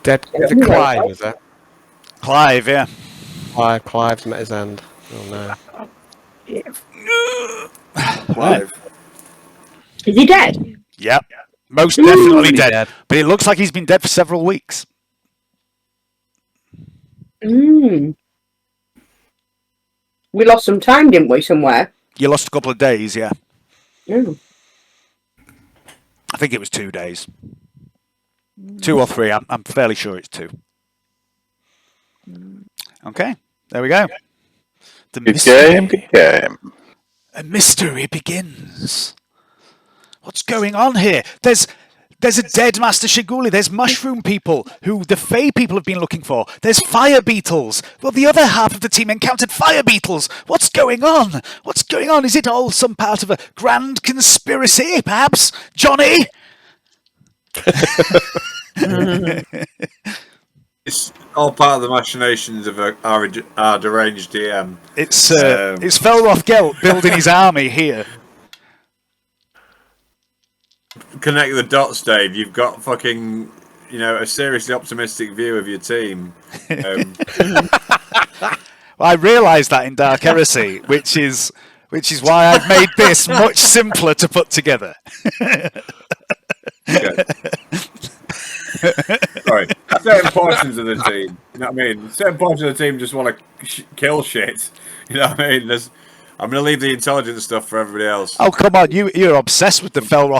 Dead. Is it Clive, is that?
Clive, yeah.
Clive's met his end. Oh no.
Clive.
Is he dead?
Yep. Most definitely dead. But it looks like he's been dead for several weeks.
We lost some time, didn't we, somewhere?
You lost a couple of days, yeah.
Mm.
I think it was 2 days. 2 or 3, I'm fairly sure it's 2. Okay, there we go. The
Game.
A mystery begins. What's going on here? There's a dead Master Shigule. There's mushroom people who the Fey people have been looking for. There's fire beetles. Well, the other half of the team encountered fire beetles. What's going on? What's going on? Is it all some part of a grand conspiracy, perhaps? Johnny?
It's all part of the machinations of our deranged DM.
It's Felroth Gelt building his army here.
Connect the dots, Dave. You've got fucking, a seriously optimistic view of your team.
Well, I realised that in Dark Heresy, which is why I've made this much simpler to put together.
Sorry, certain portions of the team. You know what I mean? Certain portions of the team just want to kill shit. You know what I mean? I'm going to leave the intelligent stuff for everybody else.
Oh, come on. You're obsessed with the Felroth